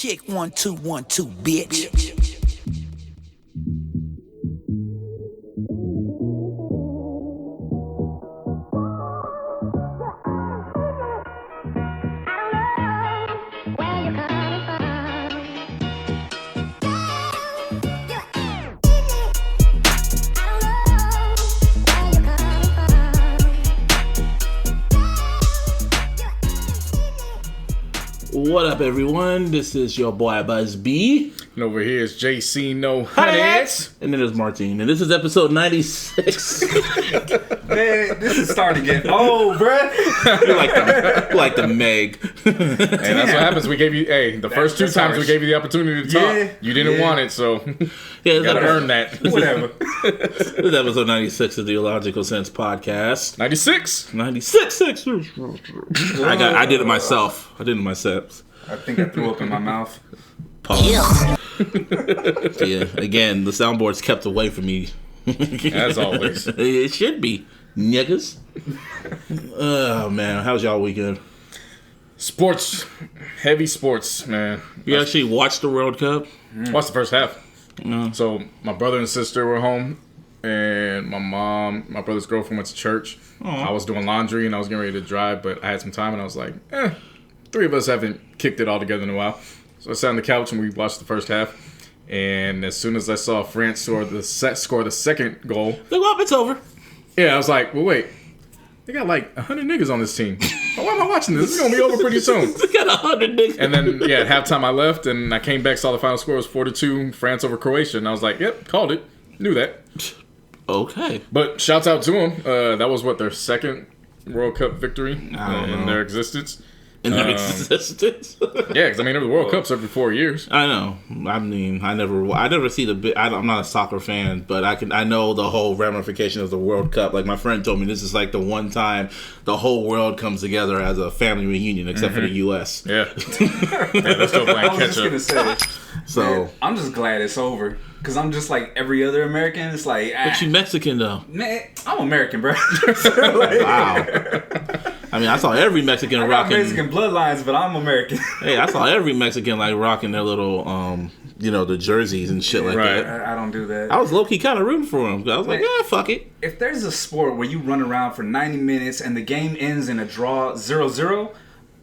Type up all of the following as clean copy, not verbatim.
Check 1 2 1 2, bitch. What up, everyone? This is your boy Busby. And over here is JC No Honeyheads. And then there's Martine. And this is episode 96. Man, this is starting to get old, bruh. You're like the Meg. And that's what happens. We gave you, the first two times we gave you the opportunity to talk. You didn't want it, so you gotta earn that. Whatever. This is episode 96 of the iLLogical Sense podcast. 96. I did it myself. I think I threw up in my mouth. Pause. Yeah, again, the soundboard's kept away from me. As always. It should be, niggas. Oh, man. How's y'all weekend? Sports. Heavy sports, man. You actually watched the World Cup? Watched the first half. So, my brother and sister were home, and my brother's girlfriend went to church. I was doing laundry, and I was getting ready to drive, but I had some time, and I was like, three of us haven't kicked it all together in a while. So I sat on the couch and we watched the first half. And as soon as I saw France score the second goal, like, well, it's over. Yeah, I was like, well, wait. They got like 100 niggas on this team. Why am I watching this? This is going to be over pretty soon. They got 100 niggas. And then, at halftime I left and I came back, saw the final score was 4-2, France over Croatia. And I was like, yep, called it. Knew that. Okay. But shouts out to them. That was, their second World Cup victory in their existence. In their existence? Yeah, because the World Cup's every 4 years. I know. I never see the. I'm not a soccer fan, but I know the whole ramification of the World Cup. Like, my friend told me, this is like the one time the whole world comes together as a family reunion, except for the U.S. Yeah. They're still playing catch up. I was just gonna say. So man, I'm just glad it's over. Because I'm just like every other American. It's like, but you Mexican, though. Man, I'm American, bro. Wow. I saw every Mexican rocking. Mexican bloodlines, but I'm American. Hey, I saw every Mexican rocking their little, the jerseys and shit like that. I don't do that. I was low key kind of rooting for them. I was like, fuck it. If there's a sport where you run around for 90 minutes and the game ends in a draw 0-0,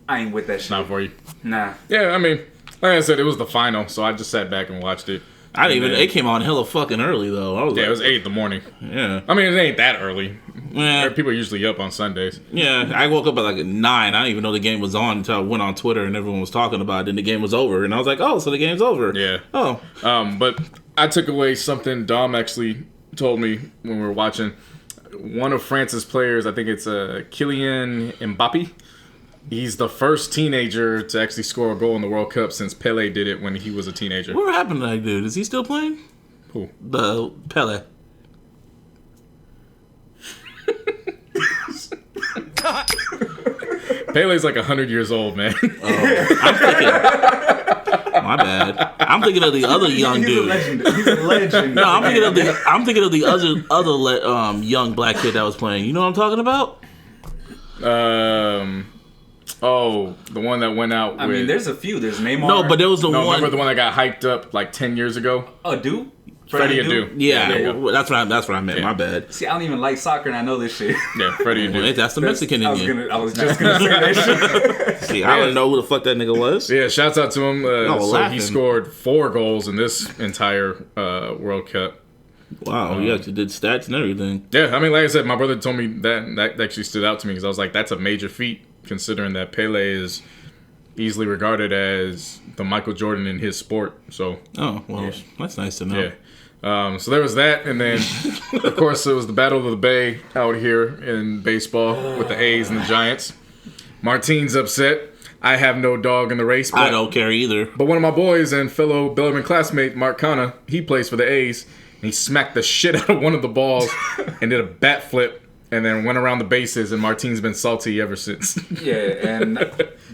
I ain't with that shit. Not for you. Nah. Yeah, like I said, it was the final, so I just sat back and watched it. It came on hella fucking early, though. It was 8 a.m. Yeah. It ain't that early. Yeah. People are usually up on Sundays. Yeah, I woke up at 9. I didn't even know the game was on until I went on Twitter and everyone was talking about it. Then the game was over. And I was like, oh, so the game's over. Yeah. Oh. But I took away something Dom actually told me when we were watching. One of France's players, I think it's Kylian Mbappe. He's the first teenager to actually score a goal in the World Cup since Pele did it when he was a teenager. What happened to that dude? Is he still playing? Who? The Pele. Pele's like 100 years old, man. My bad. I'm thinking of the other young dude. He's a legend. No, I'm thinking of the other young black kid that was playing. You know what I'm talking about? Oh, the one that went out with... there's a few. There's Neymar. No, but there was one... Remember the one that got hyped up like 10 years ago? Oh, dude? Freddie Adu. Yeah, that's what I meant. Yeah. My bad. See, I don't even like soccer, and I know this shit. Yeah, Freddie Adu. That's the Mexican in you. I was just gonna say that shit. See, I don't know who the fuck that nigga was. Yeah, shouts out to him. He scored 4 goals in this entire World Cup. Wow, he actually did stats and everything. Yeah, like I said, my brother told me that actually stood out to me because I was like, that's a major feat considering that Pele is easily regarded as the Michael Jordan in his sport. So. Oh well, that's nice to know. Yeah. So there was that, and then, of course, it was the Battle of the Bay out here in baseball with the A's and the Giants. Martine's upset. I have no dog in the race. I don't care either. But one of my boys and fellow Bellarmine classmate, Mark Kana, he plays for the A's, and he smacked the shit out of one of the balls and did a bat flip and then went around the bases, and Martine's been salty ever since. Yeah, and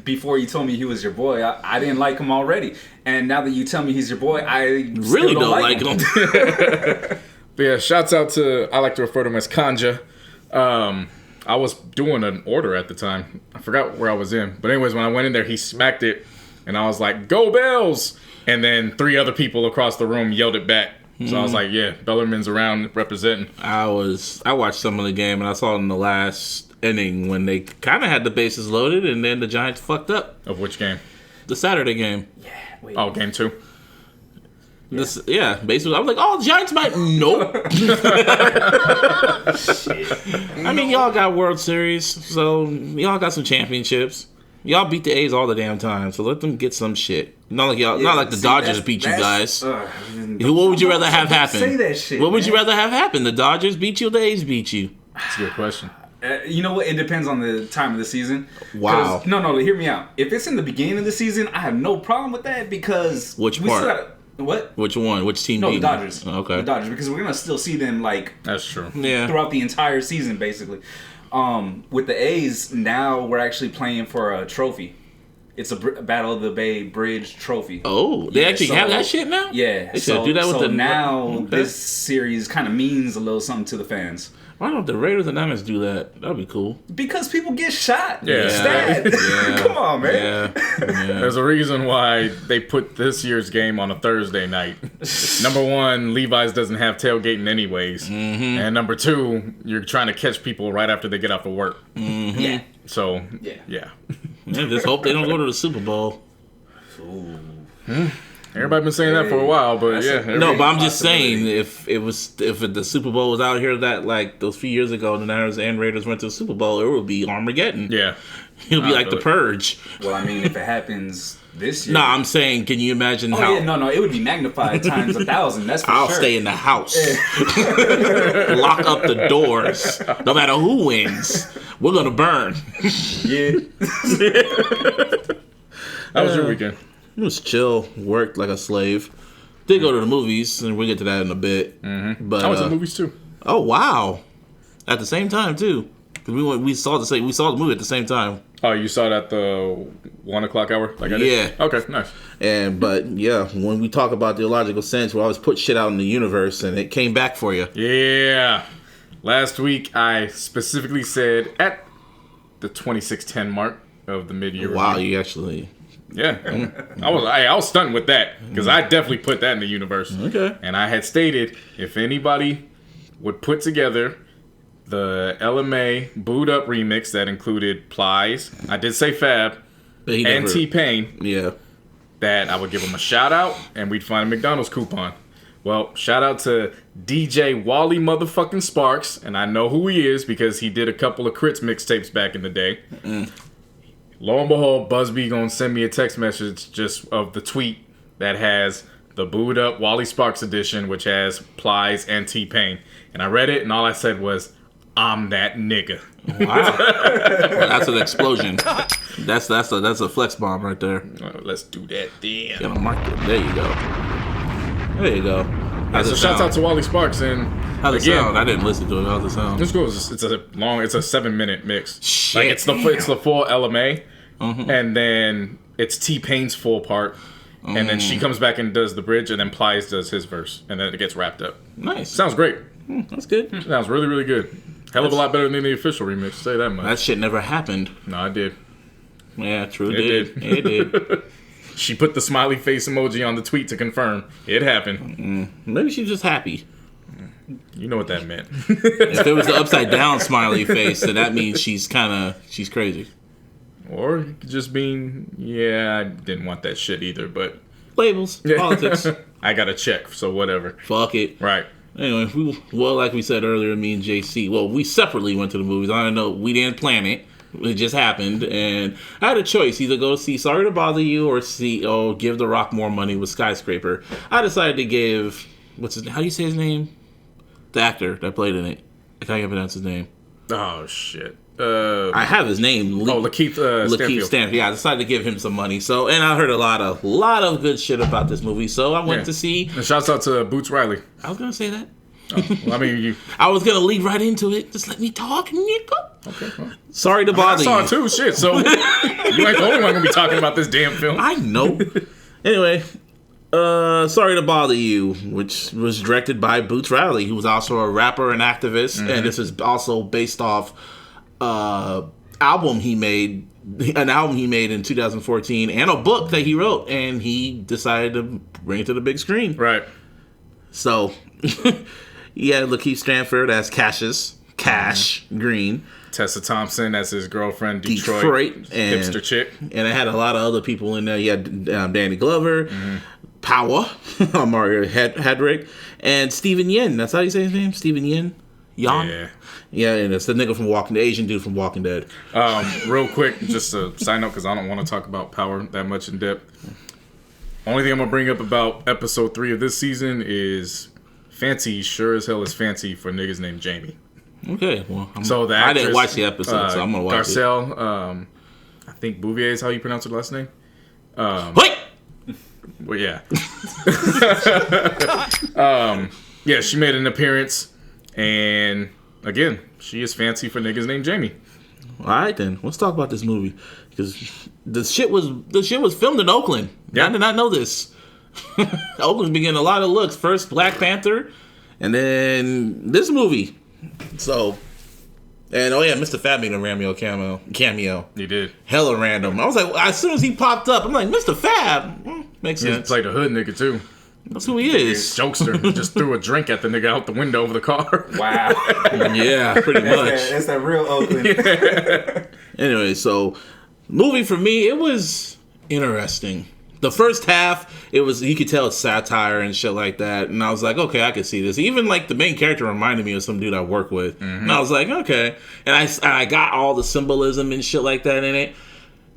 before you told me he was your boy, I didn't like him already. And now that you tell me he's your boy, I really don't like him. But yeah, shouts out to, I like to refer to him as Kanja. I was doing an order at the time. I forgot where I was in. But anyways, when I went in there, he smacked it And I was like, "Go Bells!" And then 3 other people across the room yelled it back. So I was like, "Yeah, Bellarmine's around representing." I watched some of the game, and I saw in the last inning when they kind of had the bases loaded, and then the Giants fucked up. Of which game? The Saturday game. Yeah. Wait. Oh, game 2. Basically, I was like, "Oh, the Giants might." Nope. I mean, y'all got World Series, so y'all got some championships. Y'all beat the A's all the damn time, so let them get some shit. Not like y'all, not like the Dodgers beat you guys. What would you rather have happen? Say that shit. What would you rather have happen? The Dodgers beat you, or the A's beat you? That's a good question. You know what? It depends on the time of the season. Wow. No, hear me out. If it's in the beginning of the season, I have no problem with that because Which we part? still gotta, what? Which one? Which team? No, beat the you? Dodgers. Okay. The Dodgers, because we're gonna still see them like That's true. Yeah. throughout the entire season, basically. With the A's, now we're actually playing for a trophy. It's a Battle of the Bay Bridge trophy. Oh, they actually have that shit now? Yeah. They should do that with the now Okay. this series kind of means a little something to the fans. Why don't the Raiders and Diamonds do that? That'd be cool. Because people get shot. Yeah. Stabbed. Yeah. Come on, man. Yeah. There's a reason why they put this year's game on a Thursday night. Number 1, Levi's doesn't have tailgating anyways. And number 2, you're trying to catch people right after they get off of work. Yeah. So, Yeah. yeah. Yeah, just hope they don't go to the Super Bowl. Everybody been saying that for a while, but yeah. No, but I'm just saying, if the Super Bowl was out here that like those few years ago, the Niners and Raiders went to the Super Bowl, it would be Armageddon. Yeah. It would be like feel the it. Purge. Well, I mean, if it happens this year. No, I'm saying, can you imagine how? Oh, yeah, no, it would be magnified times 1,000. That's for I'll sure. stay in the house. Lock up the doors. No matter who wins, we're gonna burn. Yeah. How was your weekend? It was chill. Worked like a slave. Did go to the movies, and we'll get to that in a bit. But I went to the movies too. oh wow, at the same time too. 'Cause we saw the movie at the same time. Oh, you saw it at the 1 o'clock hour? Like I did? Yeah. Okay, nice. But yeah, when we talk about the illogical sense, we always put shit out in the universe, and it came back for you. Yeah. Last week, I specifically said at the 2610 mark of the mid-year Wow, review. you actually Yeah. I was stunned with that because I definitely put that in the universe. Okay. And I had stated if anybody would put together the LMA Booed Up remix that included Plies, I did say Fab, But he and never- T-Pain, Yeah. that I would give him a shout out and we'd find a McDonald's coupon. Well, shout out to DJ Wally motherfucking Sparks, and I know who he is because he did a couple of Crits mixtapes back in the day. Lo and behold, Busby gonna send me a text message just of the tweet that has the Booed Up Wally Sparks edition, which has Plies and T-Pain. And I read it, and all I said was, "I'm that nigga." Wow. That's an explosion. That's a flex bomb right there. Let's do that then. Gotta mark it. There you go. There you go. How's So it shouts sound? out to Wally Sparks, and How's it again, sound? I didn't listen to it. How's it sound? it's cool. It's a 7-minute mix. Shit. Like it's the full LMA, and then it's T-Pain's full part, and then she comes back and does the bridge, and then Plies does his verse, and then it gets wrapped up. Nice. Sounds great. That's good. Sounds really, really good. Hell of a lot better than the official remix. Say that much. That shit never happened. No, I did. Yeah, true. It It did. It did. She put the smiley face emoji on the tweet to confirm it happened. Maybe she's just happy. You know what that meant. If it was the upside down smiley face, then that means she's crazy. Or it could just being, yeah, I didn't want that shit either, but Labels, politics. I got a check, so whatever. Fuck it. Right. Anyway, like we said earlier, me and JC, we separately went to the movies. I don't know, we didn't plan it. It just happened, and I had a choice: either go see Sorry to Bother You or give The Rock more money with Skyscraper. I decided to give how do you say his name? The actor that played in it. I can't pronounce his name. Oh, shit. I have his name. Lakeith Stanfield. Stanfield. Yeah, I decided to give him some money. So, and I heard a lot of good shit about this movie. So I went to see. And shouts out to Boots Riley. I was gonna say that. Well, I mean, I was gonna lead right into it. Just let me talk, nigga. Okay. Well, Sorry to I bother saw you. it too. Shit. So you ain't the only one gonna be talking about this damn film. I know. Anyway, Sorry to Bother You, which was directed by Boots Riley, who was also a rapper and activist, and this is also based off album he made an album he made in 2014 and a book that he wrote, and he decided to bring it to the big screen. Right. So, yeah, Lakeith Stanfield as Cash Green. Tessa Thompson as his girlfriend, Detroit and, hipster chick. And it had a lot of other people in there. You had Danny Glover, Power, Mario Hedrick, and Steven Yeun. That's how you say his name? Steven Yeun? Yeah. Yeah, and it's the nigga from the Asian dude from Walking Dead. Real quick, just a side note, because I don't want to talk about Power that much in depth. Only thing I'm going to bring up about episode 3 of this season is Fancy sure as hell is fancy for niggas named Jamie. Okay, well, so the I actress, didn't watch the episode, so I'm going to watch Garcelle, I think Bouvier is how you pronounce her last name. Wait! Well, yeah. Yeah, she made an appearance, and again, she is fancy for niggas named Jamie. All right, then let's talk about this movie, because the shit was filmed in Oakland. Yeah. I did not know this. Oakland's been getting a lot of looks. First Black Panther, and then this movie. So, and oh yeah, Mr. Fab made a Ramio cameo. He did. Hella random. I was like, as soon as he popped up, I'm like, Mr. Fab. Makes sense. He played a hood nigga too. That's who he is. Jokester. He just threw a drink at the nigga out the window of the car. Wow. Yeah, pretty much. That's that real Oakland. Yeah. Anyway, so movie for me, it was interesting. The first half, you could tell it's satire and shit like that. And I was like, okay, I can see this. Even like the main character reminded me of some dude I work with. And I was like, okay. And I got all the symbolism and shit like that in it.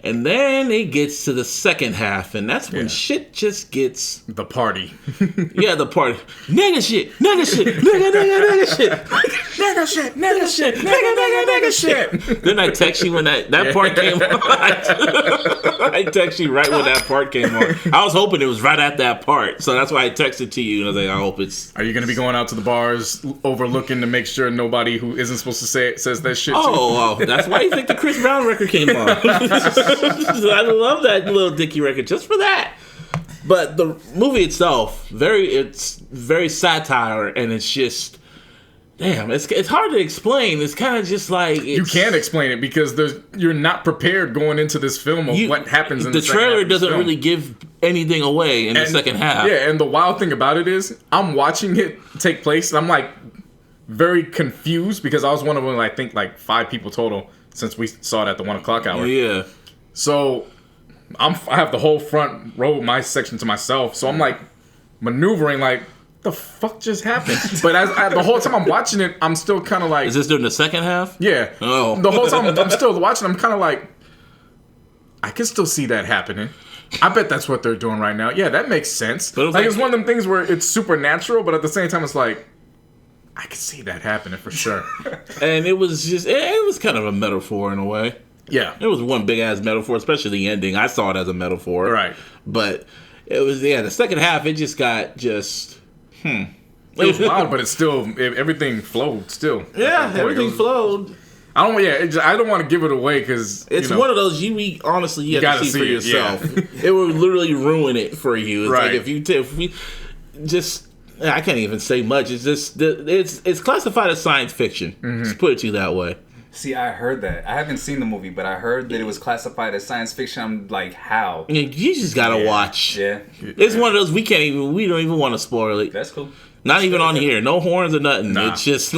And then it gets to the second half, and that's when shit just gets... The party. Yeah, the party. Nigga shit, nigga shit, nigga shit. Nigga shit, nigga shit, nigga shit. Then I text you when that part came on. I text you right when that part came on. I was hoping it was right at that part, so that's why I texted to you, and I was like, I hope it's... Are you going to be going out to the bars, overlooking to make sure nobody who isn't supposed to say it says that shit too? Oh, that's why you think the Chris Brown record came on. I love that little Dickie record just for that. But the movie itself, it's very satire, and it's just, damn, it's hard to explain. It's kind of just like you can't explain it because you're not prepared going into this film of what happens in the second half. The trailer doesn't really give anything away in the second half. Yeah, and the wild thing about it is I'm watching it take place, and I'm like very confused because I was one of them. I think like 5 people total since we saw it at the 1 o'clock hour. Yeah. So I have the whole front row, my section to myself. So I'm like maneuvering, like, the fuck just happened? But the whole time I'm watching it, I'm still kind of like... Is this during the second half? Yeah. Oh. The whole time I'm still watching, I'm kind of like, I can still see that happening. I bet that's what they're doing right now. Yeah, that makes sense. But it's one of them things where it's supernatural, but at the same time, it's like, I can see that happening for sure. And it was kind of a metaphor in a way. Yeah. It was one big ass metaphor, especially the ending. I saw it as a metaphor. Right. But it was, the second half, it just got It was wild, but it's still, everything flowed still. Yeah, everything flowed. I don't want to give it away because it's one of those you honestly you have to see for yourself. It would literally ruin it for you. It's right. Like if we just, I can't even say much. It's just it's classified as science fiction. Just put it to you that way. See, I heard that. I haven't seen the movie, but I heard that it was classified as science fiction. I'm like, how? You just gotta watch. Yeah. It's one of those we don't even want to spoil it. That's cool. Not even on here. No horns or nothing. Nah. It's just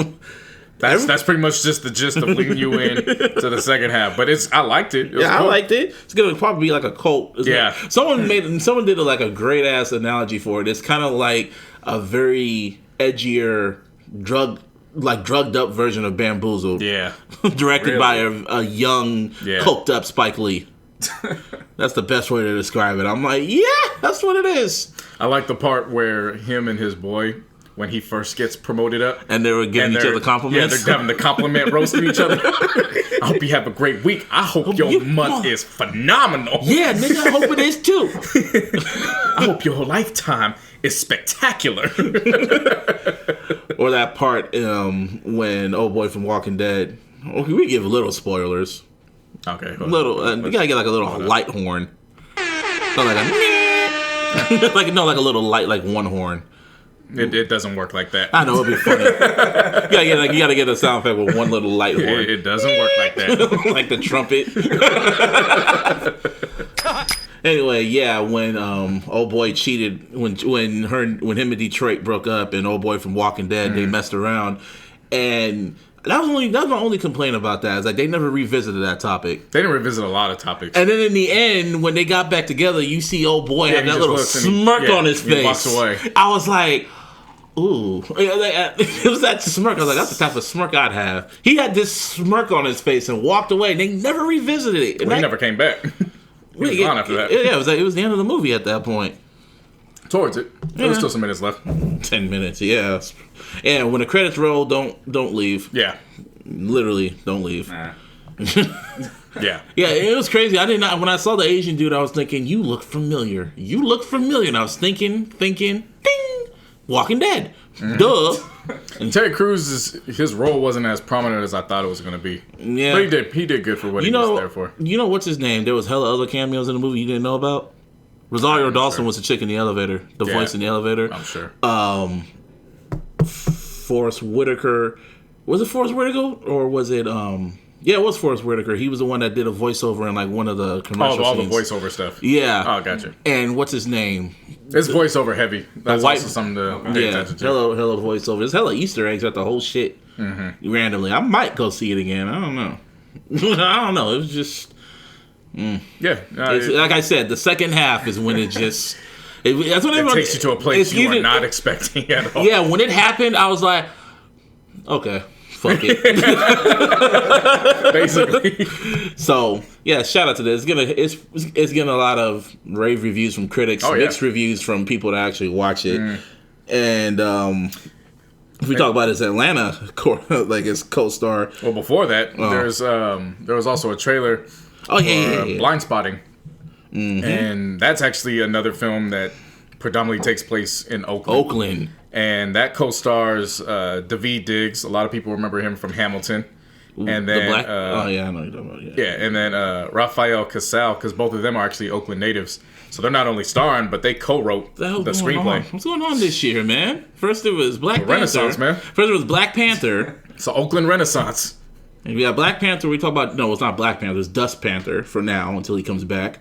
that's pretty much just the gist of leading you in to the second half. But I liked it. Cool. I liked it. It's gonna probably be like a cult. Yeah. Someone did like a great ass analogy for it. It's kind of like a very edgier drugged up version of Bamboozled. Yeah. Directed by a young, coked up Spike Lee. That's the best way to describe it. I'm like, yeah, that's what it is. I like the part where him and his boy, when he first gets promoted up. And they were giving each other compliments. Yeah, they're having the compliment roasting each other. I hope you have a great week. I hope your month is phenomenal. Yeah, nigga, I hope it is too. I hope your lifetime is spectacular. Or that part when old boy from Walking Dead. Okay, we give little spoilers. Okay. You gotta get like a little light horn. Not like a like a little light, like one horn. It doesn't work like that. I know, it'd be funny. You gotta get a sound effect with one little light horn. It doesn't work like that. Like the trumpet. Anyway, yeah, when old boy cheated, when him and Detroit broke up, and old boy from Walking Dead, they messed around, and that was my only complaint about that. Is like they never revisited that topic. They didn't revisit a lot of topips. And then in the end, when they got back together, you see old boy have that little smirk on his face. He walks away. I was like, ooh. It was that smirk. I was like, that's the type of smirk I'd have. He had this smirk on his face and walked away, and they never revisited it. He never came back. He was gone after that. Yeah, it was the end of the movie at that point. Towards it. There was still some minutes left. 10 minutes, yeah. And when the credits roll, don't leave. Yeah. Literally, don't leave. Nah. Yeah. Yeah, it was crazy. I did not. When I saw the Asian dude, I was thinking, you look familiar. You look familiar. And I was thinking, ding, Walking Dead. Duh. And Terry Crews, his role wasn't as prominent as I thought it was going to be. Yeah. But he did good for what he was there for. You know what's his name? There was hella other cameos in the movie you didn't know about. Rosario Dawson was the chick in the elevator, the voice in the elevator. I'm sure. Forrest Whitaker. Was it Forrest Whitaker or was it? Yeah, it was Forrest Whitaker. He was the one that did a voiceover in like one of the commercial all scenes. the voiceover stuff. Yeah. Oh, gotcha. And what's his name? It's voiceover heavy. That's white, also something to pay attention to. Hella voiceover. There's hella Easter eggs at the whole shit. Randomly. I might go see it again. I don't know. I don't know. It was just... Yeah. Like I said, the second half is when it just... that's when it takes you to a place you are not expecting at all. Yeah, when it happened, I was like, okay, fuck it. Basically. So, yeah, shout out to this. It's getting a lot of rave reviews from critics, mixed reviews from people that actually watch it. And if we talk about his Atlanta, like his co-star. Well, before that, there was also a trailer Blind Spotting. And that's actually another film that predominantly takes place in Oakland. And that co-stars Daveed Diggs. A lot of people remember him from Hamilton. And then I know you're talking about it. Yeah, and then Rafael Casal, because both of them are actually Oakland natives. So they're not only starring, but they co-wrote the screenplay. What's going on this year, man? First it was Black Panther. Renaissance, man. First it was Black Panther. It's an Oakland Renaissance. And we got Black Panther. We talk about it's not Black Panther. It's Dust Panther for now until he comes back.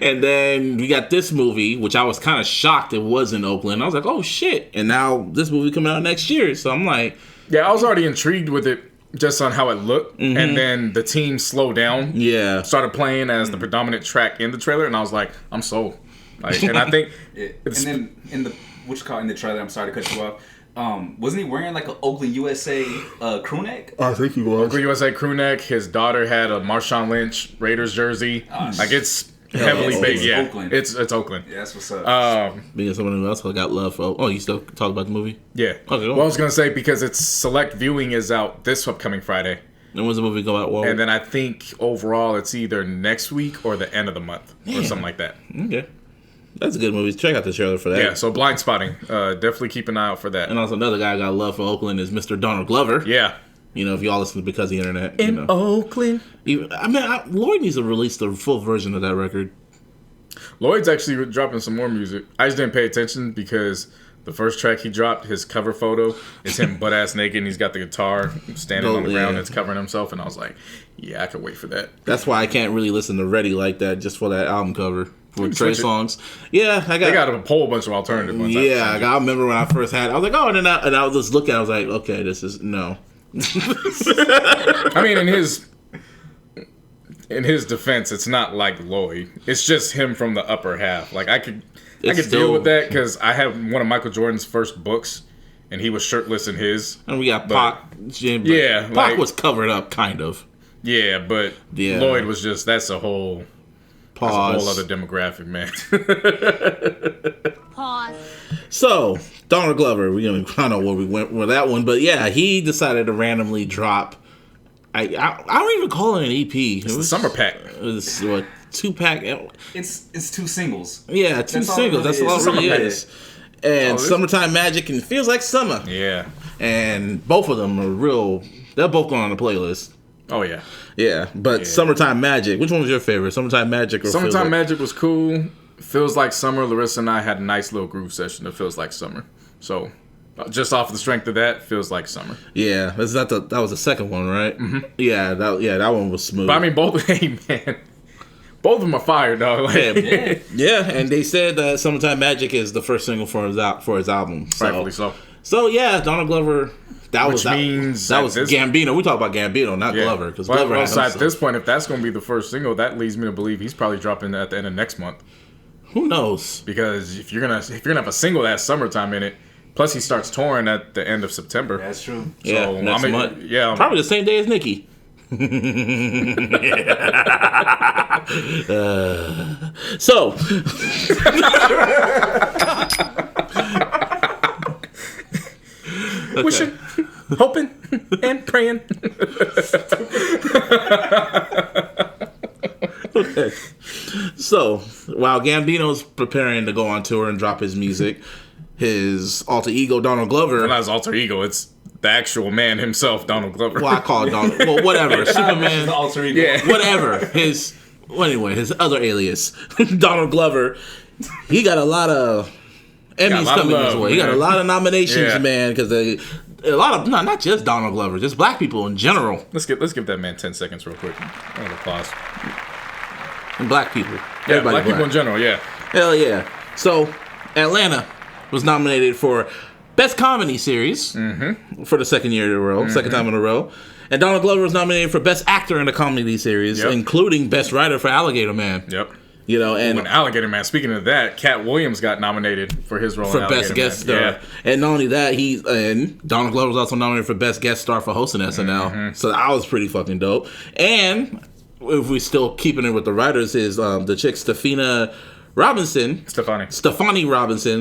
And then we got this movie, which I was kind of shocked it was in Oakland. I was like, oh shit! And now this movie coming out next year. So I'm like, yeah, I was already intrigued with it just on how it looked, and then the team slowed down. Yeah, started playing as the predominant track in the trailer, and I was like, I'm sold. Like, and I think, and then in the trailer, I'm sorry to cut you off. Wasn't he wearing like an Oakland USA crew neck? I think he was. Oakland USA crew neck. His daughter had a Marshawn Lynch Raiders jersey. Like it's heavily based. Yeah, Oakland. It's Oakland. Yeah, that's what's up. Being someone else got love for. Oh, you still talk about the movie? Yeah. Okay. Well, I was gonna say because its select viewing is out this upcoming Friday. And when's the movie go out? Well, and then I think overall it's either next week or the end of the month or something like that. Okay. That's a good movie. Check out the trailer for that. Yeah, so Blind Spotting. Definitely keep an eye out for that. And also another guy I got love for Oakland is Mr. Donald Glover. Yeah. You know, if y'all listen to Because of the Internet. In Oakland. Lloyd needs to release the full version of that record. Lloyd's actually dropping some more music. I just didn't pay attention because the first track he dropped, his cover photo, is him butt-ass naked and he's got the guitar standing on the ground and it's covering himself. And I was like, yeah, I could wait for that. That's why I can't really listen to Ready like that just for that album cover. With Trey songs. Yeah, they got a whole bunch of alternative ones. Yeah, I remember when I first had it. I was like, oh, and I was just looking, I was like, okay, this is, no. I mean, in his defense, it's not like Lloyd. It's just him from the upper half. Like, I could deal with that because I have one of Michael Jordan's first books, and he was shirtless in his. And we got Pac. Yeah. Pac was covered up, kind of. Yeah, but Lloyd was just, that's a whole other demographic, man. Pause. So, Donald Glover, I don't know where we went with that one, but yeah, he decided to randomly drop. I don't even call it an EP. It was summer pack. It was what, 2-pack? It's 2 singles. Yeah, 2 singles. That's all it really is. And Summertime Magic and Feels Like Summer. Yeah. And both of them are real. They're both going on the playlist. Oh, yeah. Yeah, but Summertime Magic. Which one was your favorite? Summertime Magic or Summertime Magic was cool. Feels Like Summer. Larissa and I had a nice little groove session that feels like summer. So, just off the strength of that, Feels Like Summer. Yeah, that was the second one, right? Mm-hmm. Yeah, that one was smooth. But I mean, both of them are fire, dog. Like, yeah, and they said that Summertime Magic is the first single for his album. So. Rightfully so. So yeah, Donald Glover. That was Gambino. We talk about Gambino, not Glover, because Glover. Well, at this point, if that's going to be the first single, that leads me to believe he's probably dropping at the end of next month. Who knows? Because if you're gonna have a single that has summertime in it, plus he starts touring at the end of September. That's true. So, next month. Yeah, probably the same day as Nicki. So. Okay. Wishing, hoping, and praying. Okay. So, while Gambino's preparing to go on tour and drop his music, his alter ego, Donald Glover... Well, not his alter ego, it's the actual man himself, Donald Glover. Well, I call it Donald... Well, whatever. Superman... The alter ego. Yeah. Whatever. His other alias, Donald Glover, he got a lot of... Emmys coming his way. He got a lot of nominations, man, because a lot of not just Donald Glover, just black people in general. Let's give that man 10 seconds real quick. Round of applause. And black people. Yeah, black people in general, yeah. Hell yeah. So, Atlanta was nominated for Best Comedy Series for the second year in a row, second time in a row. And Donald Glover was nominated for Best Actor in a Comedy Series, including Best Writer for Alligator Man. Yep. You know, and Alligator Man. Speaking of that, Cat Williams got nominated for his role for in Best Guest Star. Yeah. And not only that, Donald Glover was also nominated for Best Guest Star for hosting SNL. So that was pretty fucking dope. And if we still keeping it with the writers, is the chick Stefani Robinson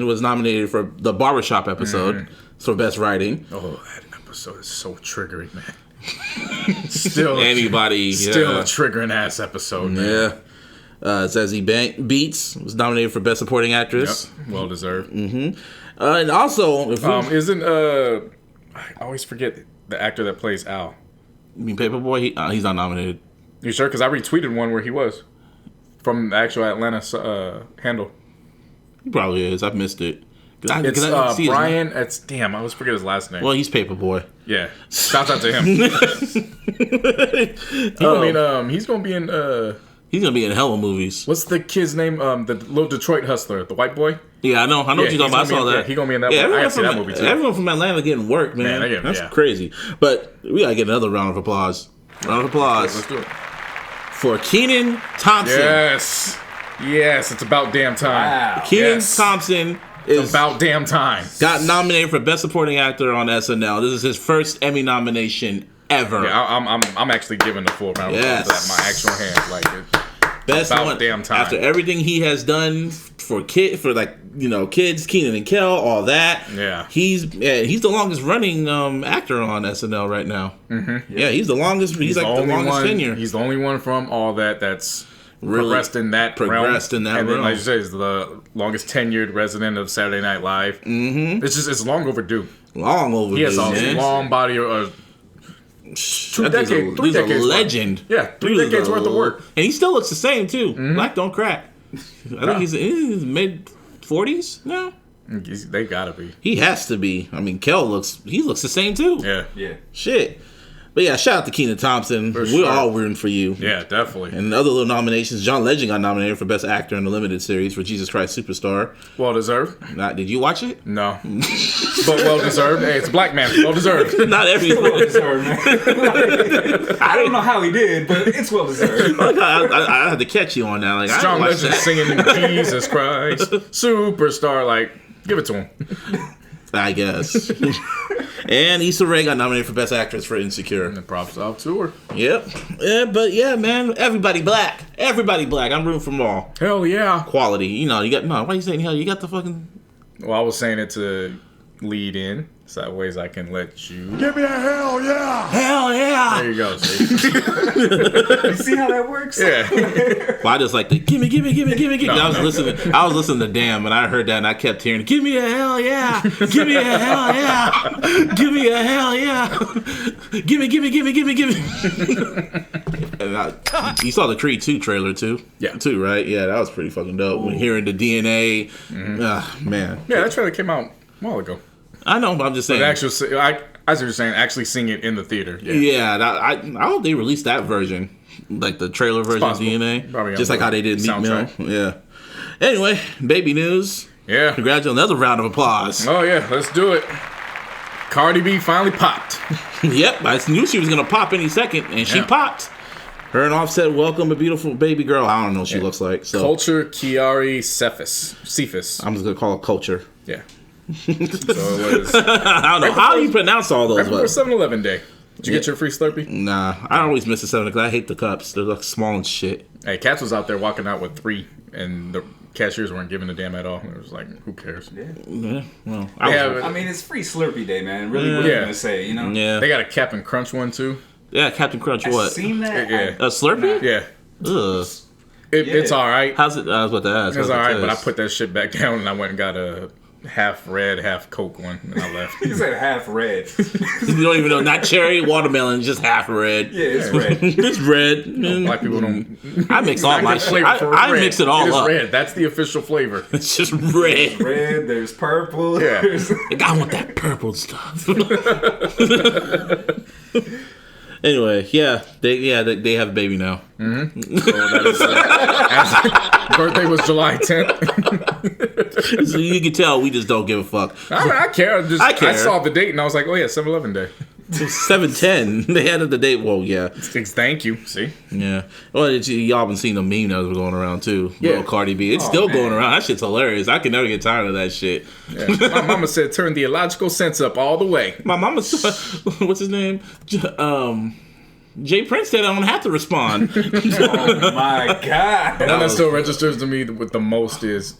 was nominated for the Barbershop episode for Best Writing. Oh, that episode is so triggering, man. Still a triggering ass episode, man. Yeah. Zazie Beetz was nominated for Best Supporting Actress. Yep. Well deserved. And also, I always forget the actor that plays Al. You mean Paperboy? He's not nominated. You sure? Because I retweeted one where he was from the actual Atlanta handle. He probably is. I've missed it. It's Brian. I always forget his last name. Well, he's Paperboy. Yeah. Shout out to him. He's gonna be in. He's gonna be in hella movies. What's the kid's name? The little Detroit hustler, the white boy. Yeah, I know what you're talking about. I saw that. He's gonna be in that. One. I see that movie too. Everyone from Atlanta getting work, man. That's crazy. But we gotta get another round of applause. Let's do it. For Kenan Thompson. Yes, it's about damn time. Wow. Kenan Thompson is about damn time. Got nominated for Best Supporting Actor on SNL. This is his first Emmy nomination ever. Yeah, I'm actually giving the full round of applause at my actual hands. Like best about one damn time. After everything he has done for kids, Kenan and Kel, all that. Yeah, he's the longest running actor on SNL right now. Mm-hmm. Yeah, he's the longest. He's like the longest tenure. He's the only one from all that's really progressed in that realm. And then, like you say, he's the longest tenured resident of Saturday Night Live. Mm-hmm. It's long overdue. Long overdue. He has a long body of. 3 decades. He's a legend. Yeah, 3 decades worth of work. And he still looks the same, too. Mm-hmm. Black don't crack. I think he's in his mid-40s now. They gotta be. He has to be. I mean, Kel looks the same, too. Yeah. Shit. But yeah, shout out to Kenan Thompson. We're all rooting for you. Yeah, definitely. And other little nominations, John Legend got nominated for Best Actor in the Limited Series for Jesus Christ Superstar. Well deserved. Did you watch it? No. But well deserved. Hey, it's a black man. Well deserved. Not everyone. Well deserved, man. I don't know how he did, but it's well deserved. I had to catch you on that. Like, John Legend singing Jesus Christ Superstar. Like, give it to him. I guess. And Issa Rae got nominated for Best Actress for Insecure. And props out to her. Yep. Yeah, but yeah, man, everybody black. I'm rooting for them all. Hell yeah. Quality. You got why are you saying hell? You got the fucking. Well, I was saying it to lead in. Sideways, I can let you. Give me a hell yeah! Hell yeah! There you go. See? You see how that works? Yeah. Well, I just like the gimme. I was listening to Damn, and I heard that, and I kept hearing, "Give me a hell yeah! Give me a hell yeah! Give me a hell yeah! Gimme!" And you saw the Creed 2 trailer too? Yeah. Too, right? Yeah, that was pretty fucking dope. When hearing the DNA, man. Yeah, that trailer came out a while ago. I know, but I'm just saying. The actual, I see what you're saying. Actually seeing it in the theater. Yeah, I hope they released that version, like the trailer version of DNA, Probably just like how they did Meat Mill. soundtrack. Yeah. Anyway, baby news. Yeah. Congratulations! Another round of applause. Oh yeah, let's do it. Cardi B finally popped. Yep, I knew she was gonna pop any second, and she popped. Her and Offset welcome a beautiful baby girl. I don't know what she looks like. So Kulture Kiari Cephas. I'm just gonna call it Culture. Yeah. So it was I don't know how do you pronounce all those. right before But 7-Eleven day. Did you get your free Slurpee? nah, I always miss the 7 because I hate the cups. They're like small and shit. Hey, Cats was out there walking out with 3, and the cashiers weren't giving a damn at all. It was like, who cares? Yeah, well, Yeah, I mean, it's free Slurpee day, man. Really, what are you gonna say? You know? yeah, they got a Cap'n Crunch one too. yeah. Captain Crunch, I what? seen that. Yeah. A Slurpee? Yeah. Ugh. It's all right. How's it? I was about to ask. It's how's all it right, but I taste? put that shit back down and I went and got a half red, half Coke one, and I left. He said half red. You don't even know, not cherry, watermelon, just half red. Yeah, it's red. It's red. Black people don't. I mix all my shit. Flavor for I red. mix it all It is up. red. That's the official flavor. It's just red. Red. There's purple. Yeah. Like, I want that purple stuff. Anyway, they have a baby now. So that is, birthday was July 10th. So you can tell we just don't give a fuck. I care. I care. I saw the date and I was like, oh yeah, 7-Eleven day. 7:10. They added the date. Well, yeah, Thank you. See? yeah. Well, y'all been seeing the meme that was going around too. Yeah. Little Cardi B. It's still going around. That shit's hilarious. I can never get tired of that shit. Yeah. My mama said turn the illogical sense up all the way. My mama, what's his name? Jay Prince said I don't have to respond. Oh my god. The one that still registers to me with the most is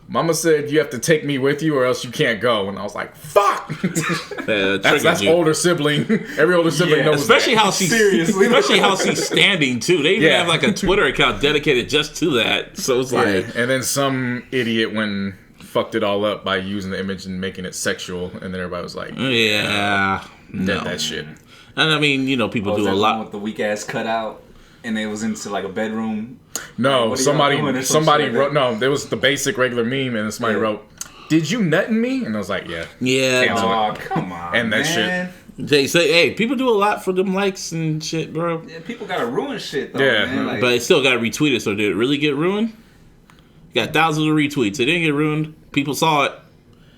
Mama said you have to take me with you or else you can't go. And I was like, fuck! That's older sibling. Every older sibling knows especially that. how she's Seriously. especially how she's standing too. They even have like a Twitter account dedicated just to that. So it's like, Yeah. And then some idiot fucked it all up by using the image and making it sexual. And then everybody was like, yeah, no. that shit. And I mean, people do a One lot. with the weak ass cutout, and it was into like a bedroom. No, What are y'all doing or some somebody shit like wrote. that? No, there was the basic regular meme, and then somebody wrote, "Did you nut in me?" And I was like, "Yeah." Yeah, Oh, come on, And that man. they say, hey, people do a lot for them likes and shit, bro. Yeah, people gotta ruin shit though, Yeah. man. Like, But it still got retweeted. So did it really get ruined? Got thousands of retweets. It didn't get ruined. People saw it.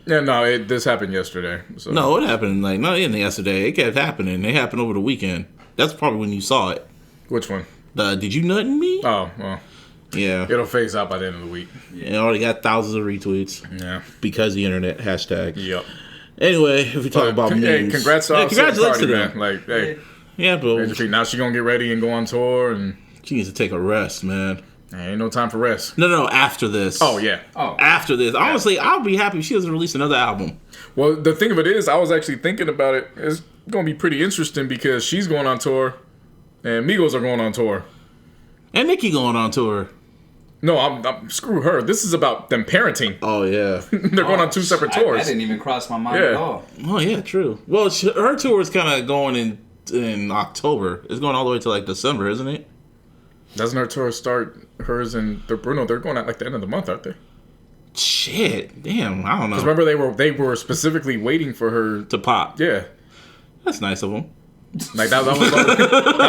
Yeah, no, this happened yesterday. So. No, it happened like not in yesterday. It kept happening. It happened over the weekend. That's probably when you saw it. Which one? Did you nut in me? Oh, well, Yeah. it'll phase out by the end of the week. It already got thousands of retweets Yeah. because of the internet hashtag. Yep. Anyway, if we talk about memes, Hey, congrats to Offset congratulations Cardi, to man. them. Like, hey, Yeah, but now she gonna get ready and go on tour, and she needs to take a rest, man. ain't no time for rest. No, after this. Oh yeah. After this, honestly, I'll be happy if she doesn't release another album. Well, the thing of it is, I was actually thinking about it. It's gonna be pretty interesting because she's going on tour, and Migos are going on tour. And Nicki going on tour. No, I'm screw her. This is about them parenting. Oh yeah. They're going on 2 separate tours. That didn't even cross my mind Yeah. at all. Oh yeah, true. Well, her tour is kind of going in October. It's going all the way to like December, isn't it? Doesn't her tour start? Hers and the Bruno, they're going at like the end of the month, aren't they? Shit, damn, I don't know. Because remember they were specifically waiting for her. To pop. Yeah, That's nice of them. like that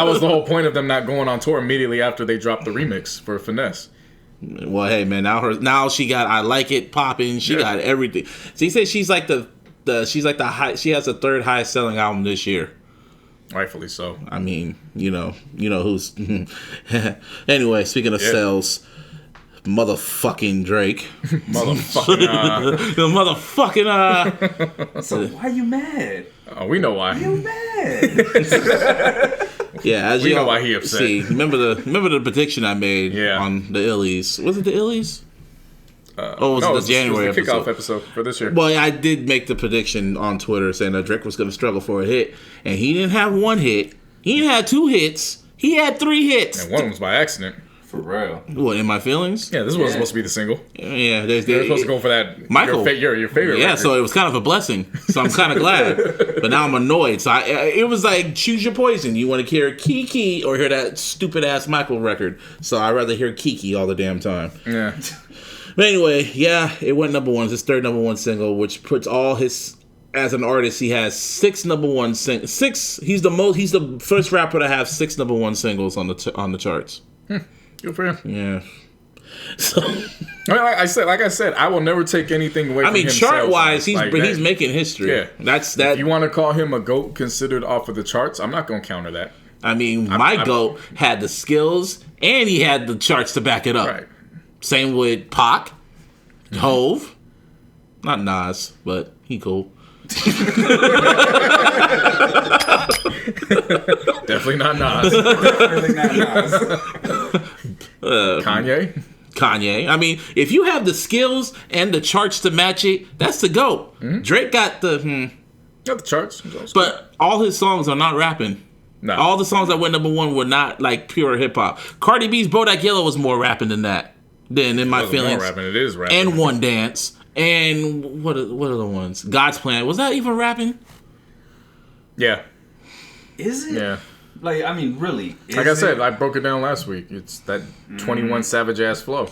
was the whole point of them not going on tour immediately after they dropped the remix for Finesse. Well, hey man, now she got I Like It popping. She got everything. So he said she's like the high. She has the 3rd highest selling album this year. Rightfully so. I mean, you know who's. Anyway, speaking of sales, motherfucking Drake, Motherfucking. the motherfucking So why you mad? We know why. You mad? yeah. As We you know why he upset. See, remember the prediction I made Yeah. on the Illies? Was it the Illies? was it the January the kickoff episode for this year? Well, I did make the prediction on Twitter saying that Drake was going to struggle for a hit, and he didn't have one hit. He didn't have 2 hits. He had 3 hits. And one was by accident. For real. What, In My Feelings? Yeah, this was supposed to be the single. Yeah, they were supposed to go for that. Michael, your favorite. Yeah, record. so it was kind of a blessing. So I'm kind of glad, but now I'm annoyed. So it was like choose your poison. You want to hear Kiki or hear that stupid ass Michael record? So I'd rather hear Kiki all the damn time. Yeah. But anyway, yeah, it went number 1. It's his 3rd number 1 single, which puts all his. As an artist, he has 6 number 1 singles. 6. He's the first rapper to have 6 number 1 singles on the charts. Good for him. Yeah. So, I mean, like I said, I will never take anything away from him. Chart wise, he's making history. Yeah. That's that. If you want to call him a GOAT considered off of the charts, I'm not going to counter that. I mean, my GOAT had the skills and he had the charts to back it up. Right. Same with Pac, Hove, not Nas, but he cool. Definitely not Nas. Kanye. I mean, if you have the skills and the charts to match it, that's the GOAT. Mm-hmm. Drake got the got the charts, but all his songs are not rapping. No. All the songs that went number 1 were not like pure hip hop. Cardi B's Bodak Yellow was more rapping than that. Than In My Feelings. More rapping. It is rapping. And One Dance. And what are the ones? God's Plan. Was that even rapping? Yeah. Is it? Yeah. Like, I mean, really. Like I said, I broke it down last week. It's that 21 Savage ass flow.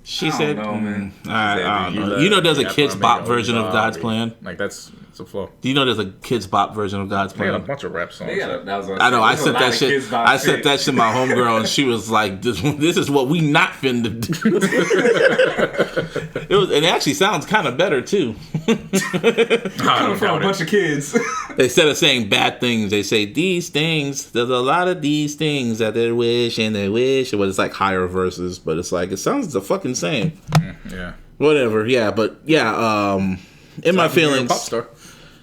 She said, know, man. I don't know. You know there's a Kids Bop version of God's Plan? Like, it's a flow. Do you know there's a Kids Bop version of God's They Plan? got a bunch of rap songs. I know. I sent that shit to my homegirl, and she was like, "This is what we not finna do." It actually sounds kind of better too. Coming from a bunch of kids. Instead of saying bad things, they say these things. There's a lot of these things that they wish and they wish. But it's like higher verses, but it's like it sounds the fucking same. Yeah. Whatever. Yeah, but yeah. In My Feelings. Pop star.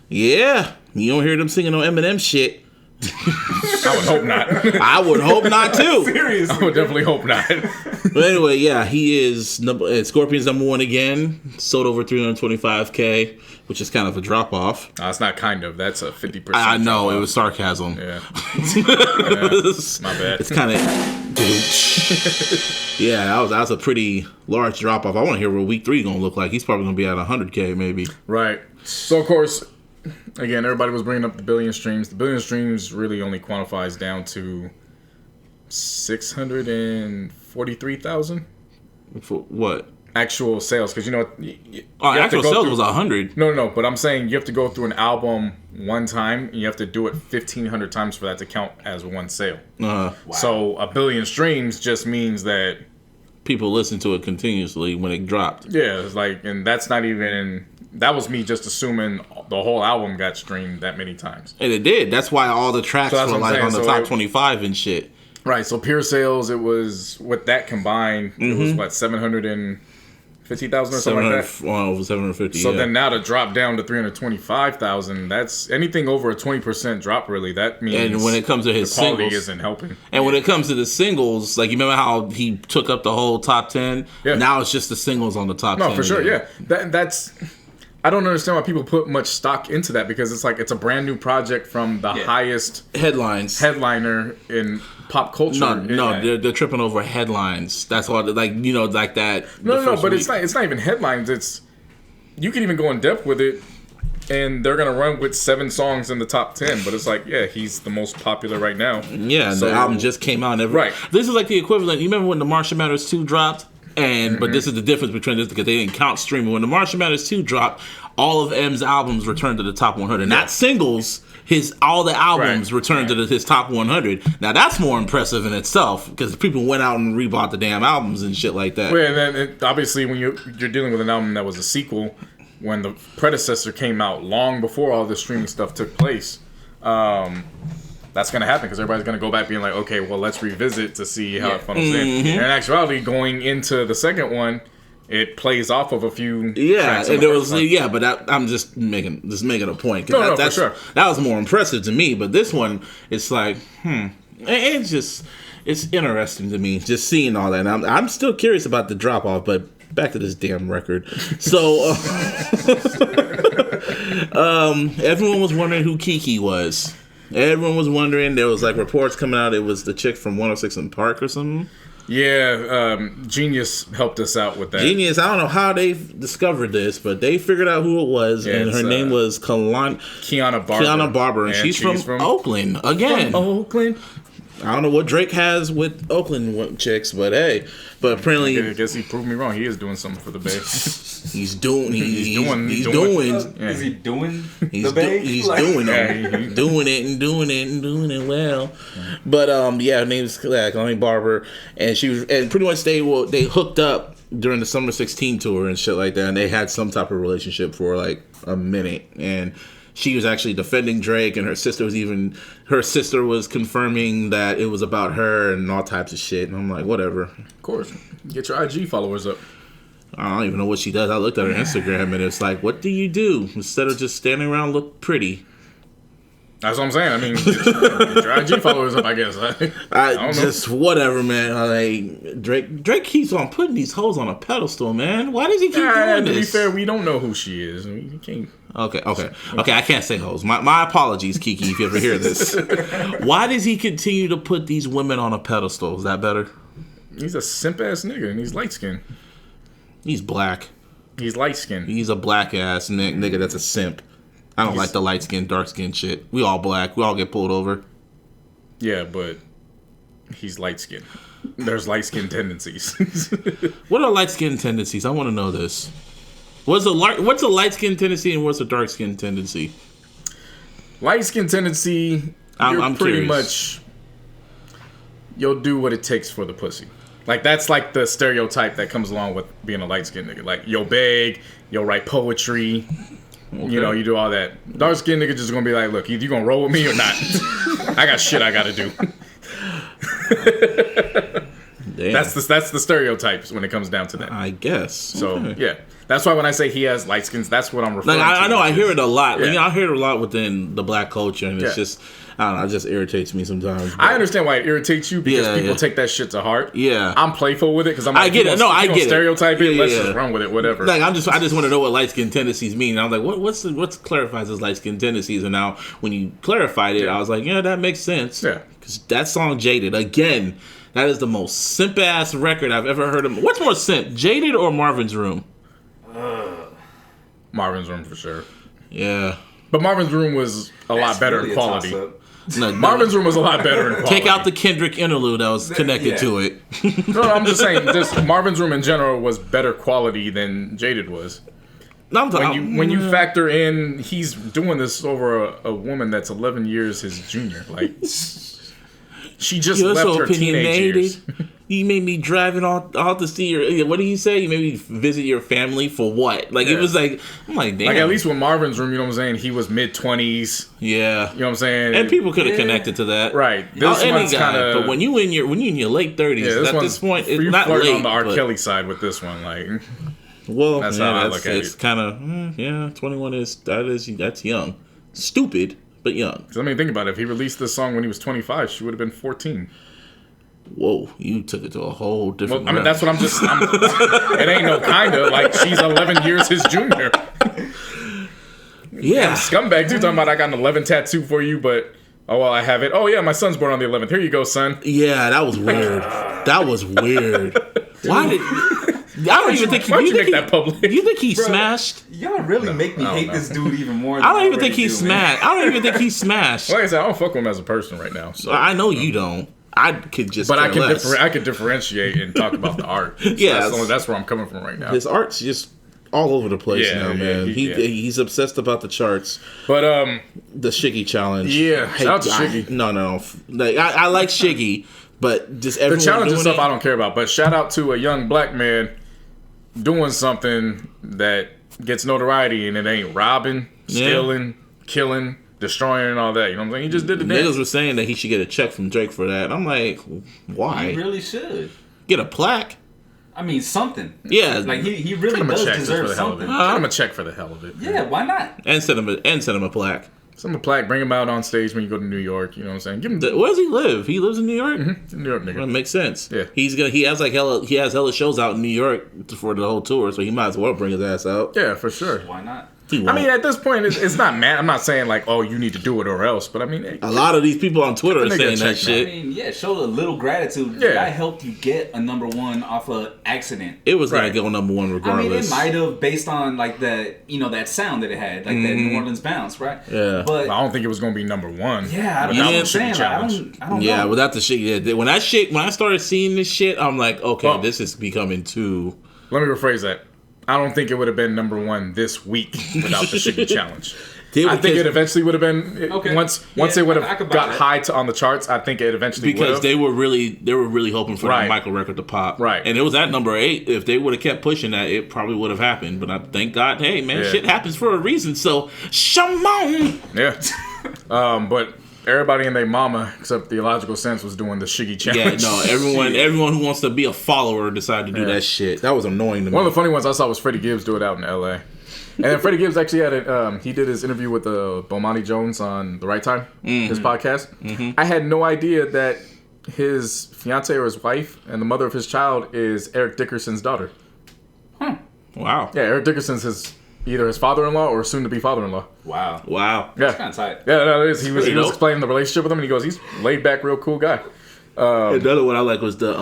Yeah, you don't hear them singing on Eminem shit. I would hope not. I would hope not too. Seriously. I would definitely hope not. But anyway, yeah, he is Scorpion's number 1 again. Sold over 325K, which is kind of a drop off. It's not kind of. That's a 50%. I know it was sarcasm. Yeah. My bad. It's kind of. Yeah, that was a pretty large drop off. I want to hear what week 3 gonna look like. He's probably gonna be at 100K maybe. Right. So of course. Again, everybody was bringing up the billion streams. The billion streams really only quantifies down to 643,000. For what? Actual sales, because actual sales was 100. No, but I'm saying you have to go through an album one time, and you have to do it 1,500 times for that to count as one sale. Wow. So a billion streams just means that people listen to it continuously when it dropped. Yeah, it's like, and that's not even. That was me just assuming the whole album got streamed that many times. And it did. That's why all the tracks were like on the top 25 and shit. Right. So pure sales, it was with that combined, it was what 750,000 or something like that. Over 750. So then now to drop down to 325,000, that's anything over a 20% drop. Really, that means. And when it comes to his quality singles, isn't helping. And when it comes to the singles, like you remember how he took up the whole top 10. Yeah. Now it's just the singles on the top 10. No, for sure. Yeah. That's. I don't understand why people put much stock into that because it's like it's a brand new project from the highest headliner in pop culture. No, they're tripping over headlines. That's all. Like that. No, but it's not even headlines. It's you can even go in depth with it, and they're gonna run with 7 songs in the top 10. But it's like, yeah, he's the most popular right now. Yeah, and the album just came out. Right. This is like the equivalent. You remember when the Martian Matters 2 dropped? But this is the difference between this because they didn't count streaming. When the Martian Matters 2 dropped, all of M's albums returned to the top 100. Not singles, all the albums returned to his top 100. Now that's more impressive in itself because people went out and rebought the damn albums and shit like that. Well, and then obviously when you're dealing with an album that was a sequel, when the predecessor came out long before all this streaming stuff took place, that's going to happen because everybody's going to go back being like, okay, well, let's revisit to see how it funnels in. And in actuality, going into the second one, it plays off of a few. Yeah, and there was but I'm just making a point. No, for sure. That was more impressive to me. But this one, it's like, it's interesting to me just seeing all that. And I'm still curious about the drop off, but back to this damn record. So, everyone was wondering who Kiki was. Everyone was wondering. There was like reports coming out. It was the chick from 106 in Park or something. Yeah, Genius helped us out with that. Genius, I don't know how they discovered this, but they figured out who it was, and her name was Kiana Barber, and she's from Oakland again. Oakland. I don't know what Drake has with Oakland chicks, but hey. But apparently, I guess he proved me wrong. He is doing something for the Bay. He's doing. Is he doing He's the Bay? He's doing it well. But her name's Connie Barber, and she was, and pretty much they hooked up during the Summer 16 tour and shit like that, and they had some type of relationship for like a minute, and she was actually defending Drake, and her sister was confirming that it was about her and all types of shit. And I'm like, whatever. Of course. Get your IG followers up. I don't even know what she does. I looked at her Instagram, and it's like, what do you do instead of just standing around look pretty? That's what I'm saying. I mean, get your IG followers up, I guess. I don't just know. Whatever, man. Like Drake keeps on putting these hoes on a pedestal, man. Why does he keep doing this? To be fair, we don't know who she is. We can't. Okay. I can't say hoes. My apologies, Kiki, if you ever hear this. Why does he continue to put these women on a pedestal? Is that better? He's a simp ass nigga, and he's light skinned. He's black. He's light skinned. He's a black ass nigga that's a simp. I don't like the light skin, dark skin shit. We all black. We all get pulled over. Yeah, but he's light skinned. There's light skin tendencies. What are light skin tendencies? I want to know this. What's a light skin tendency and what's a dark skin tendency? Light skin tendency, I'm pretty much, you'll do what it takes for the pussy. Like, that's like the stereotype that comes along with being a light skinned nigga. Like, you'll beg, you'll write poetry. Okay. You know, you do all that. Dark skinned nigga just gonna be like, look, either you gonna roll with me or not. I got shit I gotta do. Damn. That's the stereotypes when it comes down to that. I guess. So yeah, that's why when I say he has light skins, that's what I'm referring to. I know I hear it a lot. Yeah. I hear it a lot within the black culture, and it's just, I don't know, it just irritates me sometimes. But I understand why it irritates you because people take that shit to heart. Yeah, I'm playful with it because I'm like, I get it. No, I get it. Stereotype it. Let's just run with it. Whatever. Like I just want to know what light skin tendencies mean. And I was like, what clarifies as light skin tendencies? And now when you clarified it, I was like, yeah, that makes sense. Yeah, because that song Jaded again. That is the most simp ass record I've ever heard of. What's more simp, Jaded or Marvin's Room? Marvin's Room for sure. Yeah, but Marvin's Room was a lot better in quality. No, Marvin's Room was a lot better in quality. Take out the Kendrick interlude that was connected to it. No, I'm just saying, Marvin's Room in general was better quality than Jaded was. When you factor in, he's doing this over a woman that's 11 years his junior. Like, she just left her teenage years. You made me drive it all to see your. What did he say? You made me visit your family for what? Like it was like, I'm like, damn. Like at least with Marvin's Room, you know what I'm saying? He was mid-20s. Yeah, you know what I'm saying? And people could have connected to that, right? This one's kind of. But when you in your late 30s, at this point, it's not late. On the R. Kelly side with this one, like. Well, that's how I look at it. It's kind of 21 that's young, stupid but young. Because I mean, think about it. If he released this song when he was 25, she would have been 14. Whoa, you took it to a whole different. Well, I mean, that's what it ain't no kinda like she's 11 years his junior. Yeah, scumbag too. Talking about I got an 11 tattoo for you, but I have it. Oh yeah, my son's born on the 11th. Here you go, son. Yeah, that was weird. That was weird. Why did? I don't even think. Why'd you make that public? You think he smashed? Y'all really make me hate this dude even more. I don't even think he smashed. I don't even think he smashed. Like I said, I don't fuck with him as a person right now. So I know you don't. I could just. But I can differentiate and talk about the art. So yeah, that's where I'm coming from right now. His art's just all over the place now, man. He's obsessed about the charts. But the Shiggy challenge. Yeah, shout out to Shiggy. No. Like I like Shiggy, but just everyone the challenge doing stuff I don't care about. But shout out to a young black man doing something that gets notoriety and it ain't robbing, stealing, killing, destroying, and all that. You know what I'm saying? He just did the dance. Niggas were saying that he should get a check from Drake for that. I'm like, why? He really should. Get a plaque. I mean, something. Yeah. Like, he really does deserve something. Cut him a check for the hell of it. Yeah, why not? And send him a plaque. Some a plaque. Bring him out on stage when you go to New York. You know what I'm saying? Give him. Where does he live? He lives in New York. Mm-hmm. New York nigga. Well, makes sense. Yeah. He has hella shows out in New York for the whole tour, so he might as well bring his ass out. Yeah, for sure. Why not? I mean, at this point, it's not mad. I'm not saying like, oh, you need to do it or else. But I mean, a lot of these people on Twitter are saying that shit. I mean, yeah, show a little gratitude. Yeah. I helped you get a number one off of accident. It was gonna go number one regardless. I mean, it might have based on like that sound that it had, like that New Orleans bounce, right? Yeah. But I don't think it was gonna be number one. Yeah, that's what I'm saying. Like, I don't know. Yeah, without the shit. Yeah, when I started seeing this shit, I'm like, okay, this is becoming too. Let me rephrase that. I don't think it would have been number one this week without the Shiggy Challenge. I think it eventually would have been once it would have got high on the charts. I think it eventually would have. Because they were really hoping for that Michael record to pop. Right. And it was at number 8. If they would have kept pushing that, it probably would have happened. But I thank God, hey man, shit happens for a reason. So Shamon. Yeah. But everybody and their mama, except the illogical sense, was doing the Shiggy Challenge. Yeah, no, everyone who wants to be a follower decided to do that shit. That was annoying to me. One of the funny ones I saw was Freddie Gibbs do it out in LA. And then Freddie Gibbs actually had he did his interview with Bomani Jones on The Right Time, his podcast. Mm-hmm. I had no idea that his fiance or his wife and the mother of his child is Eric Dickerson's daughter. Wow. Yeah, Eric Dickerson's either his father-in-law or soon-to-be father-in-law. Wow. Yeah. That's kind of tight. Yeah, no, it is. He was explaining the relationship with him, and he goes, he's laid back, real cool guy. Another one I like was the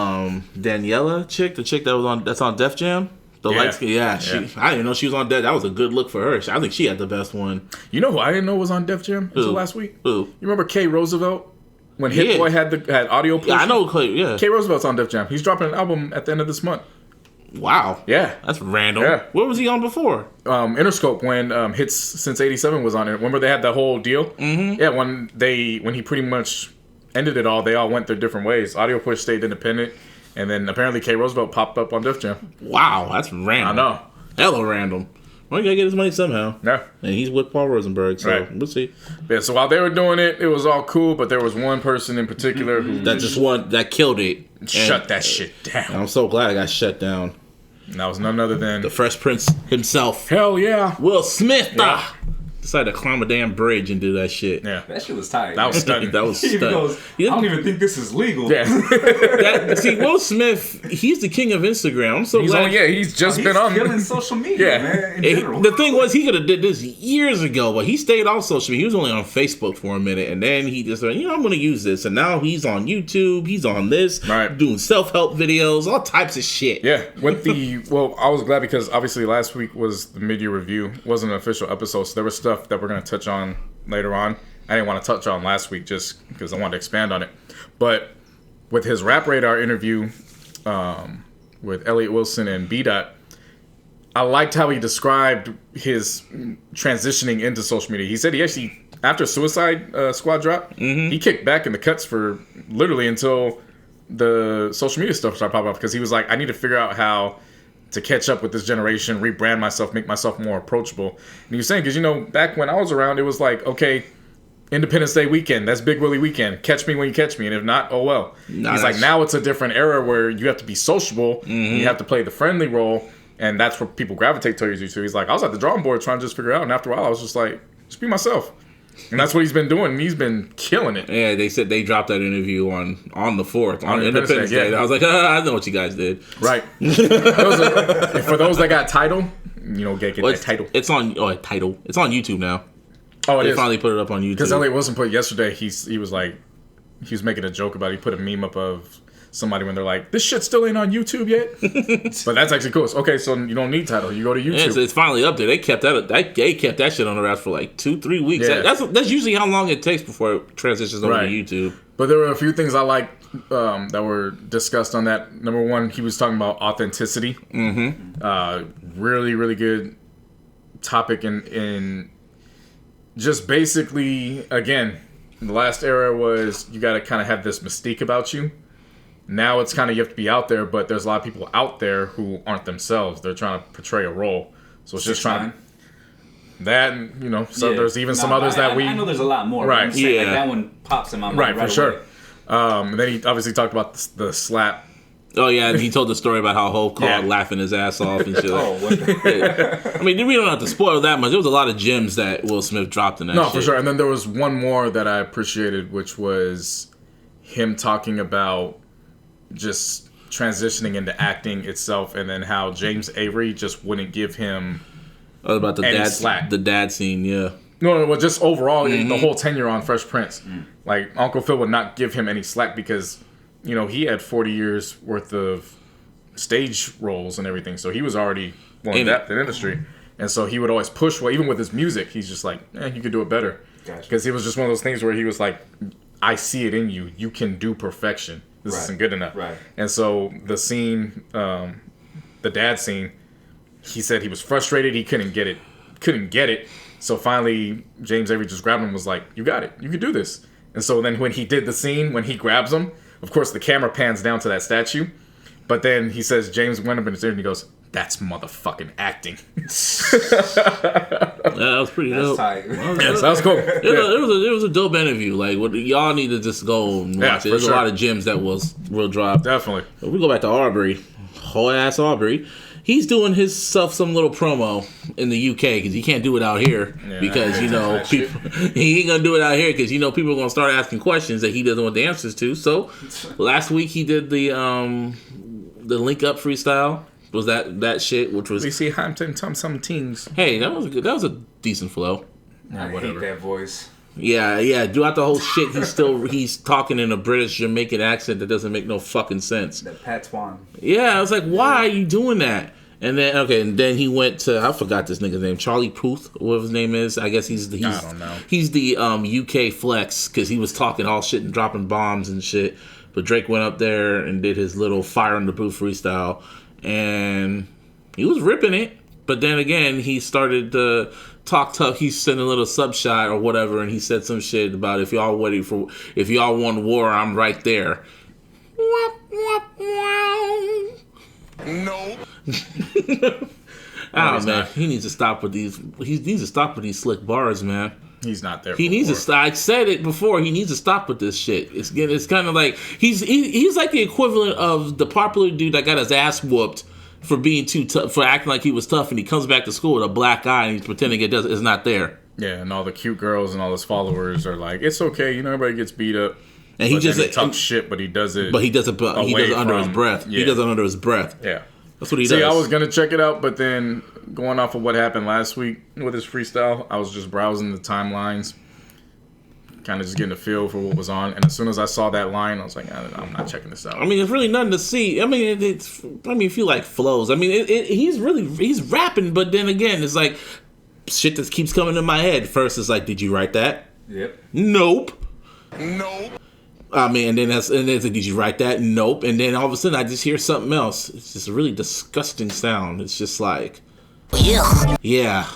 Daniela chick, the chick that's on Def Jam. The light skin, I didn't know she was on Def. That was a good look for her. I think she had the best one. You know who I didn't know was on Def Jam until last week? Who? You remember K. Roosevelt? When Hit Boy had audio push? Yeah, I know Clay, yeah. K. Roosevelt's on Def Jam. He's dropping an album at the end of this month. Wow. Yeah. That's random. Yeah. Where was he on before? Interscope, when Hits Since 87 was on it. Remember they had that whole deal? Mm-hmm. Yeah, when he pretty much ended it all, they all went their different ways. Audio Push stayed independent, and then apparently K. Roosevelt popped up on Def Jam. Wow, that's random. I know. Hella random. Well, you gotta get his money somehow. Yeah. And he's with Paul Rosenberg, so we'll see. Yeah, so while they were doing it, it was all cool, but there was one person in particular who... that killed it. Shut that shit down. I'm so glad I got shut down. And that was none other than... the Fresh Prince himself. Hell yeah. Will Smith. Yeah. Decided to climb a damn bridge and do that shit. Yeah. That shit was tight. That was stunning. That was He goes, I don't even think this is legal. Yeah. See, Will Smith, he's the king of Instagram. I'm so glad. He's been on killing social media, man, in general. The thing was, he could have did this years ago, but he stayed on social media. He was only on Facebook for a minute, and then he just said, I'm going to use this. And now he's on YouTube. He's on this, doing self-help videos, all types of shit. Yeah. I was glad because obviously last week was the mid-year review. It wasn't an official episode, so there was stuff that we're going to touch on later on. I didn't want to touch on last week just because I wanted to expand on it. But with his Rap Radar interview with Elliott Wilson and B-Dot, I liked how he described his transitioning into social media. He said he actually, after Suicide Squad dropped, he kicked back in the cuts for literally until the social media stuff started popping up because he was like, I need to figure out how to catch up with this generation, rebrand myself, make myself more approachable. And he was saying, because, back when I was around, it was like, okay, Independence Day weekend, that's Big Willie weekend. Catch me when you catch me. And if not, oh well. He's like, now it's a different era where you have to be sociable, and you have to play the friendly role, and that's where people gravitate towards you. So he's like, I was at the drawing board trying to just figure it out, and after a while, I was just like, just be myself. And that's what he's been doing, and he's been killing it. Yeah, they said they dropped that interview on the 4th, on Independence Day. I was like, I know what you guys did. Right. For those that got Tidal, get that Tidal. It's on Tidal. It's on YouTube now. Oh, they finally put it up on YouTube. Because Elliott Wilson put yesterday, he was like, he was making a joke about it. He put a meme up of somebody when they're like, this shit still ain't on YouTube yet. But that's actually cool. Okay, so you don't need Tidal. You go to YouTube. Yeah, so it's finally up there. They kept that shit on the wraps for like 2-3 weeks. Yeah. That's usually how long it takes before it transitions over to YouTube. But there were a few things I liked that were discussed on that. Number one, he was talking about authenticity. Really, really good topic in just basically, again, the last era was you got to kind of have this mystique about you. Now it's kind of you have to be out there, but there's a lot of people out there who aren't themselves. They're trying to portray a role. So it's just trying to... That, so there's even some others that I know there's a lot more. Right. Like that one pops in my mind. Right, for sure. And then he obviously talked about the slap Oh yeah, and he told the story about how Hulk called laughing his ass off and shit. Oh, what the? I mean, we don't have to spoil that much. There was a lot of gems that Will Smith dropped in that. No, shit. for sure. And then there was one more that I appreciated, which was him talking about just transitioning into acting itself, and then how James Avery just wouldn't give him about the any dad slack. The dad scene, yeah. No, well, just overall, the whole tenure on Fresh Prince. Like, Uncle Phil would not give him any slack because, you know, he had 40 years worth of stage roles and everything. So he was already well in depth in industry. And so he would always push, well, even with his music, he's just like, you could do it better. Because it was just one of those things where he was like, I see it in you. You can do perfection. This isn't good enough. Right. And so the scene, the dad scene, he said he was frustrated. He couldn't get it. So finally, James Avery just grabbed him and was like, you got it. You can do this. And so then when he did the scene, when he grabs him, of course, the camera pans down to that statue. But then he says, James went up in his ear and he goes, that's motherfucking acting. That was pretty dope. Tight. Yes, that was cool. It was a dope interview. Like, y'all need to just go and watch it. There's a lot of gems that will drop. Definitely. But we go back to Aubrey. Whole ass Aubrey. He's doing himself some little promo in the UK because he can't do it out here because, you know, people, he ain't going to do it out here because, you know, people are going to start asking questions that he doesn't want the answers to. So last week he did the link up freestyle. Was that shit, which was... We see Hampton some teams. Hey, that was a decent flow. I hate that voice. Yeah. Throughout the whole shit, he's talking in a British Jamaican accent that doesn't make no fucking sense. That patois. Yeah, I was like, why are you doing that? And then he went to, I forgot this nigga's name, Charlie Puth, whatever his name is. I guess he's I don't know. He's the UK flex because he was talking all shit and dropping bombs and shit. But Drake went up there and did his little fire in the booth freestyle, and he was ripping it. But then again, he started to talk tough. He sent a little sub shot or whatever, and he said some shit about if y'all won war, I'm right there. No. Oh man, he needs to stop with these. He needs to stop with these slick bars, man. He's not there. He needs to stop. I said it before. He needs to stop with this shit. It's kind of like he's like the equivalent of the popular dude that got his ass whooped for being too tough, for acting like he was tough, and he comes back to school with a black eye and he's pretending it's not there. Yeah, and all the cute girls and all his followers are like, it's okay, you know, everybody gets beat up. And he just talks shit, but he does it. But he does it under his breath. Yeah. He does it under his breath. Yeah. That's what he does. See, I was gonna check it out, but then going off of what happened last week with his freestyle, I was just browsing the timelines, kind of just getting a feel for what was on. And as soon as I saw that line, I was like, I'm not checking this out. I mean, it's really nothing to see. I mean, if you like flows, I mean, he's rapping, but then again, it's like shit that keeps coming in my head. First, it's like, did you write that? Yep. Nope. No. I mean, and then it's like, did you write that? Nope. And then all of a sudden, I just hear something else. It's just a really disgusting sound. It's just like, yeah.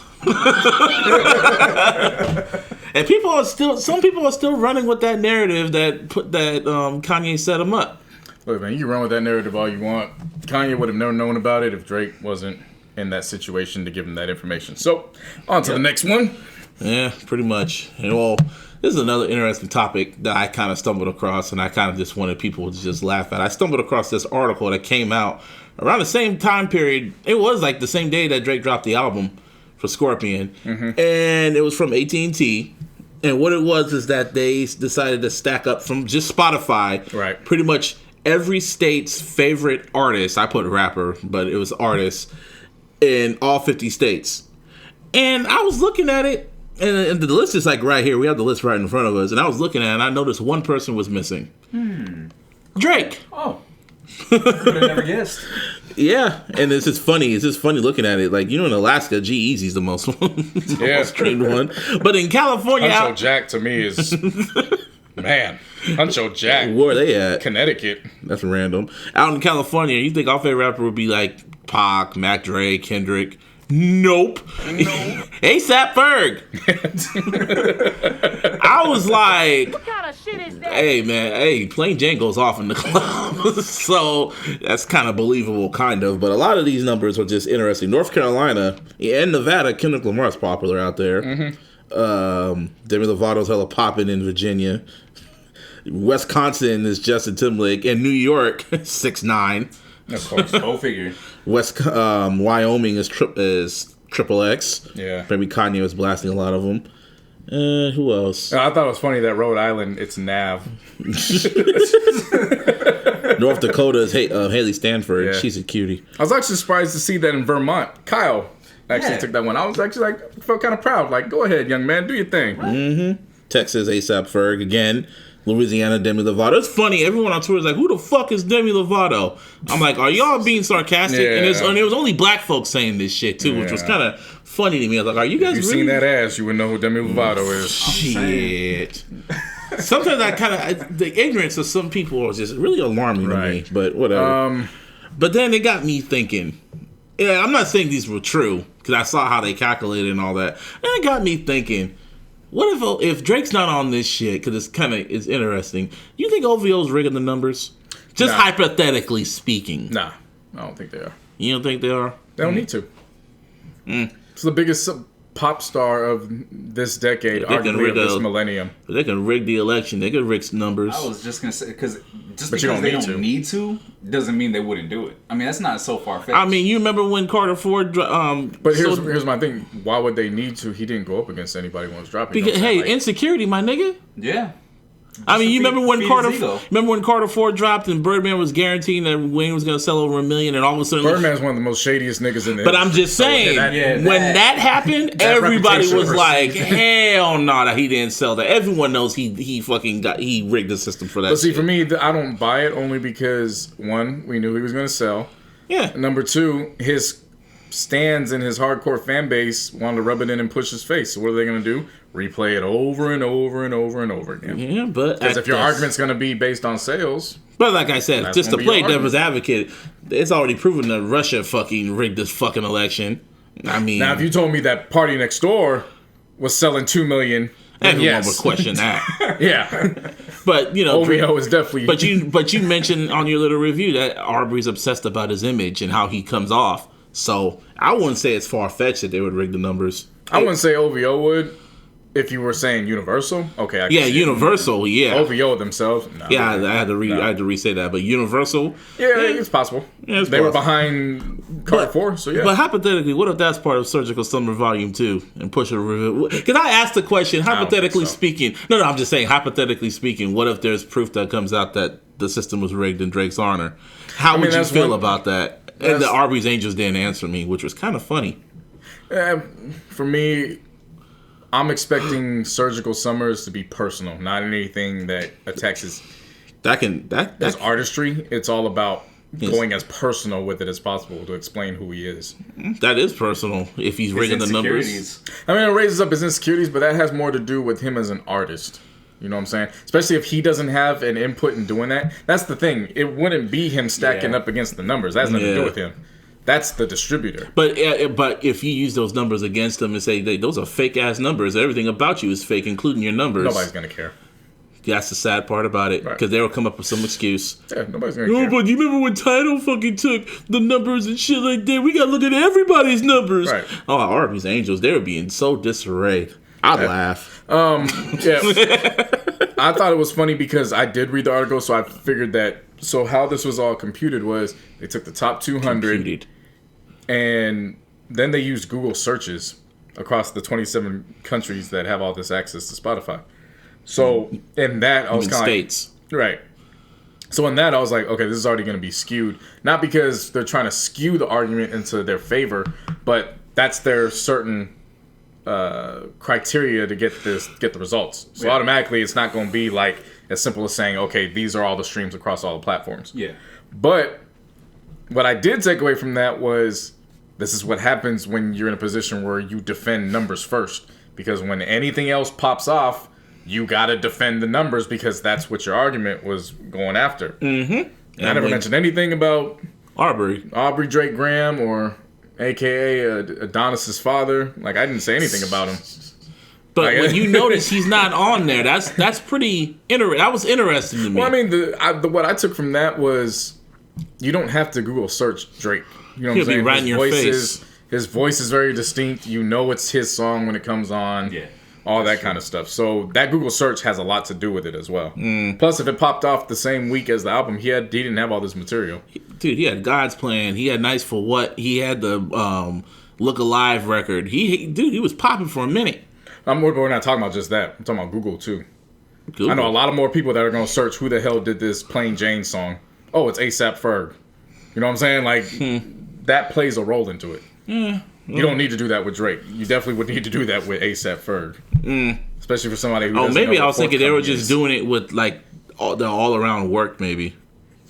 And some people are still running with that narrative that Kanye set him up. Look, man, you can run with that narrative all you want. Kanye would have never known about it if Drake wasn't in that situation to give him that information. So, on to the next one. Yeah, pretty much. And well, this is another interesting topic that I kind of stumbled across, and I kind of just wanted people to just laugh at. I stumbled across this article that came out around the same time period. It was like the same day that Drake dropped the album for Scorpion, and it was from AT&T. And what it was is that they decided to stack up from just Spotify, right, pretty much every state's favorite artist. I put rapper, but it was artists in all 50 states. And I was looking at it, and the list is like right here. We have the list right in front of us. And I was looking at it, and I noticed one person was missing. Drake. Oh. Would have never guessed. Yeah, and it's just funny. It's just funny looking at it. Like, you know, in Alaska, G-Eazy's the most streamed one. But in California... Huncho Jack, to me, is... Man, Huncho Jack. Where are they at? Connecticut. That's random. Out in California, you think our favorite rapper would be like Pac, Mac Dre, Kendrick... Nope. ASAP Ferg. I was like, what kind of shit is that? Hey man, Plain Jane goes off in the club. So that's kind of believable, kind of. But a lot of these numbers are just interesting. North Carolina and Nevada, Kendrick Lamar's popular out there. Demi Lovato's hella popping in Virginia. Wisconsin is Justin Timberlake, and New York 6ix9ine. Of course, go figure. Wyoming is Triple X. Yeah. Maybe Kanye was blasting a lot of them. Who else? I thought it was funny that Rhode Island, it's Nav. North Dakota is Haley Stanford. Yeah. She's a cutie. I was actually surprised to see that in Vermont. Kyle actually took that one. I was actually felt kind of proud. Like, go ahead, young man, do your thing. Mm-hmm. Texas, ASAP Ferg again. Louisiana, Demi Lovato. It's funny. Everyone on Twitter is like, "Who the fuck is Demi Lovato?" I'm like, "Are y'all being sarcastic?" Yeah. And there was only black folks saying this shit too, which was kind of funny to me. I was like, "Are you guys?" If you really seen that ass, you would know who Demi Lovato is. Shit. Sometimes the ignorance of some people is just really alarming to me. But whatever. But then it got me thinking. Yeah, I'm not saying these were true because I saw how they calculated and all that. And it got me thinking. What if Drake's not on this shit? Because it's interesting. You think OVO's rigging the numbers? Just hypothetically speaking. Nah, I don't think they are. You don't think they are? They don't need to. It's the biggest pop star of this decade, arguably of this millennium. They can rig the election. They can rig numbers. I was just gonna say because you don't they don't need to doesn't mean they wouldn't do it. I mean, that's not so far fetched. I mean, you remember when Carter Ford? But here's my thing. Why would they need to? He didn't go up against anybody who was dropping. Because insecurity, my nigga. Yeah. I mean, you remember when Carter Ford dropped and Birdman was guaranteeing that Wayne was going to sell over $1 million, and all of a sudden Birdman's one of the most shadiest niggas in the But I'm just saying, when that happened, everybody was like, "Hell no, that he didn't sell that." Everyone knows he rigged the system for that. But see, for me, I don't buy it only because one, we knew he was going to sell. Yeah. Number two, his stands and his hardcore fan base wanted to rub it in and push his face. So what are they going to do? Replay it over and over and over and over again. Yeah, but because if your argument's going to be based on sales, but like I said, just to play devil's advocate, it's already proven that Russia fucking rigged this fucking election. I mean, now if you told me that Party Next Door was selling 2 million, everyone would question that. Yeah, but OVO is definitely. But you mentioned on your little review that Arbery's obsessed about his image and how he comes off. So I wouldn't say it's far fetched that they would rig the numbers. I wouldn't say OVO would. If you were saying Universal, okay. Universal, yeah. OVO themselves, no. Yeah, I had to re-say that, but Universal, it's possible. Yeah, they were behind Card 4, so yeah. But hypothetically, what if that's part of Surgical Summer Volume 2 and push a review? Because I asked the question, hypothetically speaking. No, I'm just saying, hypothetically speaking, what if there's proof that comes out that the system was rigged in Drake's honor? How would you feel about that? And the Arby's Angels didn't answer me, which was kind of funny. For me, I'm expecting Surgical Summers to be personal, not anything that attacks his artistry. It's all about going as personal with it as possible to explain who he is. That is personal if he's rigging the numbers. I mean, it raises up his insecurities, but that has more to do with him as an artist. You know what I'm saying? Especially if he doesn't have an input in doing that. That's the thing. It wouldn't be him stacking up against the numbers. That has nothing to do with him. That's the distributor. But if you use those numbers against them and say, those are fake-ass numbers, everything about you is fake, including your numbers. Nobody's going to care. That's the sad part about it, because they will come up with some excuse. Yeah, nobody's going to care. No, but you remember when Tidal fucking took the numbers and shit like that? We got to look at everybody's numbers. Right. Oh, Arby's Angels, they were being so disarray. I'd laugh. Yeah. I thought it was funny because I did read the article, so I figured that. So how this was all computed was they took the top 200, and then they used Google searches across the 27 countries that have all this access to Spotify. So in that, I was kind of states, right. So in that, I was like, okay, this is already going to be skewed, not because they're trying to skew the argument into their favor, but that's their certain criteria to get the results. So automatically, it's not going to be like as simple as saying, okay, these are all the streams across all the platforms. Yeah. But what I did take away from that was this is what happens when you're in a position where you defend numbers first, because when anything else pops off, you got to defend the numbers because that's what your argument was going after. Mm-hmm. And I never mentioned anything about Aubrey Drake Graham or AKA Adonis's father. Like, I didn't say anything about him. But when you notice he's not on there, that's pretty interesting. That was interesting to me. Well, I mean, what I took from that was you don't have to Google search Drake. You know what I'm saying? Right in your face. His voice is very distinct. You know it's his song when it comes on. Yeah. all that kind of stuff. So that Google search has a lot to do with it as well. Plus, if it popped off the same week as the album, he didn't have all this material. Dude, he had God's Plan. He had Nice for What. He had the Look Alive record. He was popping for a minute. We're not talking about just that. I'm talking about Google too. Google. I know a lot of more people that are going to search who the hell did this Plain Jane song. Oh, it's A$AP Ferg. You know what I'm saying? Like, that plays a role into it. You don't need to do that with Drake. You definitely would need to do that with A$AP Ferg. Especially for somebody who doesn't maybe know I was thinking they were just is. doing it with, like, the all-around work, maybe.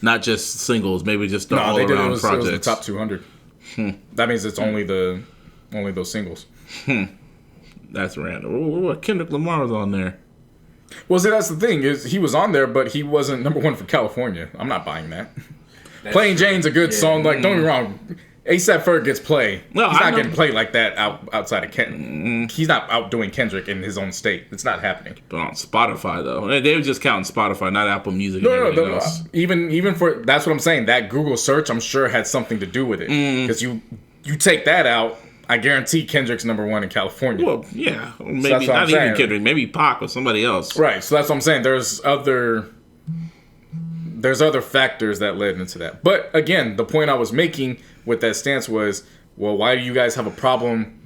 Not just singles, maybe just the all-around projects. It was the top 200. That means it's only those singles. That's random. What Kendrick Lamar was on there? Well, see, that's the thing, is he was on there, but he wasn't number one for California. I'm not buying that. Plain Jane's a good song. Like, don't get me wrong. A$AP Ferg gets play. No, he's not getting played like that outside of Kendrick. He's not outdoing Kendrick in his own state. It's not happening. But on Spotify, though. They were just counting Spotify, not Apple Music. No. Even for, that's what I'm saying. That Google search, I'm sure, had something to do with it. Because you take that out, I guarantee Kendrick's number one in California. Well, yeah. Maybe not even Kendrick. Maybe Pac or somebody else. Right. So that's what I'm saying. There's other factors that led into that. But again, the point I was making with that stance was, well, why do you guys have a problem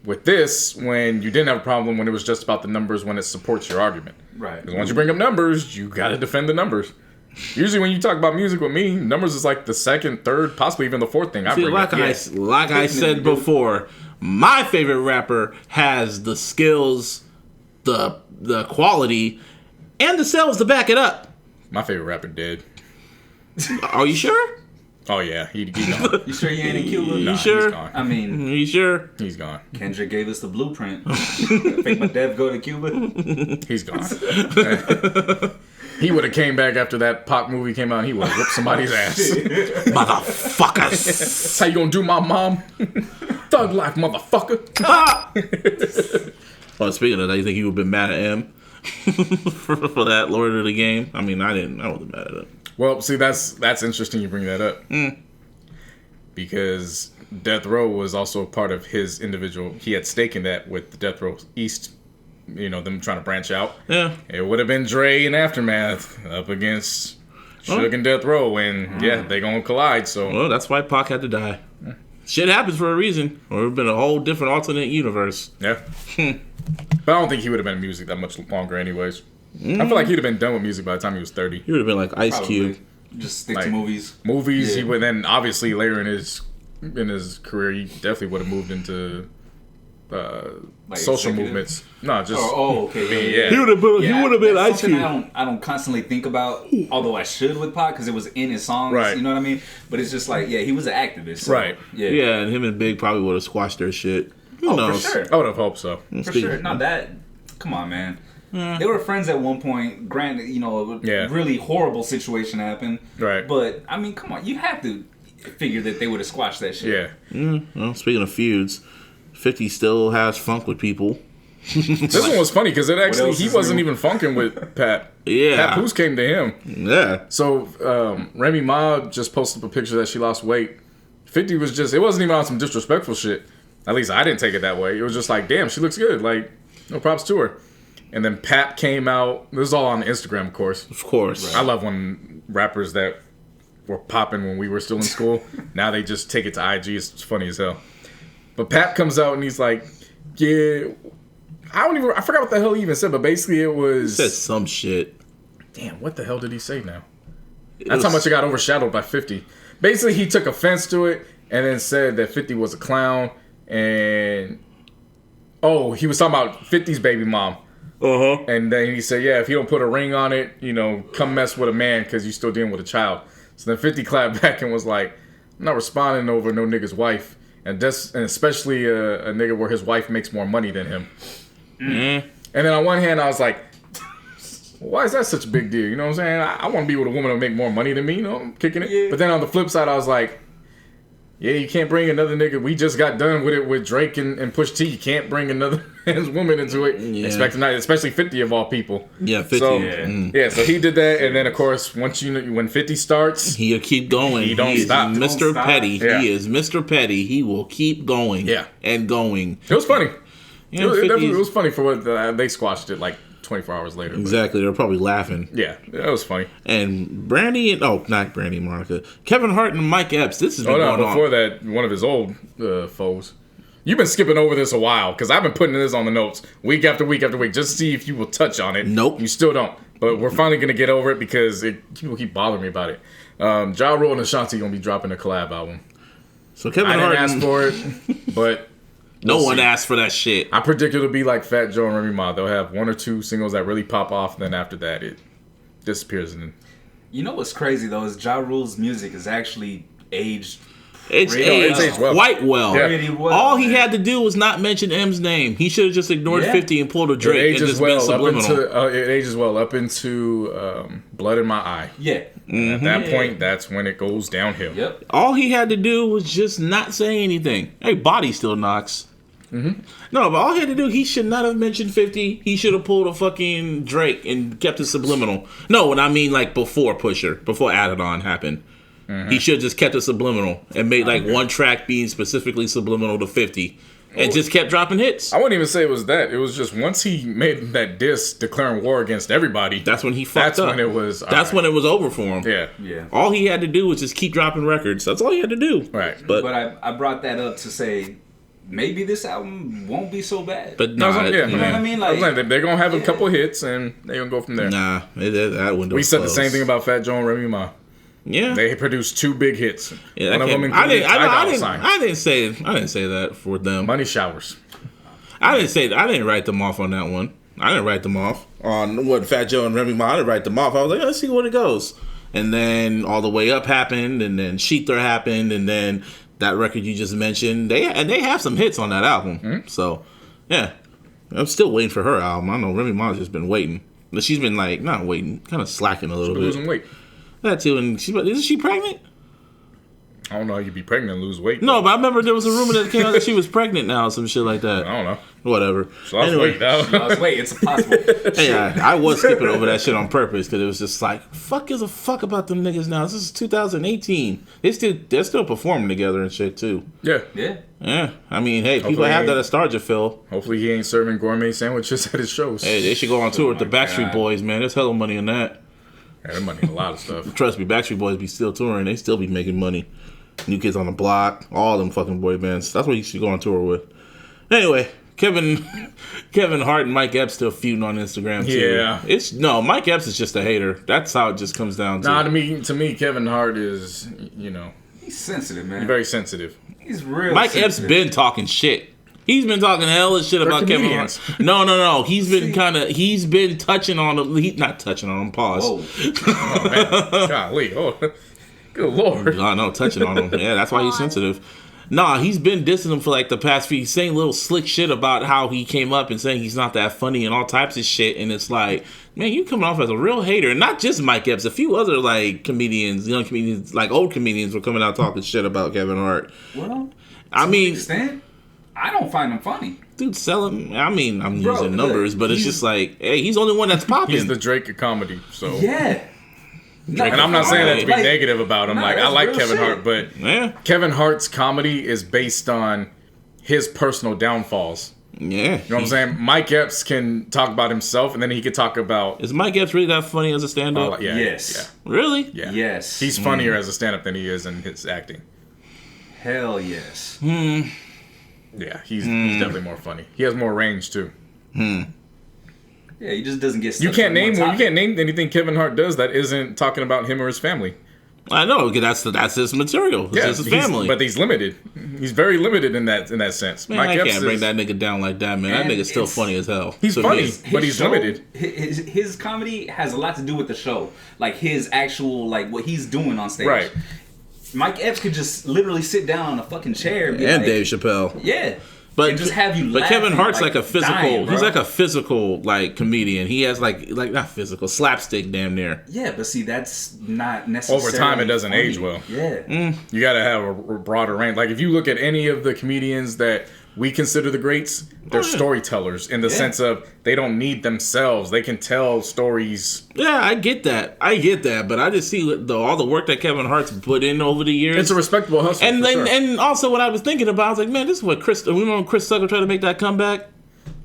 with this when you didn't have a problem when it was just about the numbers, when it supports your argument? Right. Because once you bring up numbers, you got to defend the numbers. Usually when you talk about music with me, numbers is like the second, third, possibly even the fourth thing I bring up. Like I said before, my favorite rapper has the skills, the quality, and the sales to back it up. My favorite rapper dead. Are you sure? Oh yeah, he gone. You sure you ain't in Cuba? You sure? He's gone. I mean, you sure? He's gone. Kendrick gave us the blueprint. Think my dev go to Cuba? He's gone. He would have came back after that Pac movie came out and he would have whipped somebody's ass. Motherfuckers. That's how you gonna do my mom? Thug life, motherfucker. Well, speaking of that, you think he would have been mad at M for that Lord of the Game? I mean, I wasn't mad at him. Well, see, that's interesting you bring that up. Because Death Row was also a part of his individual. He had stake in that with the Death Row East, them trying to branch out. Yeah. It would have been Dre and Aftermath up against Suge and Death Row, and they gonna collide. So well, that's why Pac had to die. Shit happens for a reason. Or it would have been a whole different alternate universe. Yeah. But I don't think he would have been in music that much longer anyways. I feel like he'd have been done with music by the time he was 30. He would have been like Ice Cube. Just stick to movies. Movies. Yeah. He would then obviously later in his career, he definitely would have moved into social movements. No, just okay. Yeah. He would have been Ice Cube. I don't constantly think about, although I should with Pac because it was in his songs. Right. You know what I mean? But it's just like, he was an activist. So, right. Yeah. And him and Big probably would have squashed their shit. Who knows? For sure. I would have hoped so. For sure. Not that. Come on, man. They were friends at one point. Granted, a really horrible situation happened. Right. But I mean, come on, you have to figure that they would have squashed that shit. Yeah. Well, speaking of feuds, 50 still has funk with people. This one was funny because he wasn't even funking with Pat. Yeah. Pat Poose came to him. Yeah. So Remy Ma just posted up a picture that she lost weight. 50 was it wasn't even on some disrespectful shit. At least I didn't take it that way. It was just like, damn, she looks good. Like, no props to her. And then Pat came out. This is all on Instagram, of course. Of course. Right. I love when rappers that were popping when we were still in school, now they just take it to IG. It's funny as hell. But Pat comes out and he's like, yeah, I forgot what the hell he even said, but basically it was... He said some shit. Damn, what the hell did he say now? That's how much it got overshadowed by 50. Basically, he took offense to it and then said that 50 was a clown and... Oh, he was talking about 50's baby mom. Uh-huh. And then he said, yeah, if you don't put a ring on it, come mess with a man because you're still dealing with a child. So then 50 clapped back and was like, I'm not responding over no nigga's wife. And especially a nigga where his wife makes more money than him. Mm-hmm. And then on one hand, I was like, why is that such a big deal? You know what I'm saying? I want to be with a woman who make more money than me, I'm kicking it. Yeah. But then on the flip side, I was like, yeah, you can't bring another nigga. We just got done with it with Drake and Push T. You can't bring another man's woman into it. Yeah. Especially 50 of all people. Yeah, 50. So, so he did that. And then, of course, when 50 starts... He'll keep going. He don't stop. Mr. Petty. Yeah. He is Mr. Petty. He will keep going. Yeah. And going. It was funny. You know, it was funny for what they squashed it like 24 hours later. Exactly. They're probably laughing. Yeah, that was funny. And Brandy and not Brandy, Monica, Kevin Hart and Mike Epps. This has been going on. Before that, one of his old foes. You've been skipping over this a while because I've been putting this on the notes week after week after week just to see if you will touch on it. Nope. You still don't. But we're finally going to get over it because people keep bothering me about it. Ja Rule and Ashanti going to be dropping a collab album. So Kevin I Hart didn't ask for it, but no one asked for that shit. I predict it'll be like Fat Joe and Remy Ma. They'll have one or two singles that really pop off, and then after that, it disappears. You know what's crazy though is Ja Rule's music is actually aged. It's It's aged quite well. Yeah. Pretty well. All he had to do was not mention M's name. He should have just ignored 50 and pulled a It Drake and ages just well been subliminal. it ages well up into Blood in My Eye. Yeah. At that point, that's when it goes downhill. Yep. All he had to do was just not say anything. Hey, Body still knocks. No, but all he had to do, he should not have mentioned 50. He should have pulled a fucking Drake and kept it subliminal. No, when I mean like before Pusher, before Added On happened. He should have just kept it subliminal and made like one track being specifically subliminal to 50 and just kept dropping hits. I wouldn't even say it was that. It was just once he made that diss declaring war against everybody. That's when he fucked up. That's when it was. That's when it was over for him. Yeah. Yeah. All he had to do was just keep dropping records. That's all he had to do. Right. But I brought that up to say maybe this album won't be so bad. no, You know what I mean? Like, they're gonna have a couple hits and they're gonna go from there. nah, that window. We said the same thing about Fat Joe and Remy Ma. Yeah, They produced 2 big hits. yeah. One of them I included didn't. Dolla Sign. I didn't say that for them. Money Showers. I didn't write them off on that one. I didn't write them off on what Fat Joe and Remy Ma. I didn't write them off. I was like, let's see where it goes. And then All the Way Up happened, and then Sheether happened, and then that record you just mentioned. They have some hits on that album. So yeah, I'm still waiting for her album. I know Remy Ma's just been waiting. But she's been like not waiting, kind of slacking a little bit. Losing weight. That too, and isn't she pregnant? I don't know how you be pregnant and lose weight. No, but I remember there was a rumor that came out that she was pregnant now, or some shit like that. I don't know. Whatever. So I was waiting out. Wait, it's possible. Hey, I was skipping over that shit on purpose because it was just like, fuck gives a fuck about them niggas now. This is 2018. They're still performing together and shit too. Yeah. Yeah. Yeah, I mean, hey, people Hopefully have he that ain't- nostalgia, Phil. Hopefully he ain't serving gourmet sandwiches at his shows. Hey, they should go on tour with the Backstreet God. Boys, man. There's hella money in that. Yeah, they're money in a lot of stuff. Trust me, Backstreet Boys be still touring. They still be making money. New Kids on the Block, all them fucking boy bands. That's what you should go on tour with. Anyway, Kevin Hart and Mike Epps still feuding on Instagram too. Yeah. Mike Epps is just a hater. That's how it just comes down to. Nah, to me, Kevin Hart is, He's sensitive, man. very sensitive. He's real Mike sensitive. Epps been talking shit. He's been talking hella shit about Kevin Hart. comedians. No. He's been touching on him. He's not touching on him. Pause. Whoa. Oh, man. Golly. Oh, good Lord. No, touching on him. Yeah, that's why he's sensitive. Nah, he's been dissing him for like the past few. He's saying little slick shit about how he came up and saying he's not that funny and all types of shit. And it's like, man, you coming off as a real hater. And not just Mike Epps. A few other like comedians, young comedians, like old comedians were coming out talking shit about Kevin Hart. Well, I to mean, an extent, I don't find him funny. dude, sell him. I mean, I'm Bro, using numbers, but it's just like, hey, he's the only one that's popping. He's the Drake of comedy. So. Yeah. And I'm not saying that to be Like, negative about him. nah, Like I that's like real Kevin shit. Hart, but Yeah, Kevin Hart's comedy is based on his personal downfalls. yeah. You know what I'm saying? Mike Epps can talk about himself, and then he could talk about. Is Mike Epps really that funny as a stand-up? Yes. Really? Yeah. Yes. He's funnier as a stand-up than he is in his acting. Hell yes. Yeah, he's definitely more funny. He has more range too. Yeah, he just doesn't get. You stuck can't in name one topic. anything Kevin Hart does that isn't talking about him or his family. I know, because that's his material. It's his family. But he's limited. He's very limited in that sense. Man, I can't bring that nigga down like that, man. That And nigga's still it's- funny as hell. He's So funny, he's- but he's show, limited. His comedy has a lot to do with the show, like his actual what he's doing on stage. Right. Mike Epps could just literally sit down on a fucking chair and be and like, Dave Chappelle. Yeah. But And just have you But Kevin laughing, Hart's like like a physical. dying, he's bro. like a physical like comedian. He has like not physical slapstick damn near. Yeah, but see, that's not necessarily. Over time, it doesn't funny. age well. Yeah. You got to have a broader range. Like if you look at any of the comedians that we consider the greats, they're storytellers in the sense of they don't need themselves. They can tell stories. Yeah, I get that. But I just see all the work that Kevin Hart's put in over the years. It's a respectable hustle. and for then sure. and also what I was thinking about, I was like, man, this is what Chris. Remember when Chris Tucker tried to make that comeback?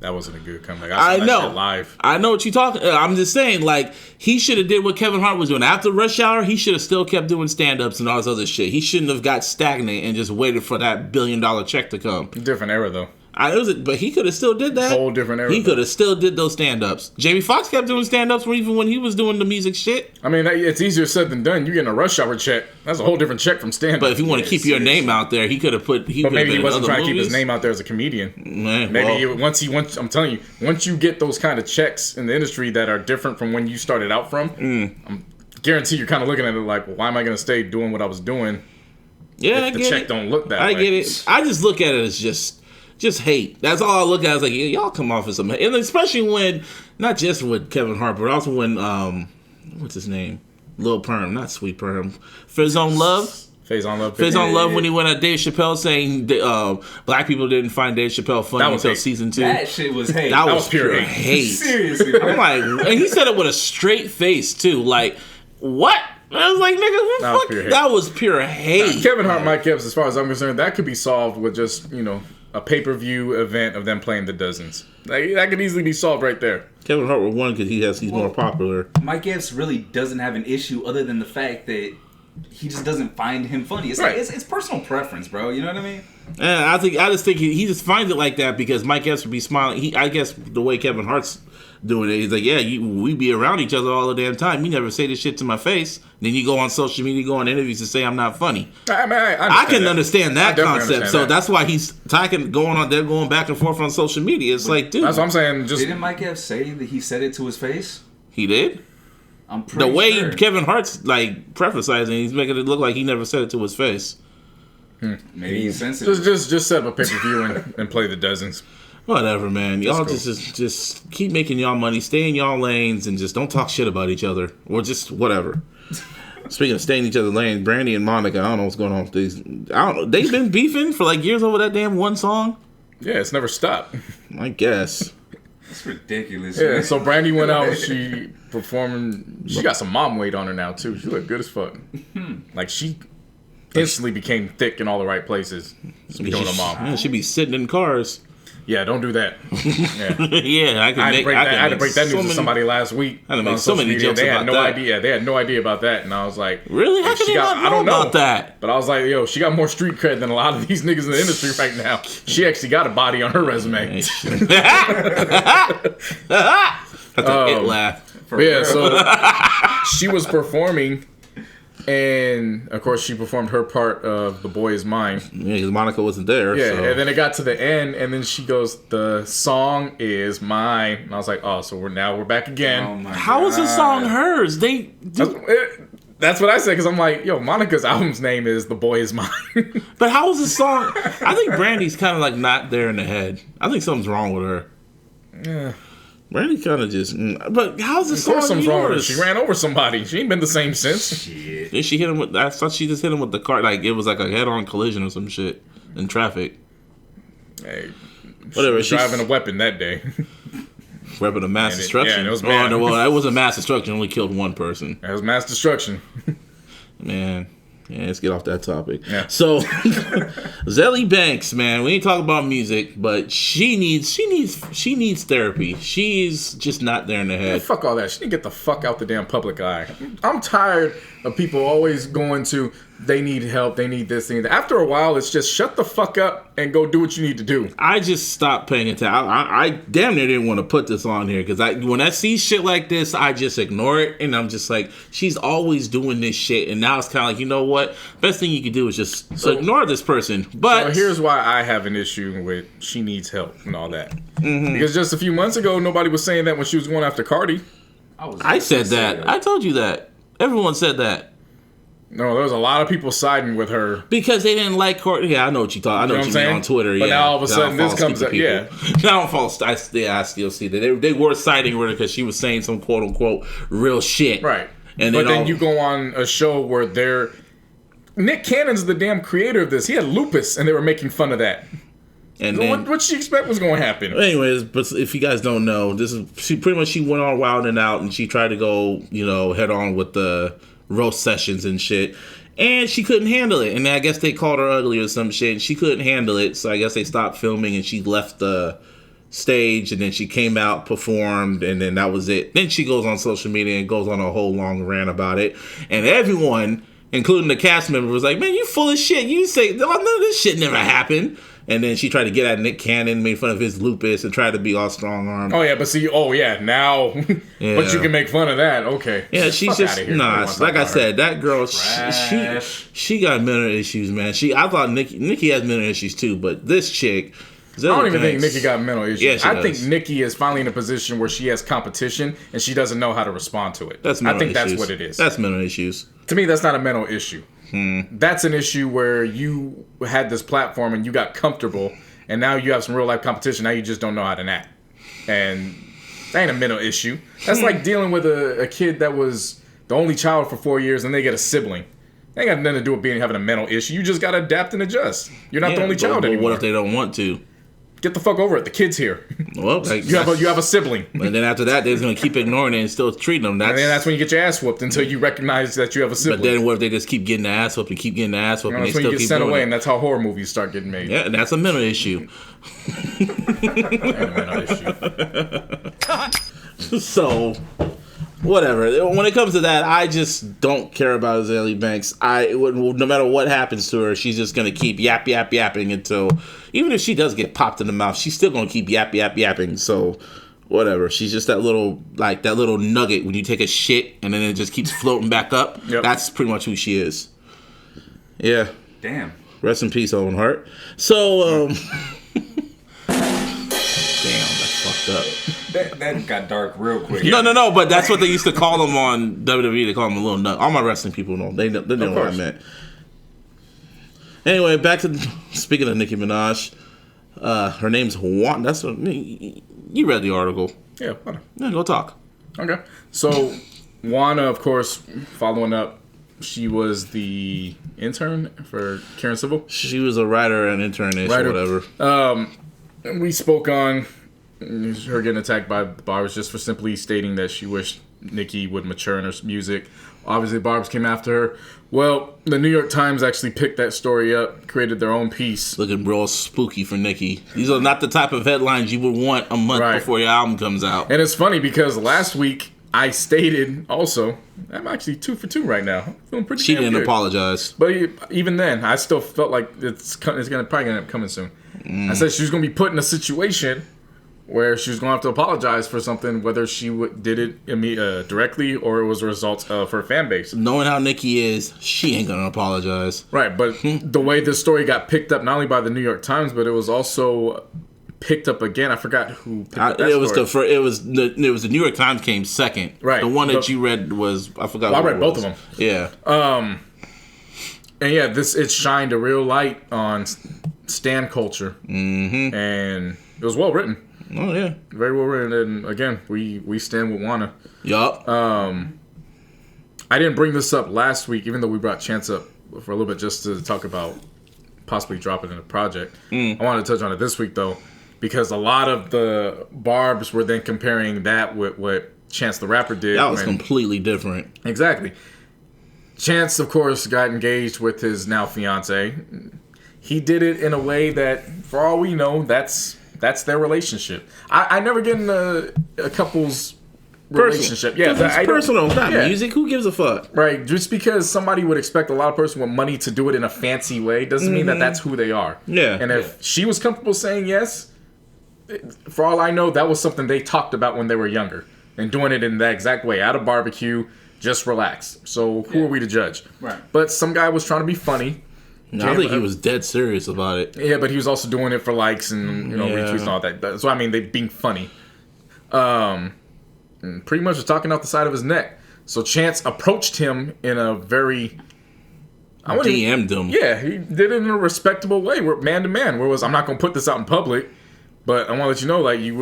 That wasn't a good comeback. I saw that shit live. I know what you're talking. I'm just saying, like, he should have did what Kevin Hart was doing after Rush Hour. He should have still kept doing stand-ups and all this other shit. He shouldn't have got stagnant and just waited for that $1 billion check to come. Different era though. But he could have still did that. Whole different era. He could have still did those stand-ups. Jamie Foxx kept doing stand-ups even when he was doing the music shit. I mean, it's easier said than done. You're getting a Rush Hour check. That's a whole different check from stand-up. But if you want to keep your name out there, he could have put. But maybe he wasn't trying to keep his name out there as a comedian. I'm telling you, once you get those kind of checks in the industry that are different from when you started out from, I'm guarantee you're kind of looking at it like, well, why am I going to stay doing what I was doing? Yeah, if the check don't look that way. I get it. I just look at it as just hate. That's all I look at. It's like, y'all come off as some hate. And especially when, not just with Kevin Hart, but also when, what's his name? Lil Perm, not Sweet Perm. Phase on Love. Phase on Love. Phase on Love when he went at Dave Chappelle saying black people didn't find Dave Chappelle funny until season 2. That shit was hate. That was pure hate. Seriously. I'm like, and he said it with a straight face too. Like, what? I was like, nigga, that was pure hate. Kevin Hart, Mike Epps, as far as I'm concerned, that could be solved with just, a pay-per-view event of them playing the dozens. Like, that could easily be solved right there. Kevin Hart would won because he's more popular. Mike Epps really doesn't have an issue other than the fact that he just doesn't find him funny. It's right. Like, it's personal preference, bro. You know what I mean? And I just think he just finds it like that because Mike Epps would be smiling. I guess the way Kevin Hart's doing it, he's like, yeah, we be around each other all the damn time. You never say this shit to my face. Then you go on social media, go on interviews and say I'm not funny. I can understand that concept. So that's why he's they're going back and forth on social media. It's like, dude. That's what I'm saying. Didn't Mike Epps say that he said it to his face? He did? I'm pretty sure. The way sure. Kevin Hart's like prefacizing, he's making it look like he never said it to his face. Maybe he's sensitive. Just set up a pay-per-view and play the dozens. Whatever, man. Y'all just keep making y'all money, stay in y'all lanes, and just don't talk shit about each other. Or just whatever. Speaking of staying in each other's lanes, Brandy and Monica, I don't know what's going on with these. I don't know. They've been beefing for like years over that damn one song. Yeah, it's never stopped. I guess. It's ridiculous. Yeah, man. so Brandy went out, she performing. She got some mom weight on her now, too. She looked good as fuck. Like, she instantly became thick in all the right places. Doing a mom. Yeah, she be sitting in cars. Yeah, don't do that. Yeah, yeah, I had to break that news to somebody last week. I had to make so many jokes they about had no that. idea. They had no idea about that, and I was like, really? How can you not know about that? But I was like, yo, she got more street cred than a lot of these niggas in the industry right now. She actually got a body on her resume. That's an it laugh. Yeah, so she was performing. And of course, she performed her part of "The Boy Is Mine." Yeah, because Monica wasn't there. Yeah, so. And then it got to the end, and then she goes, "The song is mine." And I was like, "Oh, so we're back again." Oh my How God. is the song hers? That's what I said because I'm like, "Yo, Monica's album's name is "The Boy Is Mine." But how is the song? I think Brandy's kind of like not there in the head. I think something's wrong with her. Yeah. Brandy kind of just. But how's the song? Of course, something's wrong with her. She ran over somebody. She ain't been the same since. Shit. Did she hit him with? I thought she just hit him with the car. Like it was like a head-on collision or some shit in traffic. Hey, whatever. She's driving a weapon that day. Weapon of mass destruction. Yeah, it was bad. Oh, well, that wasn't mass destruction. Only killed one person. That was mass destruction. Man. Yeah, let's get off that topic. Yeah. So, Zelly Banks, man, we ain't talking about music, but she needs therapy. She's just not there in the head. Man, fuck all that. She need to get the fuck out the damn public eye. I'm tired of people always going to, they need help, they need this, they need that. After a while, it's just shut the fuck up and go do what you need to do. I just stopped paying attention. I damn near didn't want to put this on here because when I see shit like this, I just ignore it and I'm just like, she's always doing this shit. And now it's kind of like, you know what? Best thing you can do is just ignore this person. But so here's why I have an issue with she needs help and all that. Mm-hmm. Because just a few months ago, nobody was saying that when she was going after Cardi. I said that. I told you that. Everyone said that. No, there was a lot of people siding with her because they didn't like Courtney. Yeah, I know what you thought. I know what you mean on Twitter. But yeah, now all of a sudden this comes up. Yeah, downfall. I still see that they were siding with her because she was saying some quote unquote real shit. Right. And but then you go on a show where Nick Cannon's the damn creator of this. He had lupus, and they were making fun of that. And then, what she expect was going to happen? Anyways, but if you guys don't know, she went on Wild and Out, and she tried to go head on with the roast sessions and shit, and she couldn't handle it. And I guess they called her ugly or some shit, and she couldn't handle it. So I guess they stopped filming, and she left the stage, and then she came out, performed, and then that was it. Then she goes on social media and goes on a whole long rant about it, and everyone, including the cast member, was like, "Man, you full of shit. You say none of this shit never happened." And then she tried to get at Nick Cannon, made fun of his lupus, and tried to be all strong-armed. Oh, yeah, but see, now, Yeah. but you can make fun of that, okay. Yeah, she's just, nah, like I said, that girl, she got mental issues, man. I thought Nikki has mental issues too, but this chick, I don't even think Nikki got mental issues. Yeah, I think Nikki is finally in a position where she has competition, and she doesn't know how to respond to it. That's mental issues. That's what it is. That's mental issues. To me, that's not a mental issue. That's an issue where you had this platform and you got comfortable, and now you have some real life competition. Now you just don't know how to act, and that ain't a mental issue. That's like dealing with a kid that was the only child for 4 years and they get a sibling. That ain't got nothing to do with having a mental issue. You just gotta adapt and adjust. You're not the only child anymore. What if they don't want to? Get the fuck over it. The kid's here. Well, like, you have a sibling. And then after that, they're going to keep ignoring it and still treating them. And then that's when you get your ass whooped until you recognize that you have a sibling. But then what if they just keep getting the ass whooped and keep getting the ass whooped and they still keep doing it? That's when you get sent away, and that's how horror movies start getting made. Yeah, and that's a mental issue. So, whatever. When it comes to that, I just don't care about Azealia Banks. No matter what happens to her, she's just gonna keep yapping until, even if she does get popped in the mouth, she's still gonna keep yapping. So, whatever. She's just that little nugget when you take a shit and then it just keeps floating back up. Yep. That's pretty much who she is. Yeah. Damn. Rest in peace, Owen Hart. So, damn, that's fucked up. That got dark real quick. No, but that's what they used to call him on WWE. They call him a little nut. All my wrestling people know. They know what I meant. Anyway, back to speaking of Nicki Minaj. Her name's Juan. That's what you read the article. Yeah, go talk. Okay. So Juana, of course, following up, she was the intern for Karen Civil. She was a writer and internist or whatever. We spoke on her getting attacked by the Barbs just for simply stating that she wished Nicki would mature in her music. Obviously, Barbs came after her. Well, the New York Times actually picked that story up, created their own piece. Looking real spooky for Nicki. These are not the type of headlines you would want a month before your album comes out. And it's funny because last week I stated also, I'm actually 2 for 2 right now. I'm feeling pretty She didn't good. apologize. But even then, I still felt like it's probably going to end up coming soon. I said she was going to be put in a situation where she was going to have to apologize for something, whether she did it directly or it was a result of her fan base. Knowing how Nicki is, she ain't going to apologize. Right, but the way this story got picked up, not only by the New York Times, but it was also picked up again. I forgot who picked up that story. It was the New York Times came second. Right. The one that you read was, I forgot. Well, I read both of them. Yeah. And yeah, it shined a real light on stan culture. Mm-hmm. And it was well written. Oh yeah, very well written. And again, we stand with Juana. Yup. I didn't bring this up last week, even though we brought Chance up for a little bit just to talk about possibly dropping in a project. I wanted to touch on it this week though, because a lot of the Barbs were then comparing that with what Chance the Rapper did. That was completely different. Exactly. Chance, of course, got engaged with his now fiance. He did it in a way that, for all we know, that's their relationship. I never get in a couple's relationship. Yeah, it's personal. It's not music. Who gives a fuck? Right. Just because somebody would expect a lot of person with money to do it in a fancy way doesn't mean that that's who they are. Yeah. And if she was comfortable saying yes, for all I know, that was something they talked about when they were younger. And doing it in that exact way, at a barbecue, just relax. So who are we to judge? Right. But some guy was trying to be funny. No, I think he was dead serious about it. Yeah, but he was also doing it for likes and retweets and all that. So I mean, they being funny. Pretty much was talking out the side of his neck. So Chance approached him in a very DM'd him. Yeah, he did it in a respectable way, man to man. Where I'm not gonna put this out in public, but I want to let you know, like you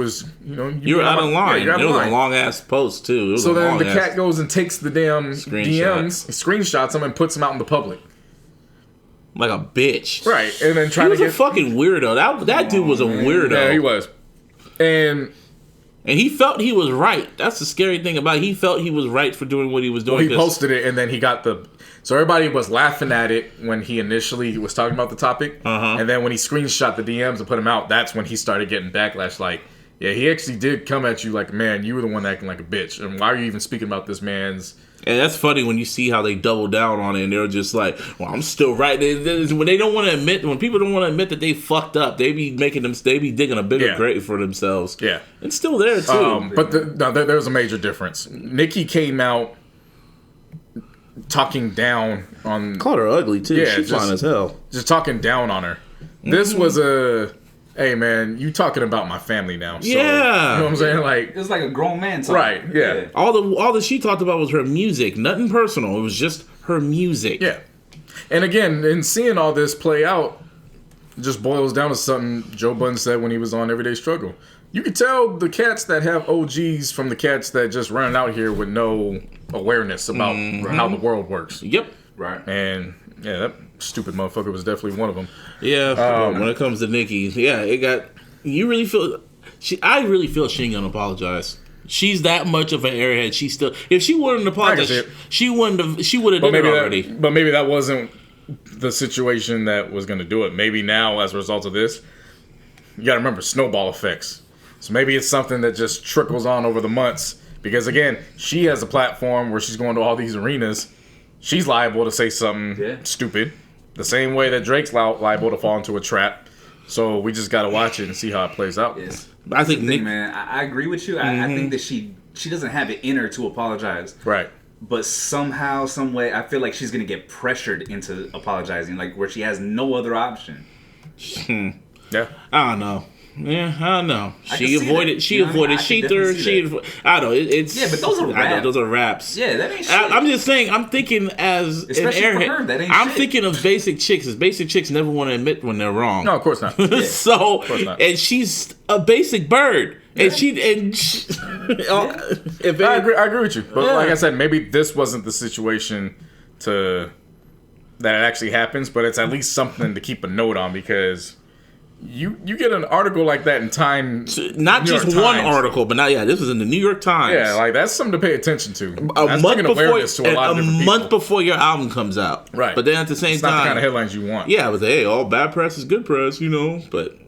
were out of line. It was a long ass post too. So then the cat goes and takes the damn DMs, screenshots them, and puts them out in the public. Like a bitch. Right. And then he was a fucking weirdo. That dude was a weirdo. Yeah, he was. And he felt he was right. That's the scary thing about it. He felt he was right for doing what he was doing. Well, he posted it, and then he got so everybody was laughing at it when he initially was talking about the topic. And then when he screenshot the DMs and put them out, that's when he started getting backlash. Like, Yeah, he actually did come at you like, man, you were the one acting like a bitch. And why are you even speaking about this man's... And that's funny when you see how they double down on it, and they're just like, "Well, I'm still right." When they don't want to admit, when people don't want to admit that they fucked up, they be digging a bigger grave for themselves. Yeah, it's still there too. But there's a major difference. Nicki came out talking down on... Called her ugly too. Yeah, she's fine as hell. Just talking down on her. This was a... Hey man, you talking about my family now? So, yeah, you know what I'm saying. Like it was like a grown man talking. Right? Yeah. All that she talked about was her music, nothing personal. It was just her music. Yeah. And again, in seeing all this play out, it just boils down to something Joe Budden said when he was on Everyday Struggle. You could tell the cats that have OGs from the cats that just running out here with no awareness about how the world works. Yep. Right. And yeah, that stupid motherfucker was definitely one of them. Yeah, when it comes to Nicki, it got... You really feel... I really feel she ain't gonna apologize. She's that much of an airhead. She still... If she wouldn't apologize, she would have done it already. But maybe that wasn't the situation that was gonna do it. Maybe now, as a result of this, you gotta remember, snowball effects. So maybe it's something that just trickles on over the months. Because again, she has a platform where she's going to all these arenas. She's liable to say something stupid. The same way that Drake's liable to fall into a trap. So we just got to watch it and see how it plays out. Yes. I think man, I agree with you. I think that she doesn't have it in her to apologize. Right. But somehow, some way, I feel like she's going to get pressured into apologizing, like where she has no other option. Yeah. I don't know. Yeah, I don't know. She avoided Sheether. I don't know. It's but those are raps. I know, those are raps. Yeah, that ain't shit. I'm just saying. I'm thinking as especially an airhead. for her, that ain't I'm shit. thinking of basic chicks. As basic chicks never want to admit when they're wrong. No, of course not. So, of course not. And she's a basic bird. Yeah. I agree with you. But like I said, maybe this wasn't the situation that it actually happens. But it's at least something to keep a note on because. You get an article like that in Time, not just one article, but this was in the New York Times. Yeah, like that's something to pay attention to. A month before your album comes out, right? But then at the same time, not the kind of headlines you want. Yeah, but hey, all bad press is good press, But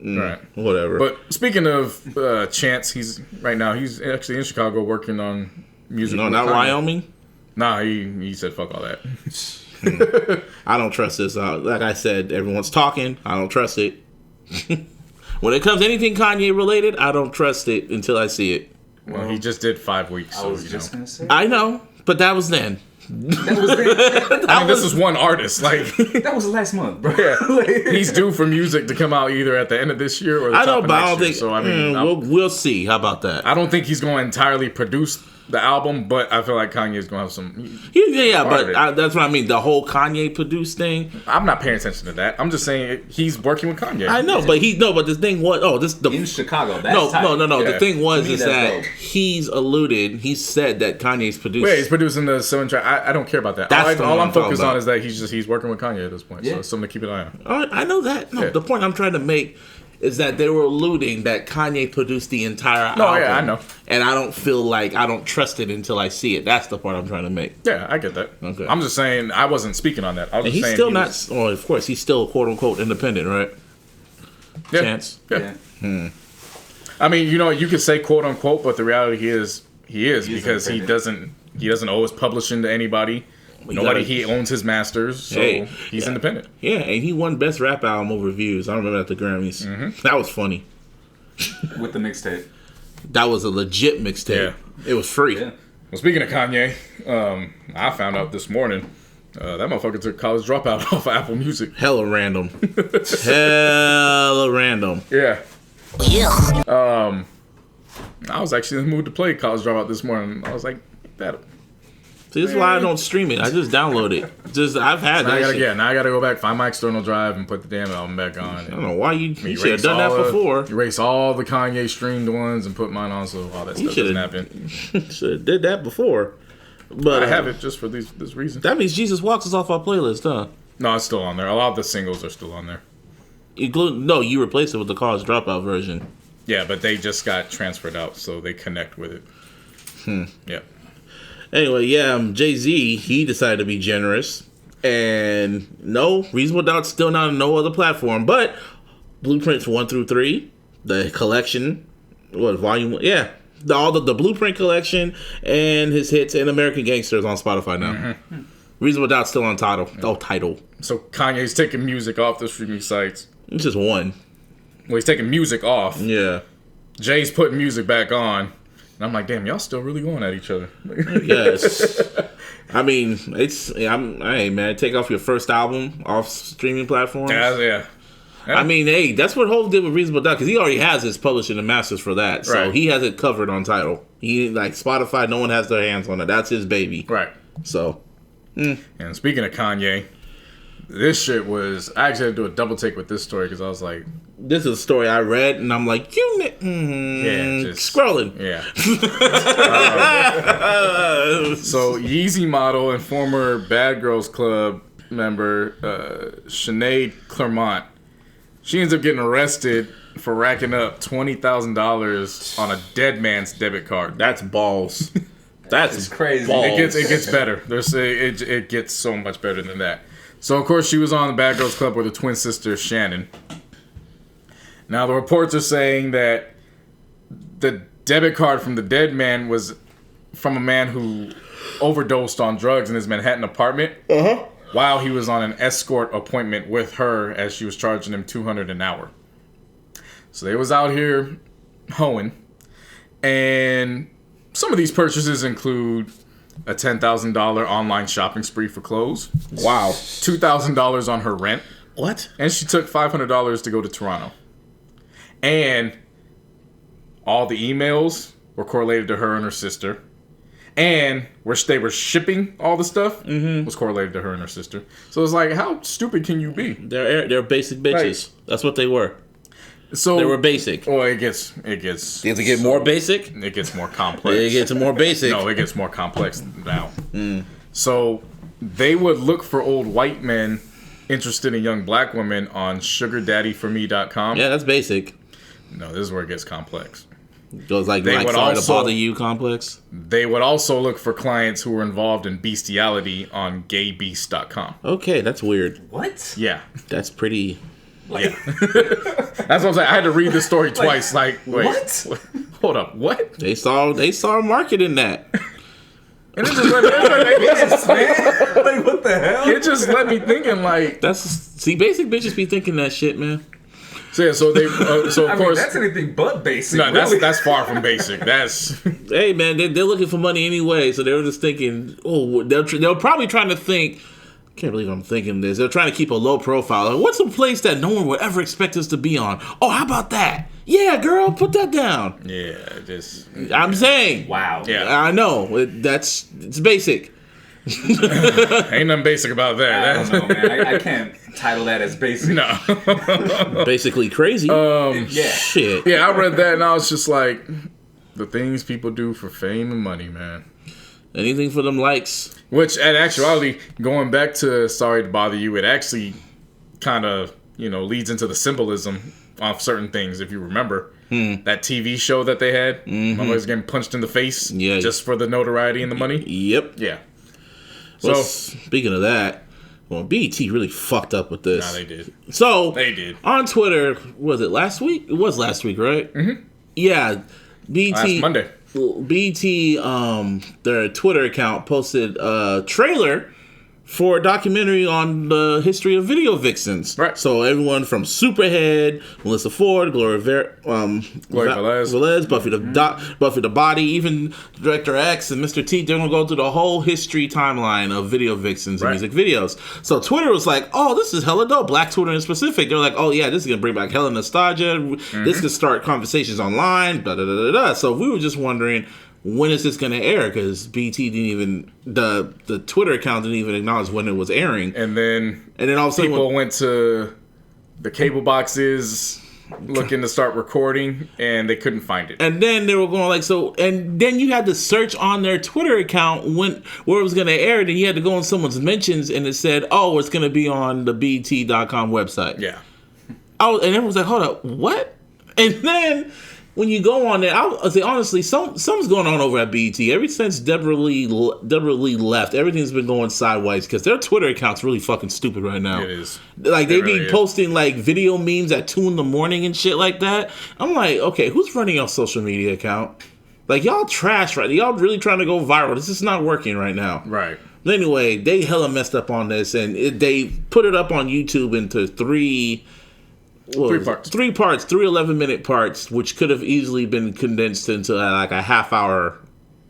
whatever. But speaking of Chance, he's actually in Chicago working on music. No, not Wyoming. Nah, he said fuck all that. I don't trust this. Like I said, everyone's talking. I don't trust it. When it comes to anything Kanye related, I don't trust it until I see it. Well, he just did 5 weeks. I was just gonna say. I know, but that was then. This is one artist. Like that was last month, bro. Yeah. He's due for music to come out either at the end of this year or the top of next year. So I mean, we'll see. How about that? I don't think he's going to entirely produce the album, but I feel like Kanye's going to have some. That's what I mean. The whole Kanye produced thing. I'm not paying attention to that. I'm just saying he's working with Kanye. I know, but the thing was, in Chicago. No. Yeah. The thing was is that he's alluded. He said that Kanye's producing. Yeah, he's producing the 7 track. I don't care about that. All I'm focused on is that he's working with Kanye at this point. So it's something to keep an eye on. I know that. No, the point I'm trying to make is that they were alluding that Kanye produced the entire album. No, yeah, I know. And I don't feel like I don't trust it until I see it. That's the part I'm trying to make. Yeah, I get that. Okay. I'm just saying I wasn't speaking on that. I was just saying he's still not. Well, of course, he's still quote unquote independent, right? Yeah. Chance. Yeah. I mean, you could say quote unquote, but the reality is he is because he doesn't owe his publishing to anybody. He owns his masters, so he's independent. Yeah, and he won Best Rap Album over Views. I remember at the Grammys. Mm-hmm. That was funny. With the mixtape. That was a legit mixtape. Yeah. It was free. Yeah. Well, speaking of Kanye, I found out this morning that motherfucker took College Dropout off of Apple Music. Hella random. Hella random. Yeah. I was actually in the mood to play College Dropout this morning. I was like, that. See, this is why I don't stream it. I just download it. I've had that. Now I gotta go back, find my external drive, and put the damn album back on. I don't know why you should have done that before. Erase all the Kanye streamed ones and put mine on, so all that stuff doesn't happen. Should have did that before. But I have it just for this reason. That means Jesus Walks is off our playlist, huh? No, it's still on there. A lot of the singles are still on there. You replaced it with the College Dropout version. Yeah, but they just got transferred out, so they connect with it. Yeah. Anyway, Jay-Z, he decided to be generous. And no, Reasonable Doubt's still not on no other platform. But Blueprints 1 through 3, the collection, what, volume 1? Yeah. All the Blueprint collection and his hits and American Gangsters on Spotify now. Mm-hmm. Reasonable Doubt's still on Tidal. Oh, Tidal. So Kanye's taking music off the streaming sites. It's just one. Well, he's taking music off. Yeah. Jay's putting music back on. And I'm like, damn, y'all still really going at each other. Yes. I mean, hey, man, take off your first album off streaming platforms. Yeah. I mean, hey, that's what Hov did with Reasonable Doubt, because he already has his publishing and masters for that. So right. He has it covered on Tidal. He, like, Spotify, no one has their hands on it. That's his baby. Right. So. And speaking of Kanye, this shit was... I actually had to do a double take with this story, because I was like... This is a story I read, and I'm like, just scrolling. Yeah. So, Yeezy model and former Bad Girls Club member, Shannade Clermont, she ends up getting arrested for racking up $20,000 on a dead man's debit card. That's balls. That's crazy. Balls. It gets better. It gets so much better than that. So, of course, she was on the Bad Girls Club with her twin sister, Shannon. Now, the reports are saying that the debit card from the dead man was from a man who overdosed on drugs in his Manhattan apartment while he was on an escort appointment with her, as she was charging him $200 an hour. So they was out here hoeing. And some of these purchases include a $10,000 online shopping spree for clothes. wow. $2,000 on her rent. What? And she took $500 to go to Toronto. And all the emails were correlated to her and her sister. And where they were shipping all the stuff was correlated to her and her sister. So it's like, how stupid can you be? They're basic bitches. Right. That's what they were. So They were basic. Well, it gets. Does it get more basic? It gets more complex. It gets more basic. No, it gets more complex now. So they would look for old white men interested in young black women on sugardaddyforme.com. Yeah, that's basic. No, this is where it gets complex. Goes like They would sorry to also- bother you complex. They would also look for clients who were involved in bestiality on gaybeast.com. Okay, that's weird. What? Yeah. That's pretty. Yeah. That's what I'm saying. I had to read this story twice. Like, wait. What? Hold up. What? They saw a market in that. And it just let me, Like, what the hell? it just let me thinking like, See, basic bitches be thinking that shit, man. so yeah, so they, so of I mean, course, that's anything but basic. no, really. that's far from basic. That's Hey, man, they're looking for money anyway, so they were just thinking. Oh, they're probably trying to think. Can't believe I'm thinking this. They're trying to keep a low profile. Like, what's a place that no one would ever expect us to be on? Oh, how about that? Yeah, girl, put that down. yeah, just I'm saying. Wow. Yeah. I know. It's basic. ain't nothing basic about that. I don't know, man. I can't title that as basic. No. Basically crazy. Yeah. Shit. Yeah, I read that and I was just like, the things people do for fame and money, man. Anything for them likes. Which, in actuality, going back to Sorry to Bother You, it actually kind of, leads into the symbolism of certain things, if you remember. That TV show that they had, motherfuckers getting punched in the face just for the notoriety and the money. Yep. Yeah. Well, So, speaking of that, BET really fucked up with this. nah, they did. So They did. On Twitter, was it last week? It was last week, right? Mm-hmm. Yeah. BET Last Monday. BET, their Twitter account posted a trailer for a documentary on the history of video vixens. Right. So everyone from Superhead, Melissa Ford, Gloria Velez, Buffy the Body, even Director X and Mr. T, they're going to go through the whole history timeline of video vixens and music videos. So Twitter was like, oh, this is hella dope. Black Twitter in specific. They're like, oh yeah, this is going to bring back hella nostalgia. This could start conversations online, da da da da da. So we were just wondering, when is this going to air? Because BT didn't even, the Twitter account didn't even acknowledge when it was airing. And then all of a sudden, people went to the cable boxes looking to start recording, and they couldn't find it. And then they were going like, so, and then you had to search on their Twitter account where it was going to air, and you had to go on someone's mentions, and it said, oh, it's going to be on the BT.com website. Yeah. And everyone was like, hold up, what? And then when you go on there, I'll say honestly, something's going on over at BET. Ever since Deborah Lee left, everything's been going sideways because their Twitter account's really fucking stupid right now. It is. Like they be posting like video memes at 2 a.m. and shit like that. I'm like, okay, who's running your social media account? Like y'all trash, right? Y'all really trying to go viral. This is not working right now. Right. Anyway, they hella messed up on this, and they put it up on YouTube into three parts, 3 11-minute parts, which could have easily been condensed into like a half hour,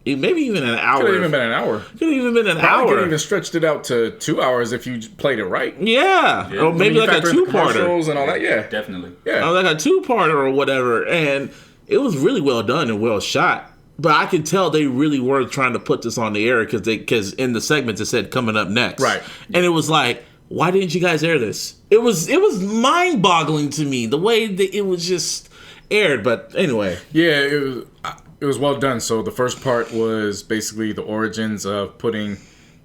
maybe even an hour. Could have even been an hour. Hour. Could have even stretched it out to 2 hours if you played it right. Yeah. Or maybe like a 2-parter. And all that. Yeah, definitely. Yeah, or like a 2-parter or whatever, and it was really well done and well shot. But I can tell they really were trying to put this on the air because in the segments it said coming up next, right? And it was like, why didn't you guys air this? It was mind boggling to me the way that it was just aired. But anyway, yeah, it was well done. So the first part was basically the origins of putting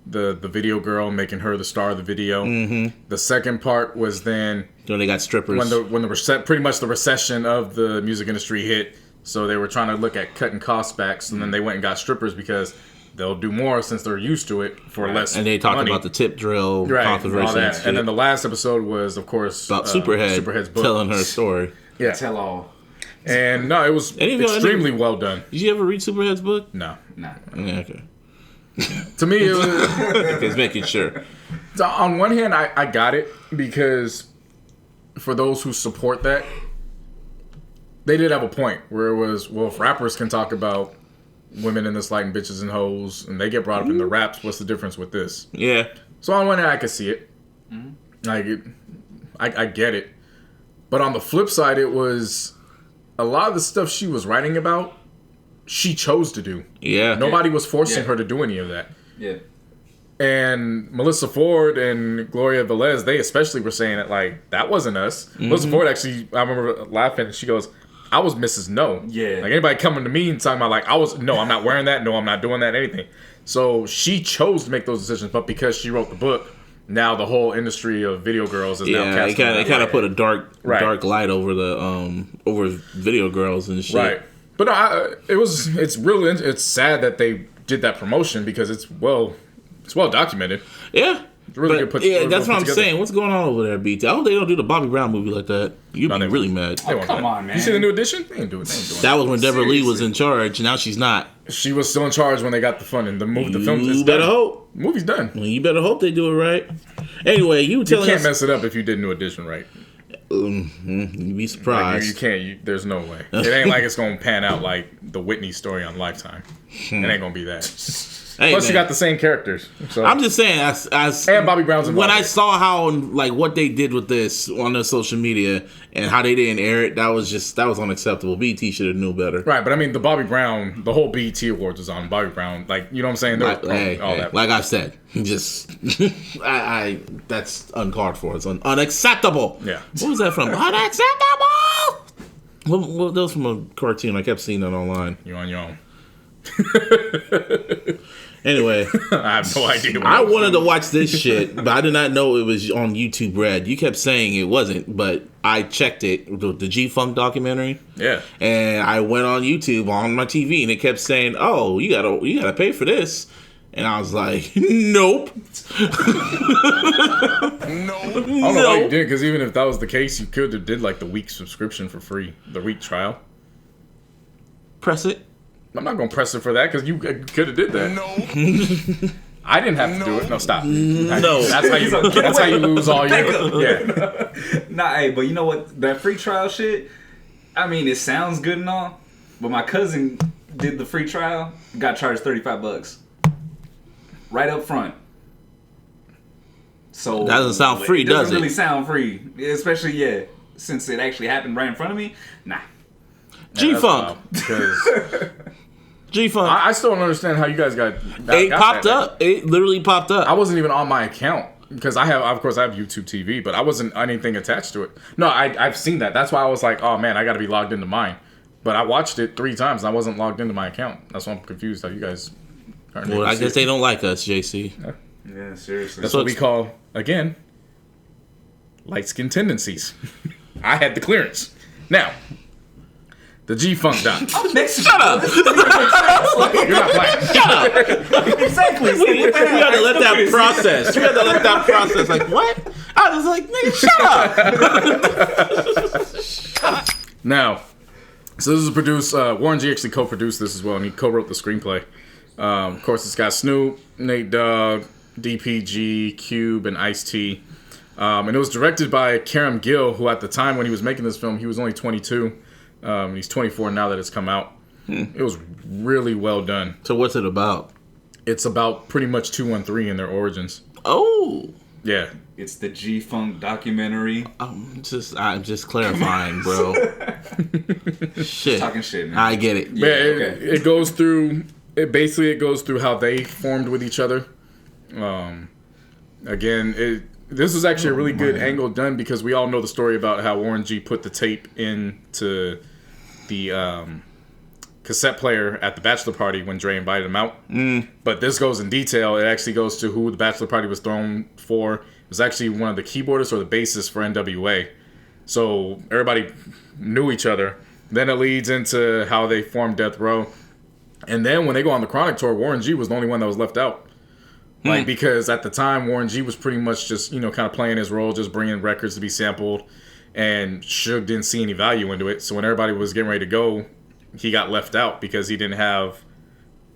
the video girl, making her the star of the video. Mm-hmm. The second part was then when they got strippers when pretty much the recession of the music industry hit. So they were trying to look at cutting costs back, and then they went and got strippers because they'll do more since they're used to it for less. And they talked money. About the tip drill controversy, and then the last episode was, of course, about Superhead's book. Telling her story. Yeah, tell all. And no, it was extremely well done. Did you ever read Superhead's book? No. Yeah, okay. To me, it was just making sure. So on one hand, I got it because for those who support that. They did have a point where it was, well, if rappers can talk about women in this light and bitches and hoes, and they get brought up in the raps, what's the difference with this? Yeah. So on one hand, I could see it. Mm-hmm. I get it. But on the flip side, it was a lot of the stuff she was writing about, she chose to do. Yeah. Nobody was forcing her to do any of that. Yeah. And Melissa Ford and Gloria Velez, they especially were saying it like, that wasn't us. Mm-hmm. Melissa Ford actually, I remember laughing, and she goes, I was Mrs. No. Yeah. Like anybody coming to me and talking about like, no, I'm not wearing that. No, I'm not doing that, anything. So she chose to make those decisions, but because she wrote the book, now the whole industry of video girls is now casting. It kind of put a dark light over the over video girls and shit. Right. But it's sad that they did that promotion because it's well documented. Yeah. It's really good. That's what I'm saying. What's going on over there, BT? I hope they don't do the Bobby Brown movie like that. You'd be really mad. Oh, come on, man. You see the new edition? They ain't doing that. Was when Deborah Lee was in charge. Now she's not. She was still in charge when they got the funding. The film is done. You better hope. The movie's done. Well, you better hope they do it right. Anyway, you can't mess it up if you did new edition right. You'd be surprised. Like, you can't. There's no way. It ain't like it's gonna pan out like the Whitney story on Lifetime. It ain't gonna be that. Hey, plus, you got the same characters. So. I'm just saying, as and Bobby Brown's involved. When I saw how what they did with this on their social media and how they didn't air it, that was unacceptable. BT should have knew better. Right, but I mean, the whole BET Awards was on Bobby Brown. Like, you know what I'm saying? That. Like I said, just that's uncalled for. It's unacceptable. Yeah. What was that from? Unacceptable. Well, that was from a cartoon. I kept seeing that online. You on your own. Anyway, I have no idea. I wanted to watch this shit, but I did not know it was on YouTube Red. You kept saying it wasn't, but I checked it, the G-Funk documentary. Yeah. And I went on YouTube on my TV, and it kept saying, "Oh, you gotta pay for this." And I was like, "Nope." I don't know why you did, because even if that was the case, you could have did like the week subscription for free, the week trial. Press it. I'm not gonna press it for that because you could have did that. No. I didn't have to do it. No, stop. No. That's how you lose all your. Yeah. Nah, hey, but you know what? That free trial shit. I mean, it sounds good and all, but my cousin did the free trial. Got charged $35 right up front. So that doesn't sound free, does it? Doesn't really sound free, especially since it actually happened right in front of me. Nah. G-Funk. G-Funk. I still don't understand how you guys got. It popped up. It literally popped up. I wasn't even on my account because I have YouTube TV, but I wasn't anything attached to it. No, I've seen that. That's why I was like, oh man, I got to be logged into mine. But I watched it 3 times and I wasn't logged into my account. That's why I'm confused how you guys. Well, I guess they don't like us, JC. Yeah, seriously. That's what we call again light skin tendencies. I had the clearance. Now, The G-Funk doc. I'm Mexican. Shut up. You're not black. Shut up. Exactly. You had to let that process. You had to let that process. Like, what? I was like, nigga, shut up. Now, so this is produced. Warren G actually co-produced this as well, and he co-wrote the screenplay. Of course, it's got Snoop, Nate Dogg, DPG, Cube, and Ice-T. And it was directed by Karam Gill, who at the time when he was making this film, he was only 22. He's 24 now that it's come out. It was really well done. So what's it about? It's about pretty much 213 and their origins. Oh. Yeah. It's the G-Funk documentary. I'm just clarifying, bro. Shit. Talking shit, man. I get it. Yeah, it goes through. It goes through how they formed with each other. Again, this was actually a really good angle done because we all know the story about how Warren G put the tape into the cassette player at the bachelor party when Dre invited him out. But this goes in detail. It actually goes to who the bachelor party was thrown for. It was actually one of the keyboardists or the bassists for NWA. So everybody knew each other. Then it leads into how they formed Death Row. And then when they go on the Chronic tour, Warren G was the only one that was left out. Like, because at the time, Warren G was pretty much just, kind of playing his role, just bringing records to be sampled. And Suge didn't see any value into it. So when everybody was getting ready to go, he got left out because he didn't have...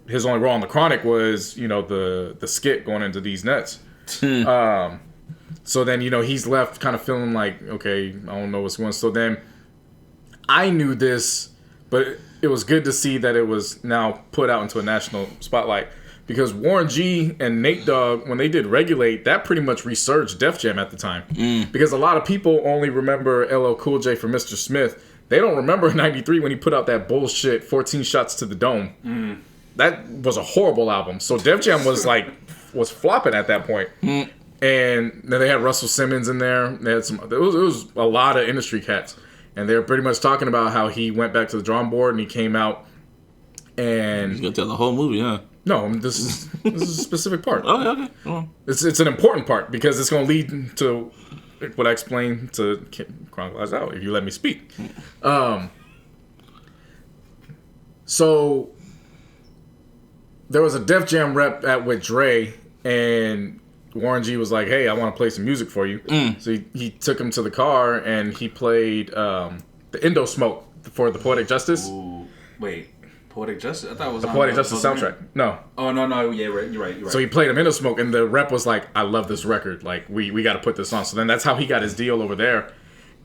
His only role on the Chronic was, the skit going into These Nuts. So then, he's left kind of feeling like, okay, I don't know what's going on. So then I knew this, but it was good to see that it was now put out into a national spotlight. Because Warren G and Nate Dogg, when they did Regulate, that pretty much resurged Def Jam at the time. Because a lot of people only remember LL Cool J for Mr. Smith. They don't remember 93 when he put out that bullshit 14 Shots to the Dome. That was a horrible album. So Def Jam was flopping at that point. And then they had Russell Simmons in there. They had it was a lot of industry cats. And they were pretty much talking about how he went back to the drawing board and he came out and... You're going to tell the whole movie, huh? No, this is a specific part. Oh, okay. Well. It's an important part because it's going to lead to what I explained to chronicleize out if you let me speak. So there was a Def Jam rep with Dre, and Warren G was like, "Hey, I want to play some music for you." So he took him to the car and he played the Indo Smoke for the Poetic Justice. Ooh, wait. Poetic Justice? I thought it was the on Poetic Justice soundtrack. No. Oh, no. Yeah, right. You're right. So he played him in the smoke, and the rep was like, I love this record. Like, we got to put this on. So then that's how he got his deal over there.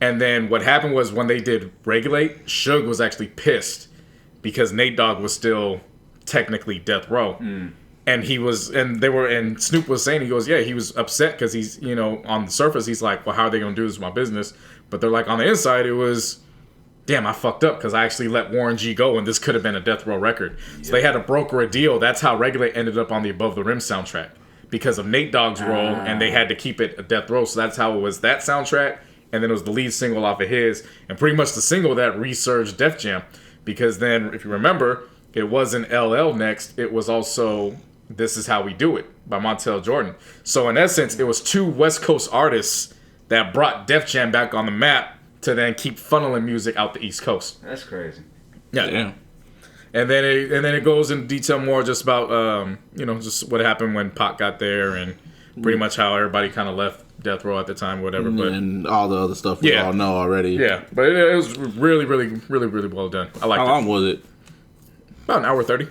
And then what happened was when they did Regulate, Suge was actually pissed because Nate Dogg was still technically Death Row. And and Snoop was saying, he goes, yeah, he was upset because he's, on the surface, he's like, well, how are they going to do this with my business? But they're like, on the inside, it was... Damn, I fucked up because I actually let Warren G go and this could have been a Death Row record. So they had to broker a deal. That's how Regulate ended up on the Above the Rim soundtrack because of Nate Dogg's role, and they had to keep it a Death Row. So that's how it was that soundtrack, and then it was the lead single off of his, and pretty much the single that resurged Def Jam. Because then, if you remember, it wasn't LL next. It was also This Is How We Do It by Montel Jordan. So in essence, it was two West Coast artists that brought Def Jam back on the map to then keep funneling music out the East Coast. That's crazy. Yeah. And then it goes into detail more just about just what happened when Pac got there and pretty much how everybody kind of left Death Row at the time, whatever. But and all the other stuff we all know already. Yeah, but it was really, really, really, really well done. I liked it. How long was it? About an hour 30.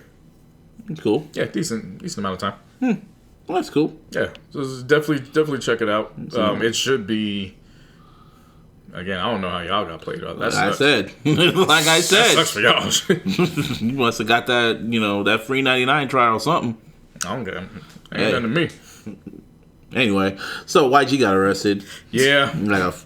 Cool. Yeah, decent amount of time. Well, that's cool. Yeah, so definitely check it out. It should be. Again, I don't know how y'all got played out. Like I said. That sucks for y'all. You must have got that, that free 99 trial or something. I don't get it. Ain't nothing to me. Anyway, so YG got arrested. Yeah.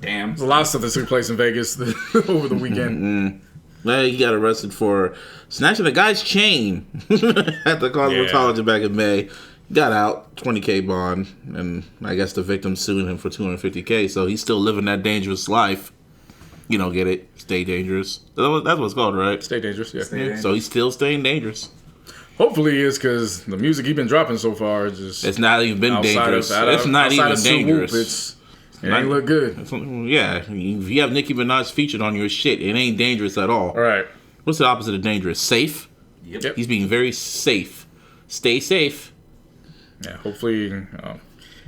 Damn. There's a lot of stuff that took place in Vegas over the weekend. Well, he got arrested for snatching a guy's chain at the cosmetology back in May. Got out, $20K bond, and I guess the victim sued him for $250K, so he's still living that dangerous life. You don't get it. Stay dangerous. That's what it's called, right? Stay dangerous, yeah. So he's still staying dangerous. Hopefully he is, because the music he's been dropping so far is it's not even been dangerous. It's not even dangerous. It ain't look good. Yeah, if you have Nicki Minaj featured on your shit, it ain't dangerous at all. All right. What's the opposite of dangerous? Safe. Yep. He's being very safe. Stay safe. Yeah, hopefully.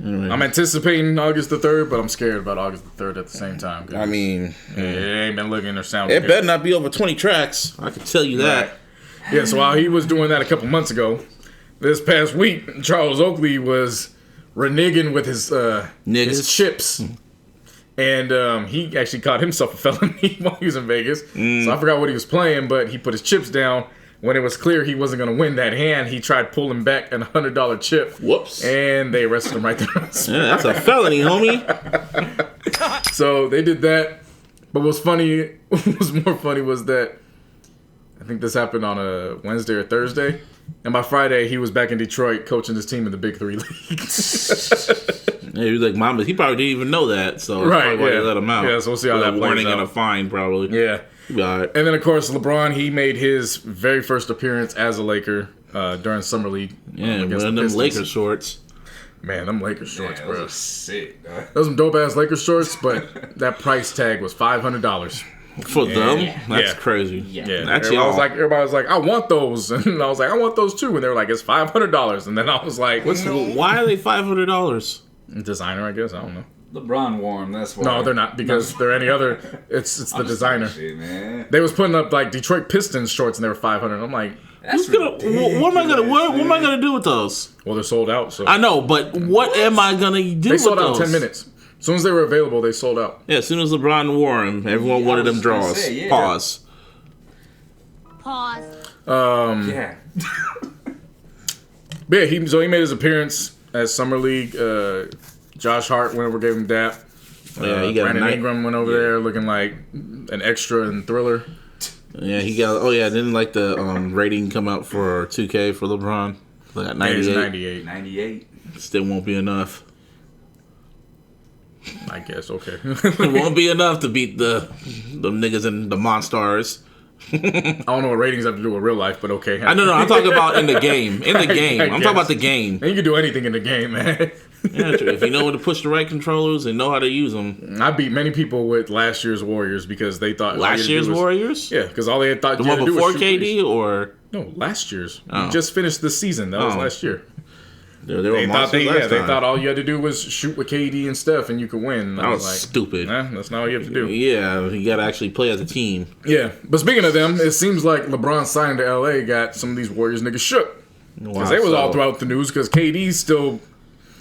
I'm anticipating August the 3rd, but I'm scared about August the 3rd at the same time. I mean, it ain't been looking or sounding. it better not be over 20 tracks. I can tell you that. Right. Yeah, so while he was doing that a couple months ago, this past week, Charles Oakley was reneging with his chips. And he actually caught himself a felony while he was in Vegas. So I forgot what he was playing, but he put his chips down. When it was clear he wasn't going to win that hand, he tried pulling back a $100 chip. Whoops. And they arrested him right there. Yeah, that's a felony, homie. So they did that. But what was more funny was that I think this happened on a Wednesday or Thursday. And by Friday, he was back in Detroit coaching his team in the Big Three League. Yeah, he was like, Mama, he probably didn't even know that. So right, why they let him out. Yeah, so we'll see how that plays warning out. and a fine, probably. Yeah. Got it. And then, of course, LeBron, he made his very first appearance as a Laker during Summer League. Yeah, one of them Lakers shorts. Man, them Lakers shorts, Yeah, bro. those are sick. Those some dope-ass Lakers shorts, but that price tag was $500. For them? That's Yeah. crazy. Yeah. That's Everybody was like, I want those. And I was like, I want those too. And they were like, it's $500. And then I was like, why are they $500? Designer, I guess. I don't know. LeBron wore them, that's why. No, they're not, because they're any other. It's the designer. Shit, man. They was putting up like Detroit Pistons shorts, and they were $500. I'm like, That's What am I gonna do with those? well, they're sold out. So I know, but what am I gonna do with those? they sold out in 10 minutes. As soon as they were available, they sold out. Yeah, as soon as LeBron wore them, everyone wanted them draws. yeah. Pause. Yeah. But yeah, so he made his appearance at Summer League. Josh Hart went over, gave him dap. Yeah, he got Brandon Ingram went over there looking like an extra in Thriller. Yeah, he got. Oh yeah, didn't like the rating come out for 2K for LeBron. They got 98. 98. Still won't be enough. I guess, okay. It won't be enough to beat the niggas and the Monstars. I don't know what ratings have to do with real life, but okay. I know. I'm talking about in the game. In the game. I'm talking about the game. And you can do anything in the game, man. Yeah, true. If you know how to push the right controllers and know how to use them. I beat many people with last year's Warriors because they thought Last year's Warriors? Yeah, because all they had thought The you had one to do before was shoot threes. KD or? No, last year's. Oh. We just finished the season. That was Oh. last year. They were They thought monsters last they time. thought all you had to do was shoot with KD and Steph and you could win. And That I was like, stupid. nah, that's not all you have to do. Yeah, you got to actually play as a team. Yeah, but speaking of them, it seems like LeBron signing to LA got some of these Warriors niggas shook. Because they was all throughout the news because KD's still...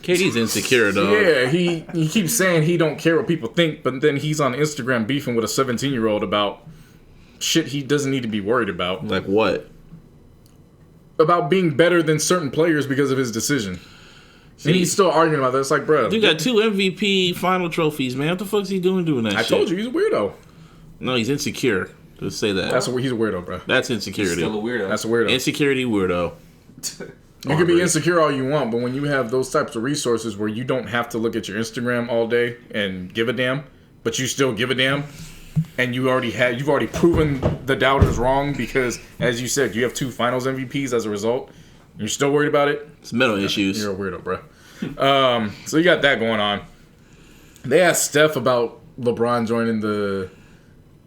KD's insecure, though. Yeah, he keeps saying he don't care what people think, but then he's on Instagram beefing with a 17-year-old about shit he doesn't need to be worried about. Like what? About being better than certain players because of his decision. And he's still arguing about that. It's like, bro. You got 2 MVP final trophies, man. What the fuck's he doing that shit? I told you, he's a weirdo. No, he's insecure. Just say that. He's a weirdo, bro. That's insecurity. Still a weirdo. That's a weirdo. Insecurity weirdo. You can be insecure all you want, but when you have those types of resources where you don't have to look at your Instagram all day and give a damn, but you still give a damn, and you've already proven the doubters wrong because, as you said, you have 2 Finals MVPs as a result. You're still worried about it? It's mental issues. You're a weirdo, bro. So you got that going on. They asked Steph about LeBron joining the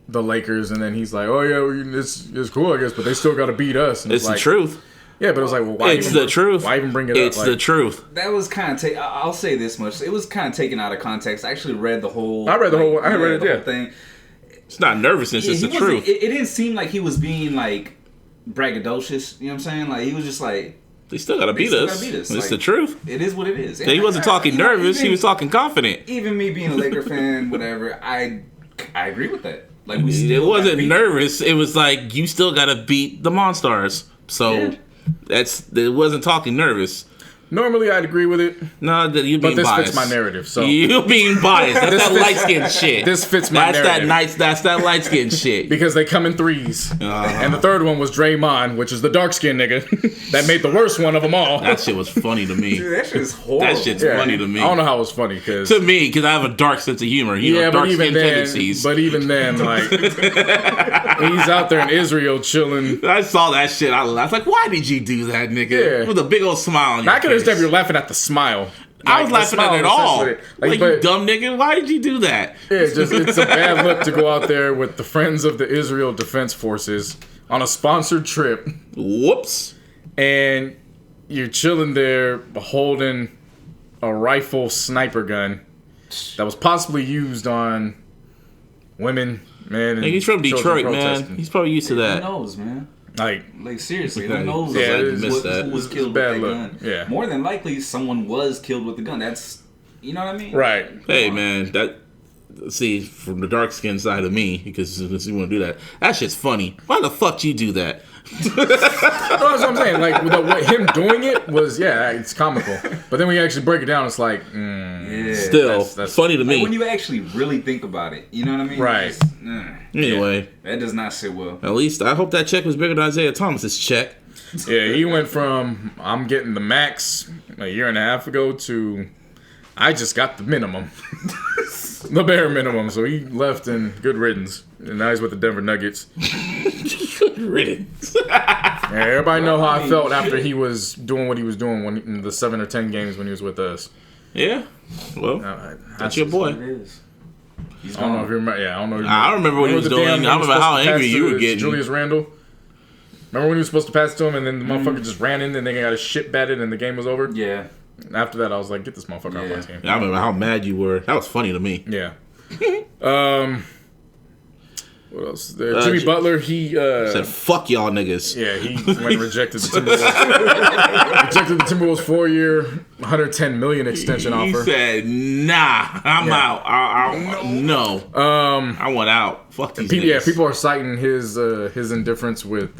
Lakers, and then he's like, "Oh yeah, it's cool, I guess, but they still got to beat us." And It's like, the truth. Yeah, but it was like, well, why? It's the truth. Why even bring it up? It's the truth. That was kind of I'll say this much. It was kind of taken out of context. I actually read the whole... I read the whole... I read it, whole thing. It's not nervousness. It's He the wasn't- truth. It didn't seem like he was being, like, braggadocious. You know what I'm saying? Like, he was just like... They still gotta beat us. It's Like, the truth. It is what it is. He wasn't talking nervous. He was talking confident. Even me being a Laker fan, whatever, I agree with that. Like, we It still wasn't gotta beat- nervous. It was like you still gotta beat the Monstars. So Yeah. it wasn't talking nervous. Normally, I'd agree with it, No, you being but this biased. fits my narrative. So You being biased. That's This that fits- light skinned shit. this fits my narrative. That's that light skinned shit. because they come in threes, and the third one was Draymond, which is the dark skinned nigga that made the worst one of them all. That shit was funny to me. Dude, that shit is horrible. That shit's Yeah. funny to me. I don't know how it was funny because To me, because I have a dark sense of humor. You know, but dark even skin then, tendencies. like he's out there in Israel chilling. I saw that shit. I was like, why did you do that, nigga? Yeah. With a big old smile on your I can face. understand if you're laughing at the smile. I Like, was the laughing at smile it was all. sensitive. Like, you but- dumb nigga, why did you do that? Yeah, it's a bad look to go out there with the Friends of the Israel Defense Forces on a sponsored trip, Whoops. and you're chilling there holding a rifle sniper gun that was possibly used on women, men, and Hey, he's from children Detroit, man. protesting. He's probably used to Who that. knows, man? Like Seriously, Okay. who knows Yeah, it who is- missed that. was killed with bad that look. gun? Yeah. More than likely, someone was killed with the gun. That's, you know what I mean? right. Hey, man, see, from the dark skin side of me, because you want to do that, that shit's funny. Why the fuck you do that? No, that's what I'm saying. Like him doing it was, it's comical. But then when you actually break it down, it's like, Yeah. Still, that's funny to Like me. when you actually really think about it, you know what I mean? Right. It's, Anyway, that does not sit well. at least I hope that check was bigger than Isaiah Thomas's check. yeah, he went from I'm getting the max a year and a half ago to I just got the minimum, the bare minimum. So he left in good riddance, and now he's with the Denver Nuggets. Riddance. Yeah, everybody know how I felt after he was doing what he was doing when in the 7 or 10 games when he was with us. Yeah. Well, that's your It boy. is. He's I don't know if gone. you remember. Yeah, I don't know. I remember what he was the doing. damn I remember how supposed to angry pass you to were getting. Julius Randle. Remember when he was supposed to pass to him, and then the motherfucker just ran in, and they got his shit batted, and the game was over. Yeah. After that, I was like, "Get this motherfucker off my team." I remember how mad you were. That was funny to me. Yeah. What else? Jimmy J- Butler, he Said, fuck y'all niggas. yeah, he went and rejected the Timberwolves. Rejected the Timberwolves 4-year, $110 million extension He offer. said, nah, I'm out. No. I want out. Fuck these niggas. Yeah, people are citing his indifference with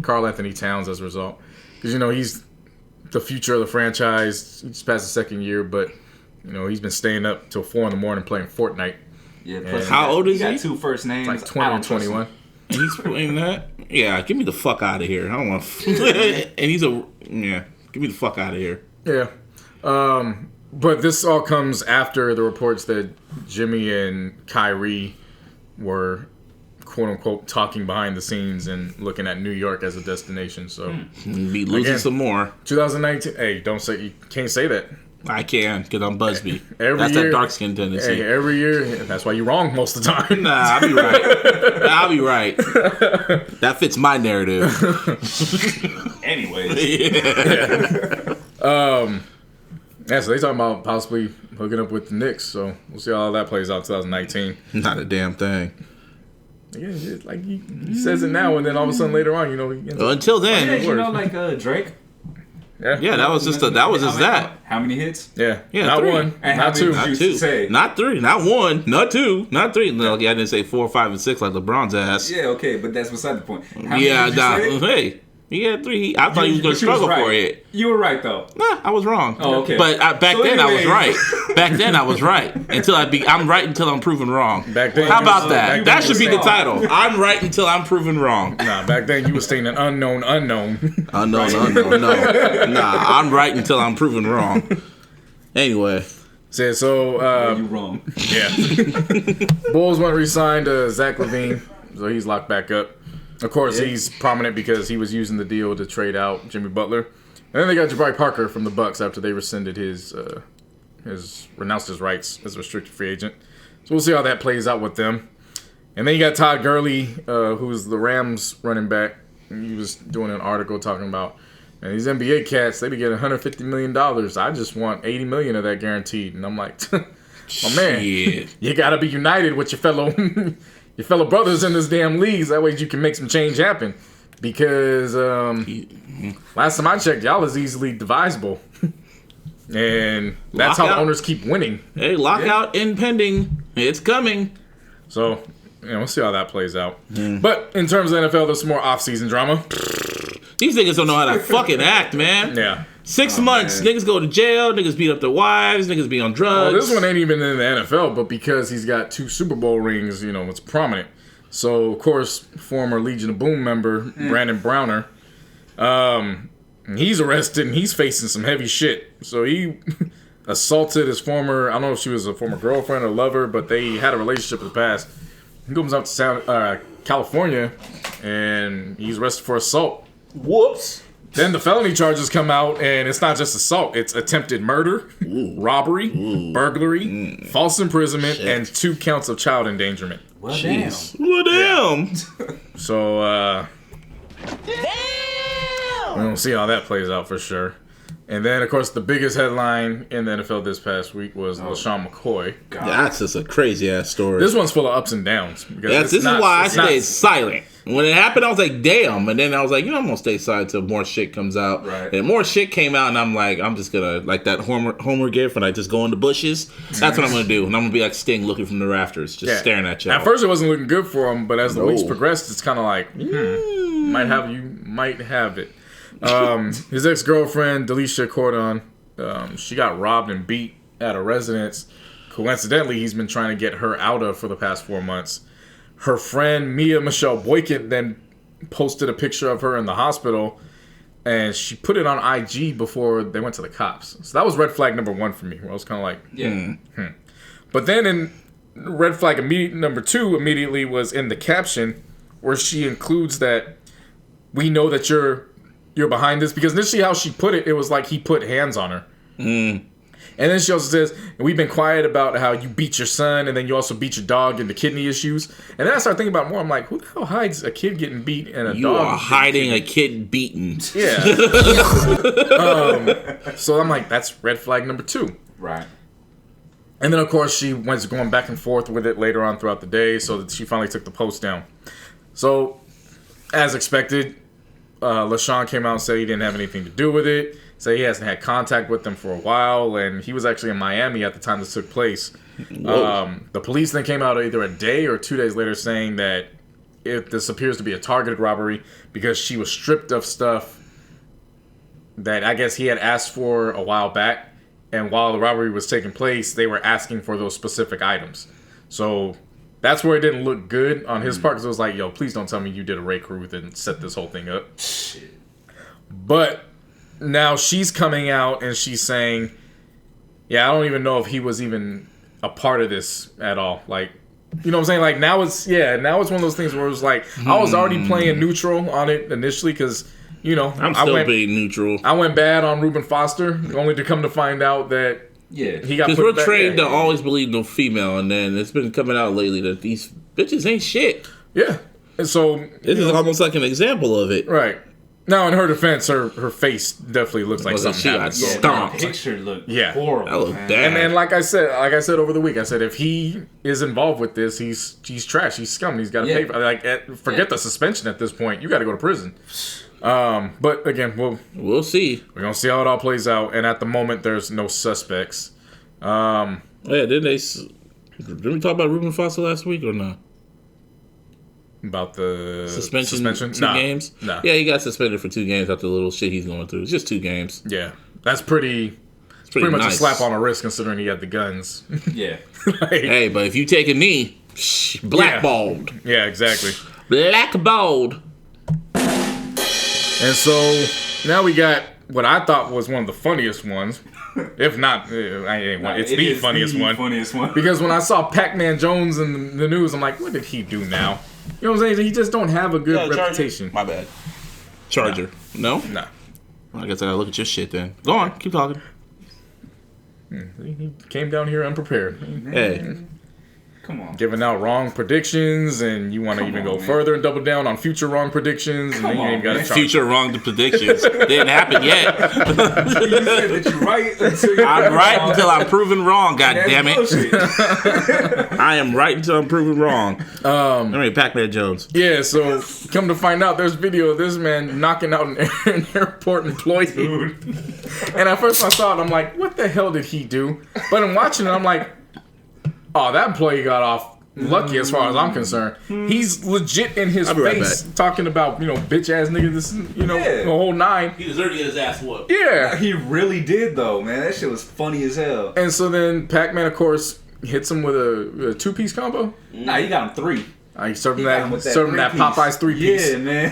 Karl Anthony Towns as a result, because he's the future of the franchise. He just passed his second year, but he's been staying up till 4 a.m. playing Fortnite. Yeah. Plus How old is he? he? Got 2 first names. Like 20 I or don't trust him. 21. And he's playing that? Yeah, get me the fuck out of here. I don't want to. And he's get me the fuck out of here. Yeah. But this all comes after the reports that Jimmy and Kyrie were quote unquote talking behind the scenes and looking at New York as a destination. So Be losing Again. some more. 2019, hey, you can't say that. I can, because I'm Busby. Every That's year- that dark skin tendency. Hey, every year, that's why you're wrong most of the time. Nah, I'll be right. I'll be right. That fits my narrative. Anyways. Yeah, so they talking about possibly hooking up with the Knicks. So we'll see how that plays out 2019. Not a damn thing. Yeah, it's like he says it now, and then all of a sudden later on, he ends Well, up, until Yeah, then, you know, like Drake. yeah, that was just that. How many hits? yeah, Yeah, not 3. one, And how not many two. did Not you 2, say? not 3, not 1, not 2, not 3. No, I didn't say 4, 5, and 6 like LeBron's ass. Yeah, okay, but that's beside the point. How many Yeah, did you nah. say? Hey, he had 3. I thought he was But going you to struggle right. for it. You were right though. Nah, I was wrong. Oh, okay. But back So then I was anyways. right. Back then I was right. I'm right until I'm proven wrong. Back then, How you was- about that? back That then should you be the was- title. I'm right until I'm proven wrong. Nah, back then you were saying an unknown. Unknown. No. Nah, I'm right until I'm proven wrong. Anyway. So You wrong. yeah, Bulls went re-signed Zach LaVine, so he's locked back up. Of course, he's prominent because he was using the deal to trade out Jimmy Butler, and then they got Jabari Parker from the Bucks after they rescinded renounced his rights as a restricted free agent. So we'll see how that plays out with them. And then you got Todd Gurley, who's the Rams running back. He was doing an article talking about, and these NBA cats, they be getting $150 million. I just want $80 million of that guaranteed. And I'm like, my man, Shit. you gotta be united with your fellow brothers in this damn league. That way you can make some change happen. Because last time I checked, y'all is easily divisible. And that's how Lockout. owners keep winning. Hey, lockout impending. It's coming. So, we'll see how that plays out. But in terms of NFL, there's some more off-season drama. These niggas don't know how to fucking act, man. Yeah. 6 months, niggas go to jail, niggas beat up their wives, niggas be on drugs. Well, this one ain't even in the NFL, but because he's got 2 Super Bowl rings, it's prominent. So, of course, former Legion of Boom member Brandon Browner, he's arrested and he's facing some heavy shit. So he assaulted his former, I don't know if she was a former girlfriend or lover, but they had a relationship in the past. He comes up to California and he's arrested for assault. Whoops. Then the felony charges come out, and it's not just assault. It's attempted murder, robbery, burglary, false imprisonment, and 2 counts of child endangerment. Well, Jeez. Well, damn. So, Damn! We don't see how that plays out for sure. And then, of course, the biggest headline in the NFL this past week was LaShawn McCoy. Yeah, that's just a crazy ass story. This one's full of ups and downs. This is why I stayed silent. When it happened, I was like, damn. And then I was like, I'm going to stay silent until more shit comes out. Right. And more shit came out, and I'm like, I'm just going to, like that Homer gif when I just go in the bushes. That's what I'm going to do. And I'm going to be like Sting looking from the rafters, just staring at you. At first, it wasn't looking good for him, but as the weeks progressed, it's kind of like, might have it. His ex-girlfriend, Delisha Cordon, she got robbed and beat at a residence. Coincidentally, he's been trying to get her out of for the past 4 months. Her friend, Mia Michelle Boykin, then posted a picture of her in the hospital, and she put it on IG before they went to the cops. So that was red flag number 1 for me, where I was kind of like, But then in red flag number 2 immediately was in the caption, where she includes that we know that you're behind this, because initially how she put it, it was like he put hands on her. And then she also says, we've been quiet about how you beat your son, and then you also beat your dog into kidney issues. And then I started thinking about it more. I'm like, who the hell hides a kid getting beat and a dog? You are hiding a kid beaten. Yeah. So I'm like, that's red flag number 2. Right. And then, of course, she went going back and forth with it later on throughout the day, so that she finally took the post down. So, as expected, LaShawn came out and said he didn't have anything to do with it. Said he hasn't had contact with them for a while, and he was actually in Miami at the time this took place. The police then came out either a day or 2 days later saying that this appears to be a targeted robbery because she was stripped of stuff that I guess he had asked for a while back, and while the robbery was taking place, they were asking for those specific items. So that's where it didn't look good on his part, because it was like, yo, please don't tell me you did a Ray Ruth and set this whole thing up. Shit. But now she's coming out and she's saying, yeah, I don't even know if he was even a part of this at all. Like, you know what I'm saying? Like, now it's one of those things where it was like, I was already playing neutral on it initially because, I'm still being neutral. I went bad on Reuben Foster, only to come to find out that he got put back. Because we're trained to always believe no female, and then it's been coming out lately that these bitches ain't shit. Yeah. And so this is almost like an example of it. Right. Now, in her defense, her face definitely looks like something happened. The picture looked horrible. That looked bad. And like I said over the week, I said if he is involved with this, he's trash. He's scum. He's got to pay for. Forget the suspension at this point. You got to go to prison. But again, we'll see. We're gonna see how it all plays out. And at the moment, there's no suspects. Didn't we talk about Reuben Foster last week or not? About the suspension? 2 games? No. Yeah, he got suspended for 2 games after the little shit he's going through. It's just 2 games. Yeah. That's pretty much nice. A slap on the wrist considering he had the guns. Yeah. Hey, but if you take a knee, blackballed. Yeah, exactly. Blackballed. And so now we got what I thought was one of the funniest ones. If not, it's the funniest one. Because when I saw Pac-Man Jones in the news, I'm like, what did he do now? You know what I'm saying? He just don't have a good reputation. My bad. Charger. No? No. Well, I guess I gotta look at your shit then. Go on, keep talking. He came down here unprepared. Hey. Come on. Giving out wrong predictions, and you want to even go further and double down on future wrong predictions, and then you ain't got to future wrong predictions. Didn't happen yet. You said that you're right until I'm right until I'm proven wrong. God damn it! I am right until I'm proven wrong. Pac-Man Jones. Yeah. So come to find out, there's video of this man knocking out an airport employee. And at first I saw it, I'm like, what the hell did he do? But I'm watching it, I'm like, oh, that employee got off lucky as far as I'm concerned. He's legit in his face talking about, bitch ass nigga, this, the whole 9. He deserved to get his ass whooped. Yeah. He really did, though, man. That shit was funny as hell. And so then Pac-Man, of course, hits him with a 2-piece combo. Nah, he got him 3. He served him that Popeye's 3-piece. Yeah, man.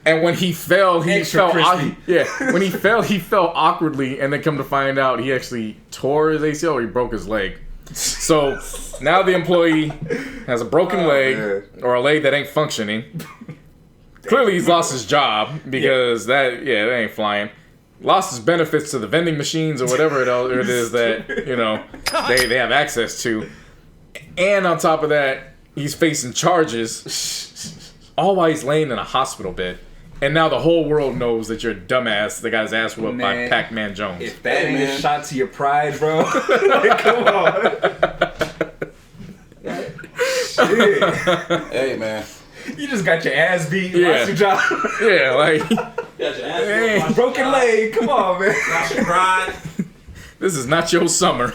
And when he fell, he fell awkwardly, and then come to find out he actually tore his ACL or he broke his leg. So now the employee has a broken leg, or a leg that ain't functioning. Clearly he's lost his job because that ain't flying. Lost his benefits to the vending machines or whatever it is that they have access to. And on top of that, he's facing charges all while he's laying in a hospital bed. and now the whole world knows that you're a dumbass that got his ass whooped by Pac-Man Jones. If that ain't a shot to your pride, bro, like, come on. Shit. Hey, man. You just got your ass beat. Yeah. Lost your job. Yeah, like Got your ass beat. Broken leg. Come on, man. Lost your pride. this is not your summer.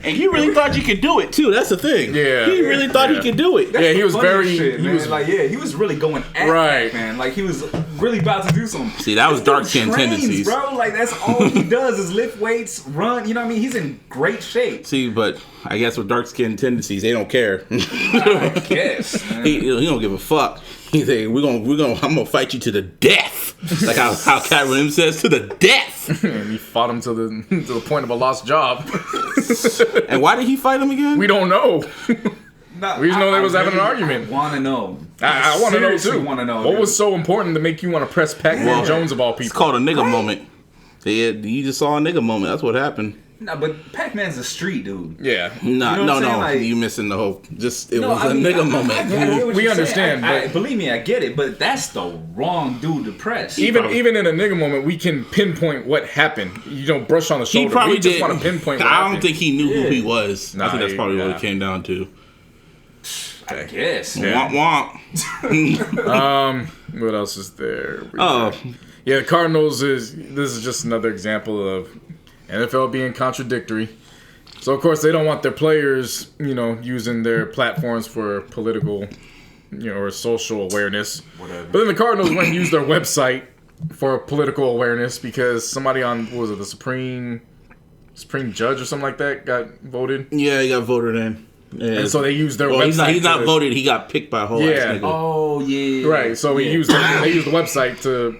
And he really thought you could do it too. That's the thing. Yeah. He really thought he could do it. Yeah, he was Funny very. shit, he man. was like, he was really going at Right. man. Like, he was really about to do something. See, that was dark skin tendencies. Bro, like, that's all he does is lift weights, run. You know what I mean? He's in great shape. See, but I guess with dark skin tendencies, they don't care. I guess. Man. he don't give a fuck. He say, I'm gonna fight you to the death. Like how Cat Williams says, to the death. and he fought him to the point of a lost job. And why did he fight him again? We don't know. Nah, We just know they was having an argument. I want to know. I want to know Seriously too. want to know. What dude. was so important to make you want to press Pac-Man Jones of all people? It's called a nigga moment. You just saw a nigga moment. That's what happened. Nah, but Pac-Man's a street dude. Yeah. No, You know what I'm no, saying? Like- you missing the whole. Just it No, was I a mean, nigga I moment. get what We you're understand, saying. but- Believe me, I get it. But that's the wrong dude to press. Even in a nigga moment, we can pinpoint what happened. You don't brush on the He shoulder. probably we just did. want to pinpoint. What I don't happened. think he knew who Yeah. he was. Nah, I think that's probably what yeah. it came down to. I guess. Yeah. Womp womp. What else is there? Oh, Yeah, the Cardinals this is just another example of NFL being contradictory. So of course they don't want their players, using their platforms for political, or social awareness. Whatever. But then the Cardinals went and used their website for political awareness because somebody on the Supreme Judge or something like that got voted. yeah, he got voted in. Yeah. And so they used their Well, website. he's not to- voted. He got picked by a whole ass Yeah. nigga. Oh yeah. Right, so yeah. they used the website to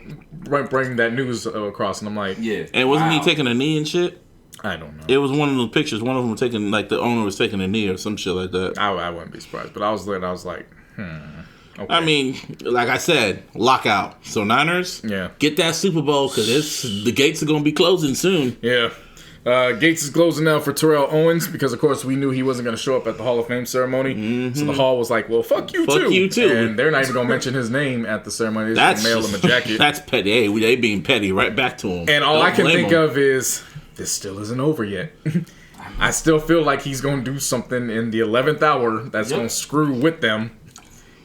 bring that news across, and I'm like, Yeah. And wasn't he Wow. taking a knee and shit? I don't know. It was one of those pictures. One of them was taking, like, the owner was taking a knee or some shit like that. I wouldn't be surprised, but I was like, okay. I mean, like I said, lockout. So Niners, Yeah. get that Super Bowl because the gates are gonna be closing soon. Yeah. Gates is closing now for Terrell Owens because, of course, we knew he wasn't going to show up at the Hall of Fame ceremony. So the Hall was like, well, fuck you, Fuck too. you, too. And they're not even going to mention his name at the ceremony. They're just going to mail him a jacket. That's petty. Hey, they being petty. Right back to him. And all Don't I can blame think him. of is, this still isn't over yet. I still feel like he's going to do something in the 11th hour that's going to screw with them.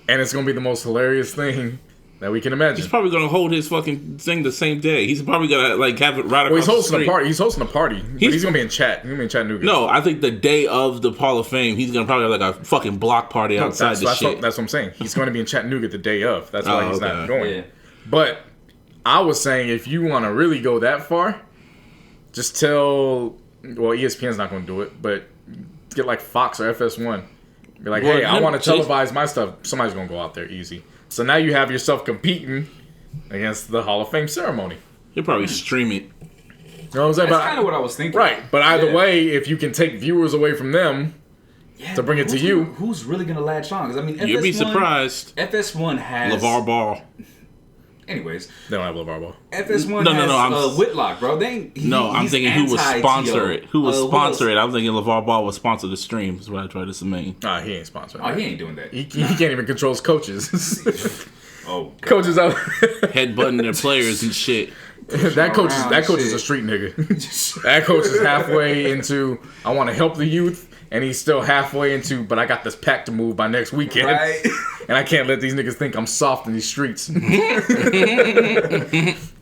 And it's going to be the most hilarious thing that we can imagine. He's probably gonna hold his fucking thing the same day. He's probably gonna like have it right across Well, he's the hosting street. a party. He's hosting a party. But he's going to be in chat. He's going to be in Chattanooga. No, I think the day of the Hall of Fame, he's gonna probably have like a fucking block party outside the shit. That's what I'm saying. He's going to be in Chattanooga the day of. That's why Oh, he's okay. not going. Yeah. But I was saying, if you want to really go that far, just tell. Well, ESPN's not going to do it, but get like Fox or FS1. Be like, Well, hey, I want to Chase- televise my stuff. Somebody's going to go out there easy. So now you have yourself competing against the Hall of Fame ceremony. He'll probably stream it. You know what I'm saying? That's kind of what I was thinking. Right. But either Yeah. way, if you can take viewers away from them, Yeah, to bring it to you. Who's really gonna latch on? Because I mean, You'd be FS1 surprised. FS1 has LeVar Ball. Anyways, they don't have LeVar Ball. FS1 No, has I'm- Whitlock, bro. They ain't, I'm thinking who would anti-TO. sponsor it. Who would who sponsor else? it? I'm thinking LeVar Ball would sponsor the stream. Is what I tried to say. Nah, he ain't sponsoring. Oh, that. he ain't doing that. He can't even control his coaches. Oh, God. Coaches out. Headbutting their players and shit. that coach Around is a shit. street nigga. That coach is halfway into I want to help the youth, and he's still halfway into but I got this pack to move by next weekend, Right? and I can't let these niggas think I'm soft in these streets.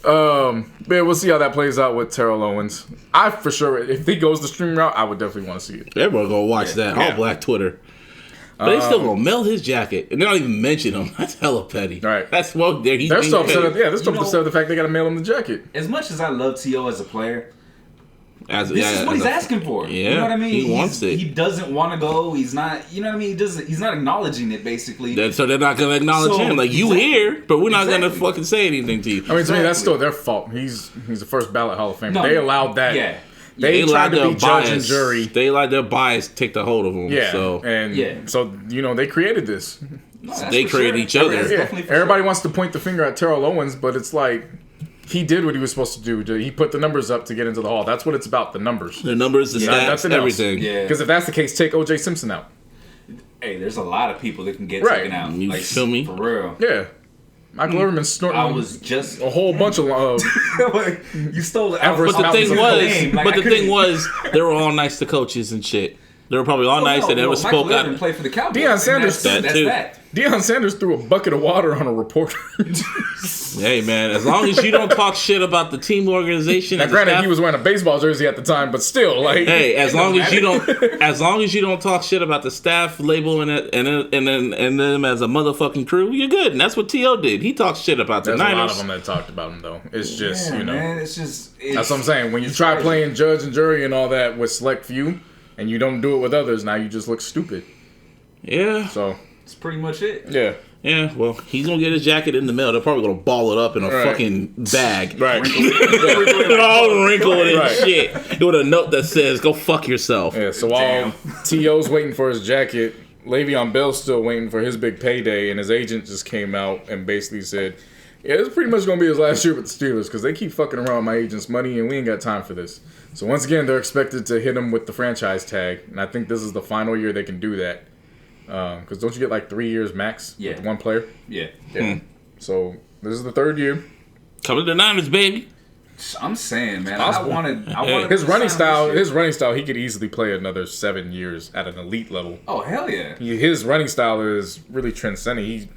But we'll see how that plays out with Terrell Owens. I for sure, if he goes the stream route, I would definitely want to see it. Everyone gonna watch that. Yeah. All black Twitter. But they still gonna melt his jacket, and they don't even mention him. That's hella petty. Right. That's well. He's They're being still upset. petty. They're still upset at the fact they got to mail him the jacket. As much as I love T.O. as a player, As, this is yeah, what he's as a- asking for. Yeah, You know what I mean? he wants it. He doesn't want to go. He's not. You know what I mean? He's not acknowledging it. Basically. So they're not gonna acknowledge So, him. Like you exactly. here, but we're not gonna Exactly. fucking say anything to you. I mean, to me, that's Exactly. still their fault. He's the first ballot Hall of Famer. No, They allowed that. Yeah. They tried to their be judge and jury. They let their bias take the hold of them. Yeah, So and Yeah. so they created this. No, that's they for create sure. each other. That's Yeah. definitely for Everybody sure. wants to point the finger at Terrell Owens, but it's like he did what he was supposed to do. He put the numbers up to get into the hall. That's what it's about, the numbers. the numbers, the Yeah, stats, nothing else. everything. Yeah. Because if that's the case, take O.J. Simpson out. Hey, there's a lot of people that can get Right. taken out. You like, feel me? For real. Yeah. Michael Irvin snorting. I was just a whole bunch of you stole it. But But the thing was, they were all nice to coaches and shit. They were probably all nice. They never spoke out. Michael Play for the Cowboys. Deion Sanders. That's that. Deion Sanders threw a bucket of water on a reporter. Hey man, as long as you don't talk shit about the team organization. Now, granted, he was wearing a baseball jersey at the time, but still, like, hey, as long as you don't talk shit about the staff labeling it and them as a motherfucking crew, you're good. And that's what T.O. did. He talked shit about the Niners. Niners. A lot of them that talked about him though. It's just man, it's just that's what I'm saying. When you try playing judge and jury and all that with select few, and you don't do it with others, now you just look stupid. Yeah. So that's pretty much it. Yeah. Yeah, well, he's gonna get his jacket in the mail. They're probably gonna ball it up in a fucking bag, right? All wrinkled and shit, with a note that says "Go fuck yourself." Yeah. So while T.O.'s waiting for his jacket, Le'Veon Bell's still waiting for his big payday, and his agent just came out and basically said, "Yeah, it's pretty much gonna be his last year with the Steelers because they keep fucking around with my agent's money, and we ain't got time for this." So once again, they're expected to hit him with the franchise tag, and I think this is the final year they can do that. Because don't you get like 3 years max with one player? Yeah. So this is the third year. Coming to the Niners, baby. I'm saying, man, I wanted his running style. He could easily play another 7 years at an elite level. Oh hell yeah! His running style is really transcending.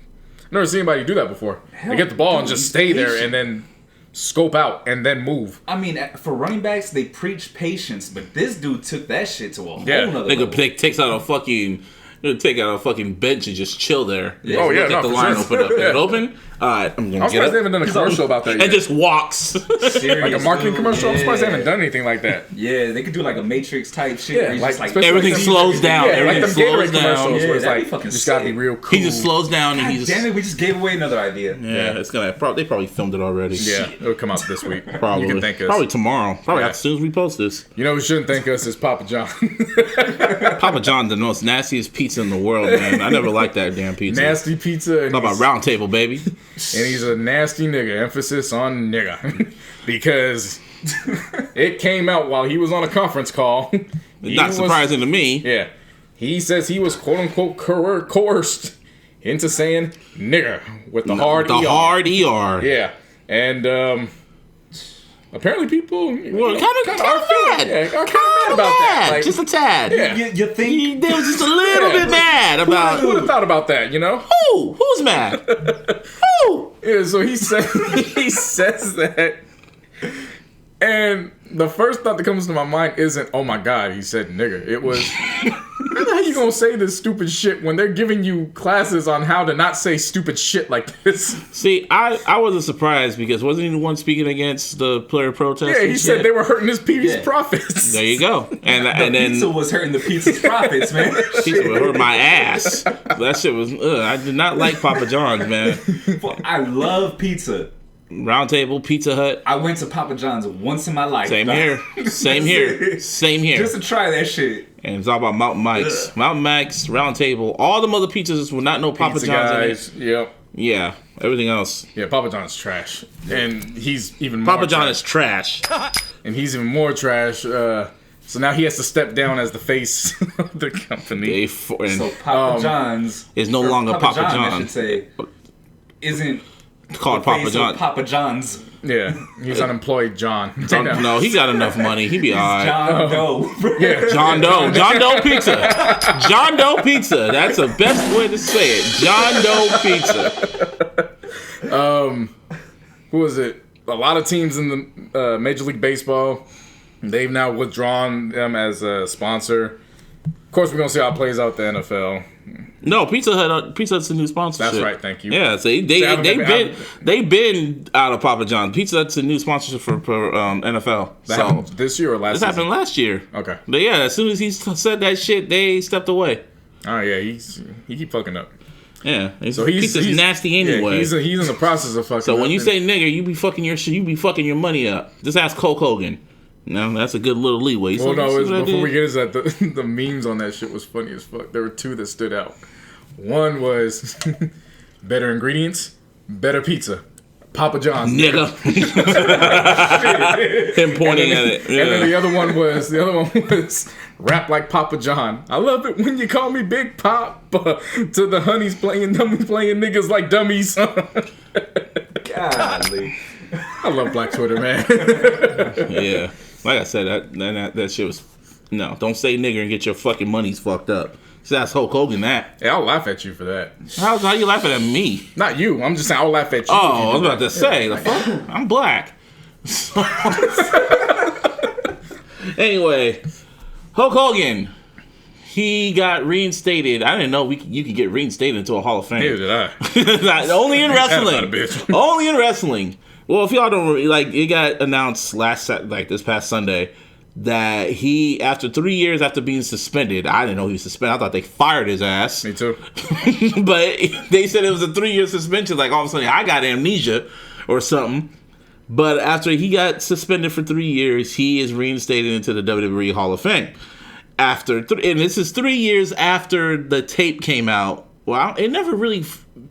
I've never seen anybody do that before. They get the ball and just stay there and then scope out and then move. I mean, for running backs, they preach patience, but this dude took that shit to a whole nother level. Takes out a fucking. Take out a fucking bench and just chill there. Yeah. Oh yeah, Look at the line open up. Is it open? All right, I'm gonna get up. They haven't done a commercial about that yet. And just walks. Like a marketing commercial. I'm surprised they haven't done anything like that. Yeah, they could do like a Matrix type shit. Where like, just everything slows down. Yeah, everything like them slows Gatorade down. commercials where it's that'd like be fucking just gotta be sick. real cool. He just slows down and he just. Damn it, we just gave away another idea. Yeah, it's gonna. They probably filmed it already. Yeah, it'll come out this week. Probably. You can thank us. Probably tomorrow. Probably as soon as we post this. You know who shouldn't thank us is Papa John. Papa John's the most nastiest pizza in the world, man. I never liked that damn pizza. Nasty pizza. And Talk about round table, baby. And he's a nasty nigga. Emphasis on nigga. Because it came out while he was on a conference call. Not surprising to me. Yeah. He says he was quote unquote coerced into saying nigga with the hard ER. The hard ER. Yeah. And apparently people kind of mad. Yeah, kind of mad about that. Like, just a tad. Yeah. You think They was just a little bit mad about. Who would have thought about that, you know? Who's mad? Who? Yeah, so he says that. And the first thought that comes to my mind isn't, oh my God, he said nigger. It was, how you gonna say this stupid shit when they're giving you classes on how to not say stupid shit like this? See, I wasn't surprised because wasn't he the one speaking against the player protest? Yeah, he said they were hurting his pizza's profits. There you go. And then pizza was hurting the pizza's profits, man. Pizza would hurt my ass. That shit was. I did not like Papa John's, man. I love pizza. Round Table, Pizza Hut. I went to Papa John's once in my life. Same here. Same here. Same here. Just to try that shit. And it's all about Mountain Mike's. Mountain Mike's, Round Table. All them other pizzas will not know Papa Pizza John's guys, in it. Yep. Yeah. Everything else. Yeah, Papa John's trash. And he's even more Papa John trash. is trash. And he's even more trash. So now he has to step down as the face of the company. So Papa John's is no longer Papa John. I should say, isn't called Papa John. Papa John's. Yeah, he's unemployed John. No, he got enough money. He be alright. John Doe. Yeah, John Doe. John Doe Pizza. John Doe Pizza. That's the best way to say it. John Doe Pizza. Who is it? A lot of teams in the Major League Baseball, they've now withdrawn them as a sponsor. Of course, we're gonna see how it plays out the NFL. No, Pizza Hut's a new sponsorship. That's right, thank you. Yeah, so they've been out of Papa John's. Pizza Hut's a new sponsorship for NFL. That happened this year or last This season? happened last year. Okay. But yeah, as soon as he said that shit, they stepped away. Oh yeah, he keep fucking up. Yeah, So he's nasty anyway. Yeah, he's in the process of fucking. So when up you say nigger, you be fucking your shit. You be fucking your money up. Just ask Hulk Hogan. No, that's a good little leeway. Well, before we get into that, the memes on that shit was funny as fuck. There were two that stood out. One was better ingredients, better pizza. Papa John's. Nigga. Him pointing at it. Yeah. And then the other one was rap like Papa John. I love it when you call me Big Pop. To the honeys playing niggas like dummies. Golly. I love Black Twitter, man. Yeah. Like I said, that shit was... No, don't say nigger and get your fucking monies fucked up. So that's Hulk Hogan, that. Hey, I'll laugh at you for that. How you laughing at me? Not you. I'm just saying I'll laugh at you. Oh, I was about to say, the fuck? I'm black. Anyway, Hulk Hogan, he got reinstated. I didn't know you could get reinstated into a Hall of Fame. Neither did I. Only in wrestling. Bitch. Only in wrestling. Well, if y'all don't like, it got announced this past Sunday that he, after 3 years after being suspended, I didn't know he was suspended. I thought they fired his ass. Me too. But they said it was a 3-year suspension. Like all of a sudden, I got amnesia or something. But after he got suspended for 3 years, he is reinstated into the WWE Hall of Fame. And this is 3 years after the tape came out. Well, it never really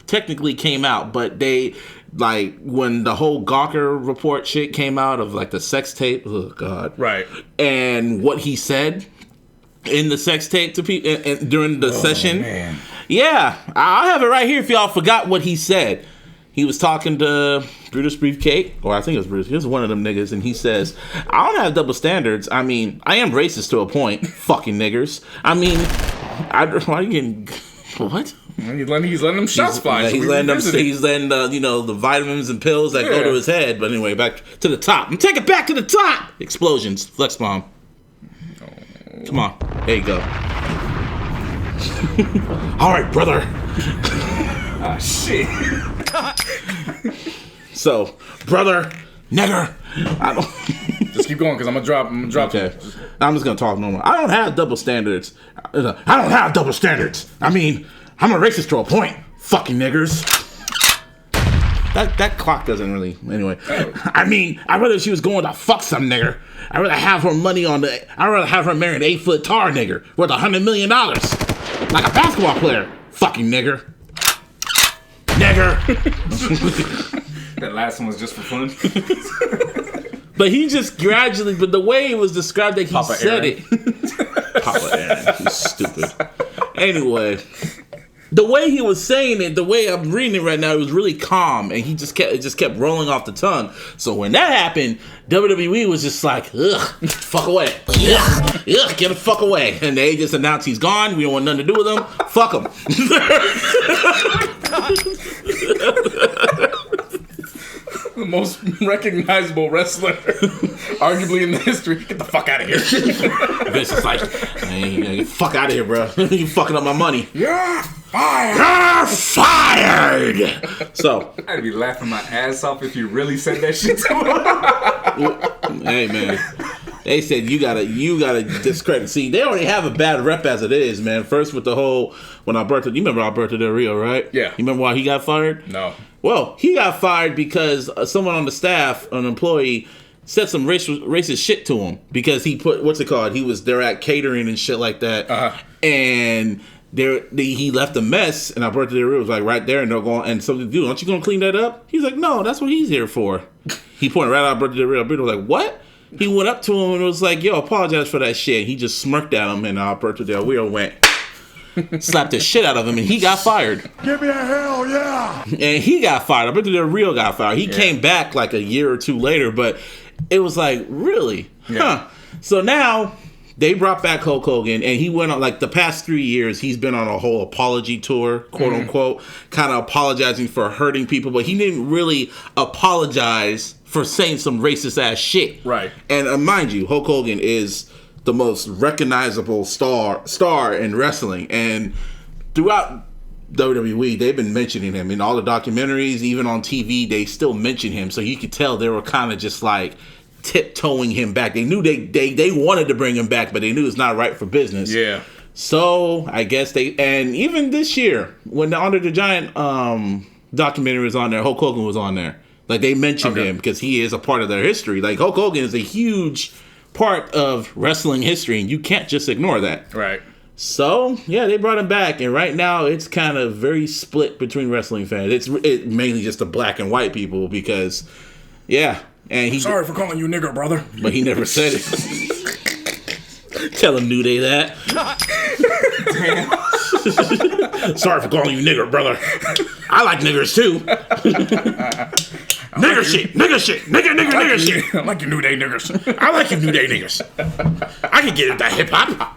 technically came out, but they, like, when the whole Gawker report shit came out of, like, the sex tape, oh, God. Right. And what he said in the sex tape to people during the session. Man. Yeah, I have it right here if y'all forgot what he said. He was talking to Brutus Beefcake, or I think it was Brutus. He was one of them niggas, and he says, I don't have double standards. I mean, I am racist to a point. Fucking niggers. I mean, why are you getting... What? He's letting them shots fly. He's letting the vitamins and pills that go to his head. But anyway, back to the top. I'm taking it back to the top. Explosions. Flex bomb. Oh. Come on. There you go. All right, brother. Ah, shit. So, brother, nigger. Just keep going, because I'm gonna drop. Okay. I'm just gonna talk normal. I don't have double standards. I mean, I'm a racist to a point. Fucking niggers. That clock doesn't really. Anyway, I mean, I'd rather she was going to fuck some nigger. I'd rather have her I'd rather have her marry an 8-foot tar nigger worth $100 million, like a basketball player. Fucking nigger. Nigger. That last one was just for fun. But he just gradually, but the way it was described that he Papa said Aaron. it. Papa Aaron, he's stupid. Anyway, the way he was saying it, the way I'm reading it right now, it was really calm, and it just kept rolling off the tongue. So when that happened, WWE was just like, ugh, fuck away. Ugh, get the fuck away. And they just announced he's gone. We don't want nothing to do with him. Fuck him. The most recognizable wrestler, arguably in the history. Get the fuck out of here. Vince is like, man, get the fuck out of here, bro. You fucking up my money. You're fired. You're fired. So I'd be laughing my ass off if you really said that shit to him. hey, man. They said you gotta discredit. See, they already have a bad rep as it is, man. First with the whole you remember Alberto Del Rio, right? Yeah. You remember why he got fired? No. Well, he got fired because someone on the staff, an employee, said some racist shit to him because he put they're at catering and shit like that, and he left a mess, and Alberto Del Rio was like right there, and they're going, and something, dude, aren't you gonna clean that up? He's like, no, that's what he's here for. He pointed right at Alberto Del Rio. Alberto was like, what? He went up to him and was like, yo, apologize for that shit. He just smirked at him, and Alberto Del Rio went, slapped the shit out of him, and he got fired. Give me a hell yeah! And he got fired. Alberto Del Rio got fired. He came back like a year or two later, but it was like, really? Yeah. Huh. So now they brought back Hulk Hogan, and he went on, like, the past 3 years, he's been on a whole apology tour, quote unquote, kind of apologizing for hurting people, but he didn't really apologize for saying some racist ass shit. Right. And mind you, Hulk Hogan is the most recognizable star in wrestling, and throughout WWE, they've been mentioning him in all the documentaries, even on TV. They still mention him, so you could tell they were kind of just like tiptoeing him back. They knew they wanted to bring him back, but they knew it's not right for business. Yeah. So I guess and even this year when the Andre the Giant documentary was on there, Hulk Hogan was on there. Like, they mentioned him because he is a part of their history. Like, Hulk Hogan is a huge part of wrestling history, and you can't just ignore that. Right. So, yeah, they brought him back, and right now it's kind of very split between wrestling fans. It's mainly just the black and white people because, yeah. And he Sorry for calling you nigger, brother. But he never said it. Tell him New Day that. Sorry for calling you nigger, brother. I like niggers too. Nigger shit. Nigger shit. I like your New Day niggers. I like you New Day niggers. I can get into hip hop.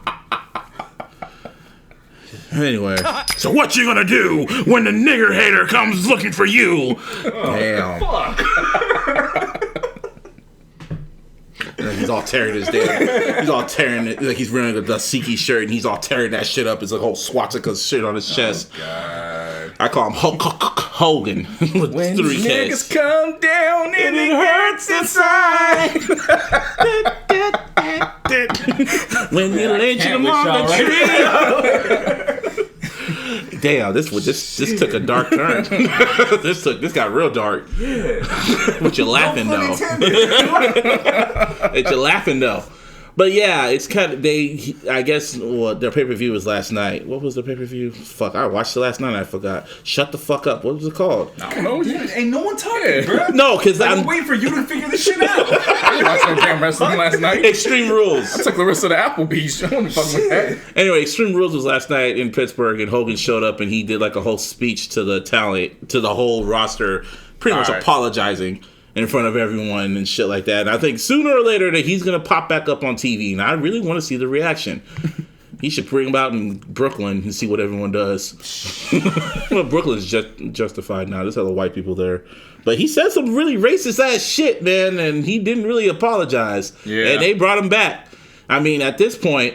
Anyway, so what you gonna do when the nigger hater comes looking for you? Damn. Fuck. He's all tearing his damn. He's all tearing it like he's wearing a Siki shirt and he's all tearing that shit up. It's like a whole swastika shit on his chest. God. I call him Hulk Hogan with When 3 Ks. niggas come down and it hurts inside. When you laid him on the tree. Damn, this took a dark turn. this got real dark. Yeah. But you're laughing though. You're laughing though. But yeah, it's kind of I guess their pay-per-view was last night. What was the pay-per-view? Fuck, I watched it last night and I forgot. Shut the fuck up. What was it called? I don't know. Ain't no one talking, bro. No, because I'm waiting for you to figure this shit out. I didn't watch no damn wrestling last night. Extreme Rules. I took the rest of the Applebee's. I don't fuck with that. Anyway, Extreme Rules was last night in Pittsburgh, and Hogan showed up and he did like a whole speech to the talent, to the whole roster, pretty much apologizing in front of everyone and shit like that. And I think sooner or later that he's gonna pop back up on TV, and I really want to see the reaction. He should bring him out in Brooklyn and see what everyone does. Well, Brooklyn's justified now. There's other white people there. But he said some really racist ass shit, man, and he didn't really apologize. Yeah. And they brought him back. I mean, at this point,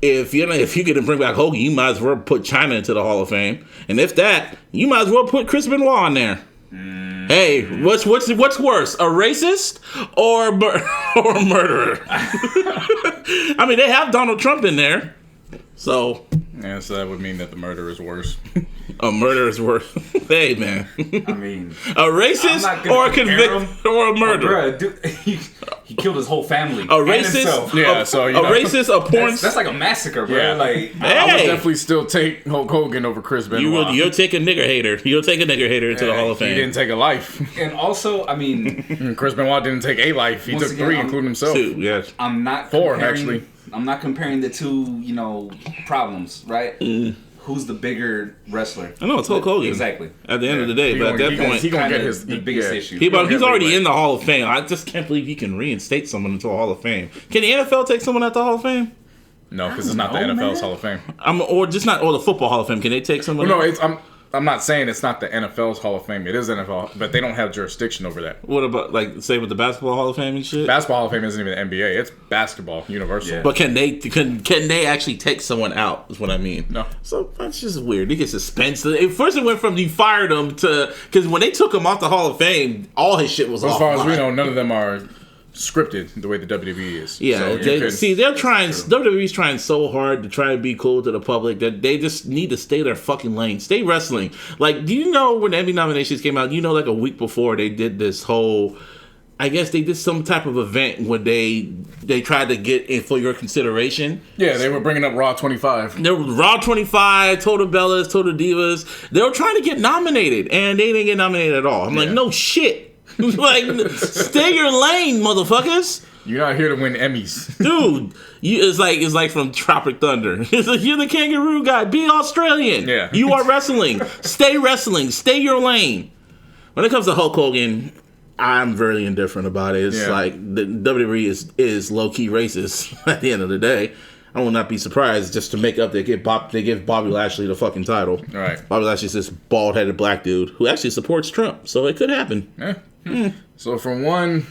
if you're gonna bring back Hogan, you might as well put China into the Hall of Fame. And if that, you might as well put Chris Benoit in there. Hey, what's worse, a racist or a murderer? I mean, they have Donald Trump in there, so Yeah, so that would mean that the murder is worse. a murderer is worse. Hey, man, I mean, a racist or a convict or a murderer. Bruh, dude, he killed his whole family. A racist, Yeah, so, you a know. racist, a porn. That's like a massacre, bro. Yeah. Like, I would Hey, definitely still take Hulk Hogan over Chris Benoit. you'll take a nigger hater. You'll take a nigger hater into the Hall of He Fame. didn't take a life. and also, I mean, Chris Benoit didn't take a life. He Once took again, 3, I'm- including himself. 2, yes. I'm not 4, comparing, actually. I'm not comparing the two, problems, right? Who's the bigger wrestler? I know it's Hulk Hogan. Exactly. At the end of the day, but at that point, he gonna Kinda get his the biggest yeah. issue. he's already Everywhere. in the Hall of Fame. I just can't believe he can reinstate someone into a Hall of Fame. Can the NFL take someone out the Hall of Fame? No, because it's not the know, NFL's man. Hall of Fame. Or the Football Hall of Fame. Can they take someone? Well, no, out? I'm not saying it's not the NFL's Hall of Fame. It is NFL, but they don't have jurisdiction over that. What about say with the Basketball Hall of Fame and shit? Basketball Hall of Fame isn't even the NBA. It's basketball, universal. Yeah. But can they actually take someone out? Is what I mean. No. So that's just weird. They get suspended. First, it went from you fired him to because when they took him off the Hall of Fame, all his shit was off. As far as we know, none of them are scripted the way the WWE is. Yeah, So they're trying. WWE's trying so hard to try to be cool to the public that they just need to stay their fucking lane. Stay wrestling. Like, do you know when the Emmy nominations came out? You know, like a week before they did this whole. I guess they did some type of event where they tried to get in for your consideration. Yeah, they were bringing up Raw 25. There was Raw 25, Total Bellas, Total Divas. They were trying to get nominated, and they didn't get nominated at all. I'm like, no shit. Like, stay your lane, motherfuckers. You're not here to win Emmys. Dude, it's like from Tropic Thunder. It's like, you're the kangaroo guy. Be Australian. Yeah. You are wrestling. Stay wrestling. Stay your lane. When it comes to Hulk Hogan, I'm very indifferent about it. It's like the WWE is low key racist at the end of the day. I will not be surprised just to make up. They give Bobby Lashley the fucking title. All right. Bobby Lashley's this bald headed black dude who actually supports Trump, so it could happen. So from one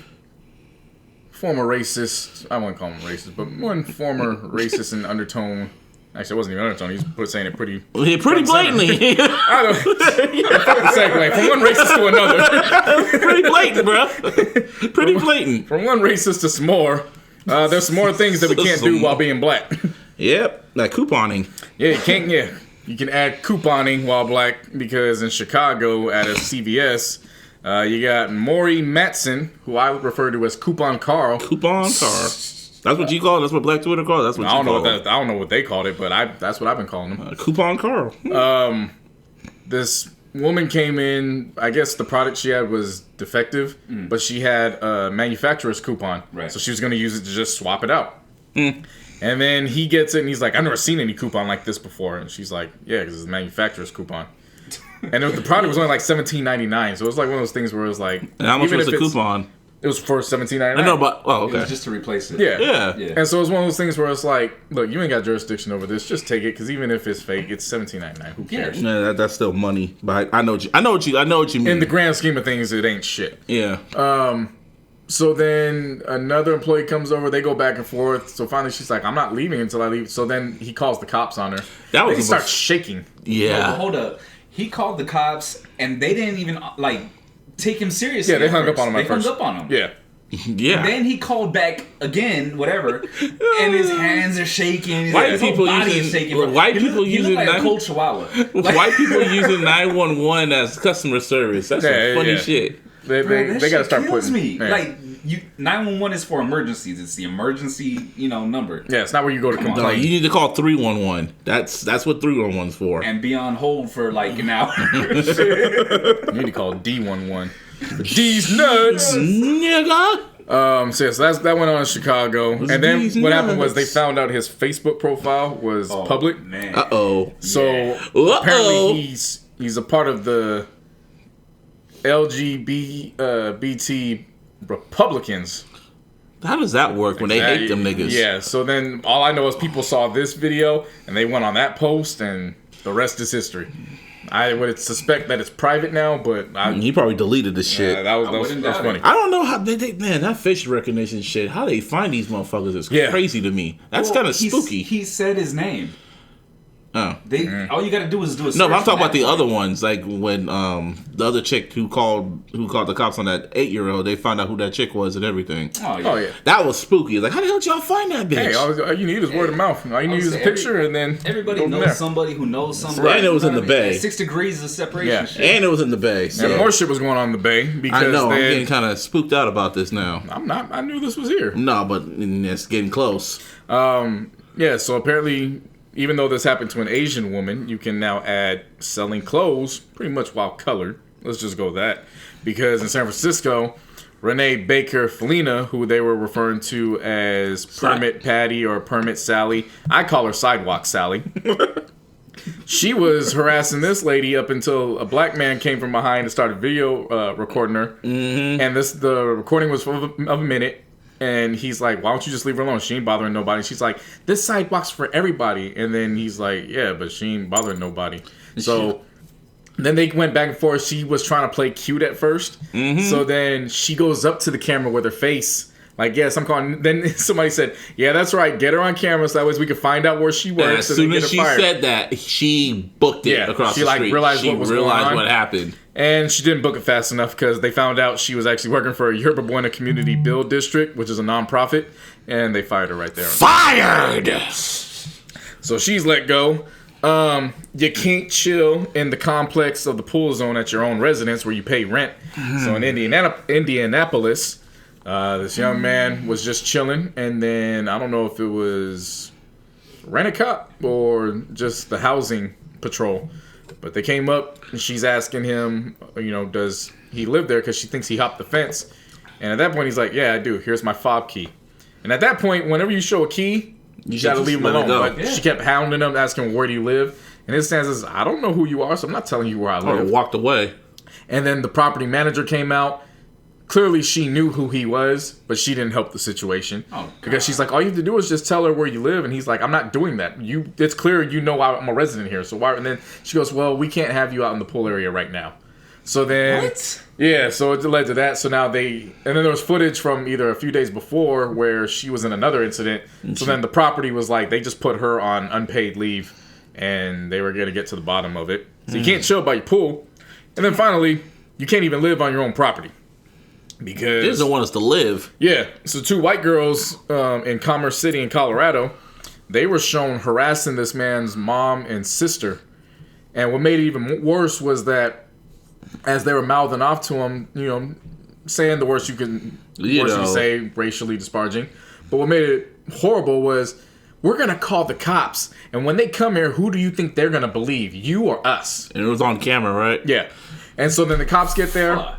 former racist, I wouldn't call him racist, but one former racist in undertone. Actually, it wasn't even undertone. He's saying it pretty. Yeah, pretty blatantly. I don't. Fucking segue from one racist to another. Pretty blatant, bro. Pretty blatant. From one racist to some more. There's some more things that we can't do while being black. Yep, like couponing. Yeah, you can't. Yeah, you can add couponing while black because in Chicago at a CVS, you got Maury Matson, who I would refer to as Coupon Carl. Coupon car. That's what you call it? That's what Black Twitter called it? That's what I don't know call it. I don't know what they called it, but that's what I've been calling them. Coupon Carl. This woman came in. I guess the product she had was defective, but she had a manufacturer's coupon. Right. So she was going to use it to just swap it out. And then he gets it, and he's like, I've never seen any coupon like this before. And she's like, yeah, because it's a manufacturer's coupon. And the product was only like $17.99. So it was like one of those things where it was like... And how much was the coupon? It was for $17.99. I know, but... Oh, okay. It was just to replace it. Yeah. Yeah. And so it was one of those things where it's like, look, you ain't got jurisdiction over this. Just take it, because even if it's fake, it's $17.99. Who cares? Yeah, that's still money. But I know what you mean. In the grand scheme of things, it ain't shit. Yeah. So then another employee comes over. They go back and forth. So finally, she's like, "I'm not leaving until I leave." So then he calls the cops on her. That was he starts shaking. Yeah. But hold up. He called the cops, and they didn't even like take him seriously. Yeah, they hung up on him. They hung up on him. Yeah. Yeah. And then he called back again, whatever, and his hands are shaking. White people using like a cold chihuahua. White people using 911 as customer service. That's some funny shit. They got to start putting me. Yeah. Like 911 is for emergencies. It's the emergency, number. Yeah, it's not where you go to complain. No, you need to call 311. That's what 311's for. And be on hold for like an hour. You need to call D11. D's nuts, nigga. So that went on in Chicago, and then what happened was they found out his Facebook profile was public. Man. So apparently he's a part of the LGBT Republicans. How does that work when they hate them niggas? Yeah. So then all I know is people saw this video and they went on that post, and the rest is history. I would suspect that it's private now, but he probably deleted the shit. That was funny. I don't know how man, that facial recognition shit. How they find these motherfuckers is crazy to me. That's kind of spooky. He said his name. Oh. All you gotta do is do a search. No, but I'm talking about the other ones, like when the other chick who called the cops on that 8-year-old, they found out who that chick was and everything. Oh yeah. That was spooky. Like, how the hell did y'all find that bitch? Hey, all you need is word of mouth. All you need is a picture, and then everybody knows somebody who knows somebody. Right. And it was in the Bay. 6 degrees of separation. Yeah. Shit. And it was in the Bay. So. And more shit was going on in the Bay because I know. I'm getting kind of spooked out about this now. I'm not. I knew this was here. No, but it's getting close. Yeah. So apparently, even though this happened to an Asian woman, you can now add selling clothes pretty much while colored. Let's just go with that. Because in San Francisco, Renee Baker Felina, who they were referring to as Permit Patty or Permit Sally, I call her Sidewalk Sally. She was harassing this lady up until a black man came from behind and started video recording her. Mm-hmm. And the recording was of a minute. And he's like, why don't you just leave her alone? She ain't bothering nobody. She's like, this sidewalk's for everybody. And then he's like, yeah, but she ain't bothering nobody. So then they went back and forth. She was trying to play cute at first. Mm-hmm. So then she goes up to the camera with her face. Like, yes, I'm calling. Then somebody said, yeah, that's right. Get her on camera so that way we can find out where she works. As soon as she said that, she booked it across the street. Realized what was going on. What happened. And she didn't book it fast enough because they found out she was actually working for a Yerba Buena Community Build District, which is a nonprofit, and they fired her right there. Fired! So she's let go. You can't chill in the complex of the pool zone at your own residence where you pay rent. So in Indianapolis, this young man was just chilling, and then I don't know if it was Rent-A-Cop or just the housing patrol. But they came up, and she's asking him, does he live there? Because she thinks he hopped the fence. And at that point, he's like, yeah, I do. Here's my fob key. And at that point, whenever you show a key, you got to leave him alone. But she kept hounding him, asking him, where do you live? And his stance is, I don't know who you are, so I'm not telling you where I live. Walked away. And then the property manager came out. Clearly, she knew who he was, but she didn't help the situation. Because she's like, all you have to do is just tell her where you live. And he's like, I'm not doing that. It's clear you know I'm a resident here. So why? And then she goes, well, we can't have you out in the pool area right now. So then... What? Yeah, so it led to that. So now and then there was footage from either a few days before where she was in another incident. So then the property was like, they just put her on unpaid leave. And they were going to get to the bottom of it. So you can't chill by your pool. And then finally, you can't even live on your own property. Because they just don't want us to live. Yeah. So 2 white girls in Commerce City in Colorado, they were shown harassing this man's mom and sister. And what made it even worse was that as they were mouthing off to him, saying the worst you can say, racially disparaging. But what made it horrible was, we're going to call the cops. And when they come here, who do you think they're going to believe? You or us? And it was on camera, right? Yeah. And so then the cops get there.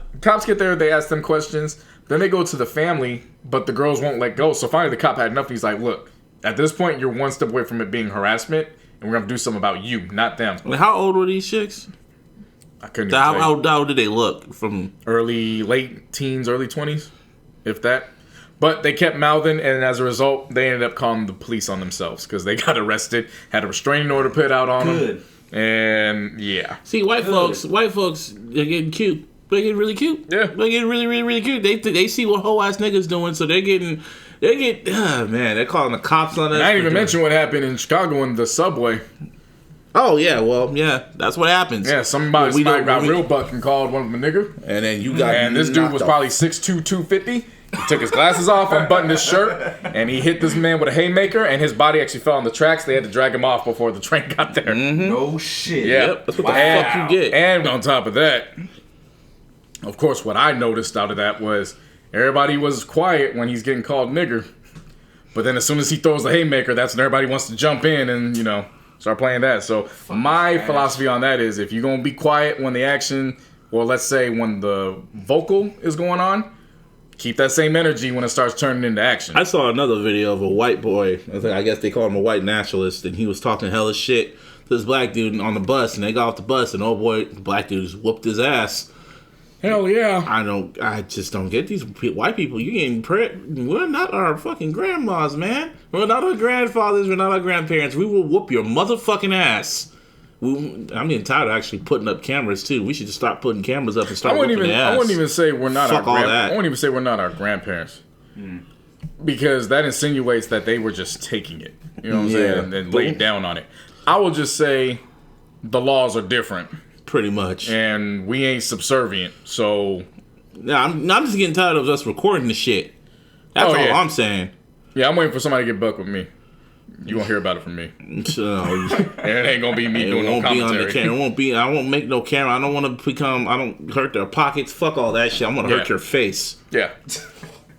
They ask them questions. Then they go to the family, but the girls won't let go. So finally the cop had enough. He's like, look, at this point, you're one step away from it being harassment. And we're going to do something about you, not them. How old were these chicks? I couldn't even say. How old did they look? From late teens, early 20s, if that. But they kept mouthing, and as a result, they ended up calling the police on themselves because they got arrested, had a restraining order put out on them. And yeah. See, white folks, they're getting cute. They're getting really cute. Yeah. They're getting really, really, really cute. They see what whole ass niggas doing, so they're calling the cops on us. And I didn't even mention what happened in Chicago in the subway. Oh, yeah, well, yeah, that's what happens. Yeah, somebody got real buck and called one of them a nigger. And then you got... And this dude was probably 6'2", 250. He took his glasses off, unbuttoned his shirt, and he hit this man with a haymaker, and his body actually fell on the tracks. They had to drag him off before the train got there. Mm-hmm. No shit. Yeah. Yep, that's what the fuck you get. And on top of that, of course, what I noticed out of that was everybody was quiet when he's getting called nigger. But then as soon as he throws the haymaker, that's when everybody wants to jump in and, start playing that. So my philosophy on that is if you're going to be quiet when the action, or let's say when the vocal is going on, keep that same energy when it starts turning into action. I saw another video of a white boy. I guess they call him a white nationalist, and he was talking hella shit to this black dude on the bus, and they got off the bus, and oh boy, the black dude just whooped his ass. Hell yeah. I just don't get these white people. You getting we're not our fucking grandmas, man. We're not our grandfathers. We're not our grandparents. We will whoop your motherfucking ass. I'm getting tired of actually putting up cameras too. We should just start putting cameras up and start whooping the ass. I wouldn't even say we're not Fuck I wouldn't even say we're not our grandparents. Because that insinuates that they were just taking it. You know what I'm saying? And laying down on it. I will just say the laws are different. Pretty much. And we ain't subservient, so... Nah, I'm just getting tired of us recording the shit. That's all I'm saying. Yeah, I'm waiting for somebody to get buck with me. You won't hear about it from me. So, and it ain't gonna be me doing no commentary. I won't make no camera. I don't want to I don't hurt their pockets. Fuck all that shit. I'm gonna hurt your face. Yeah.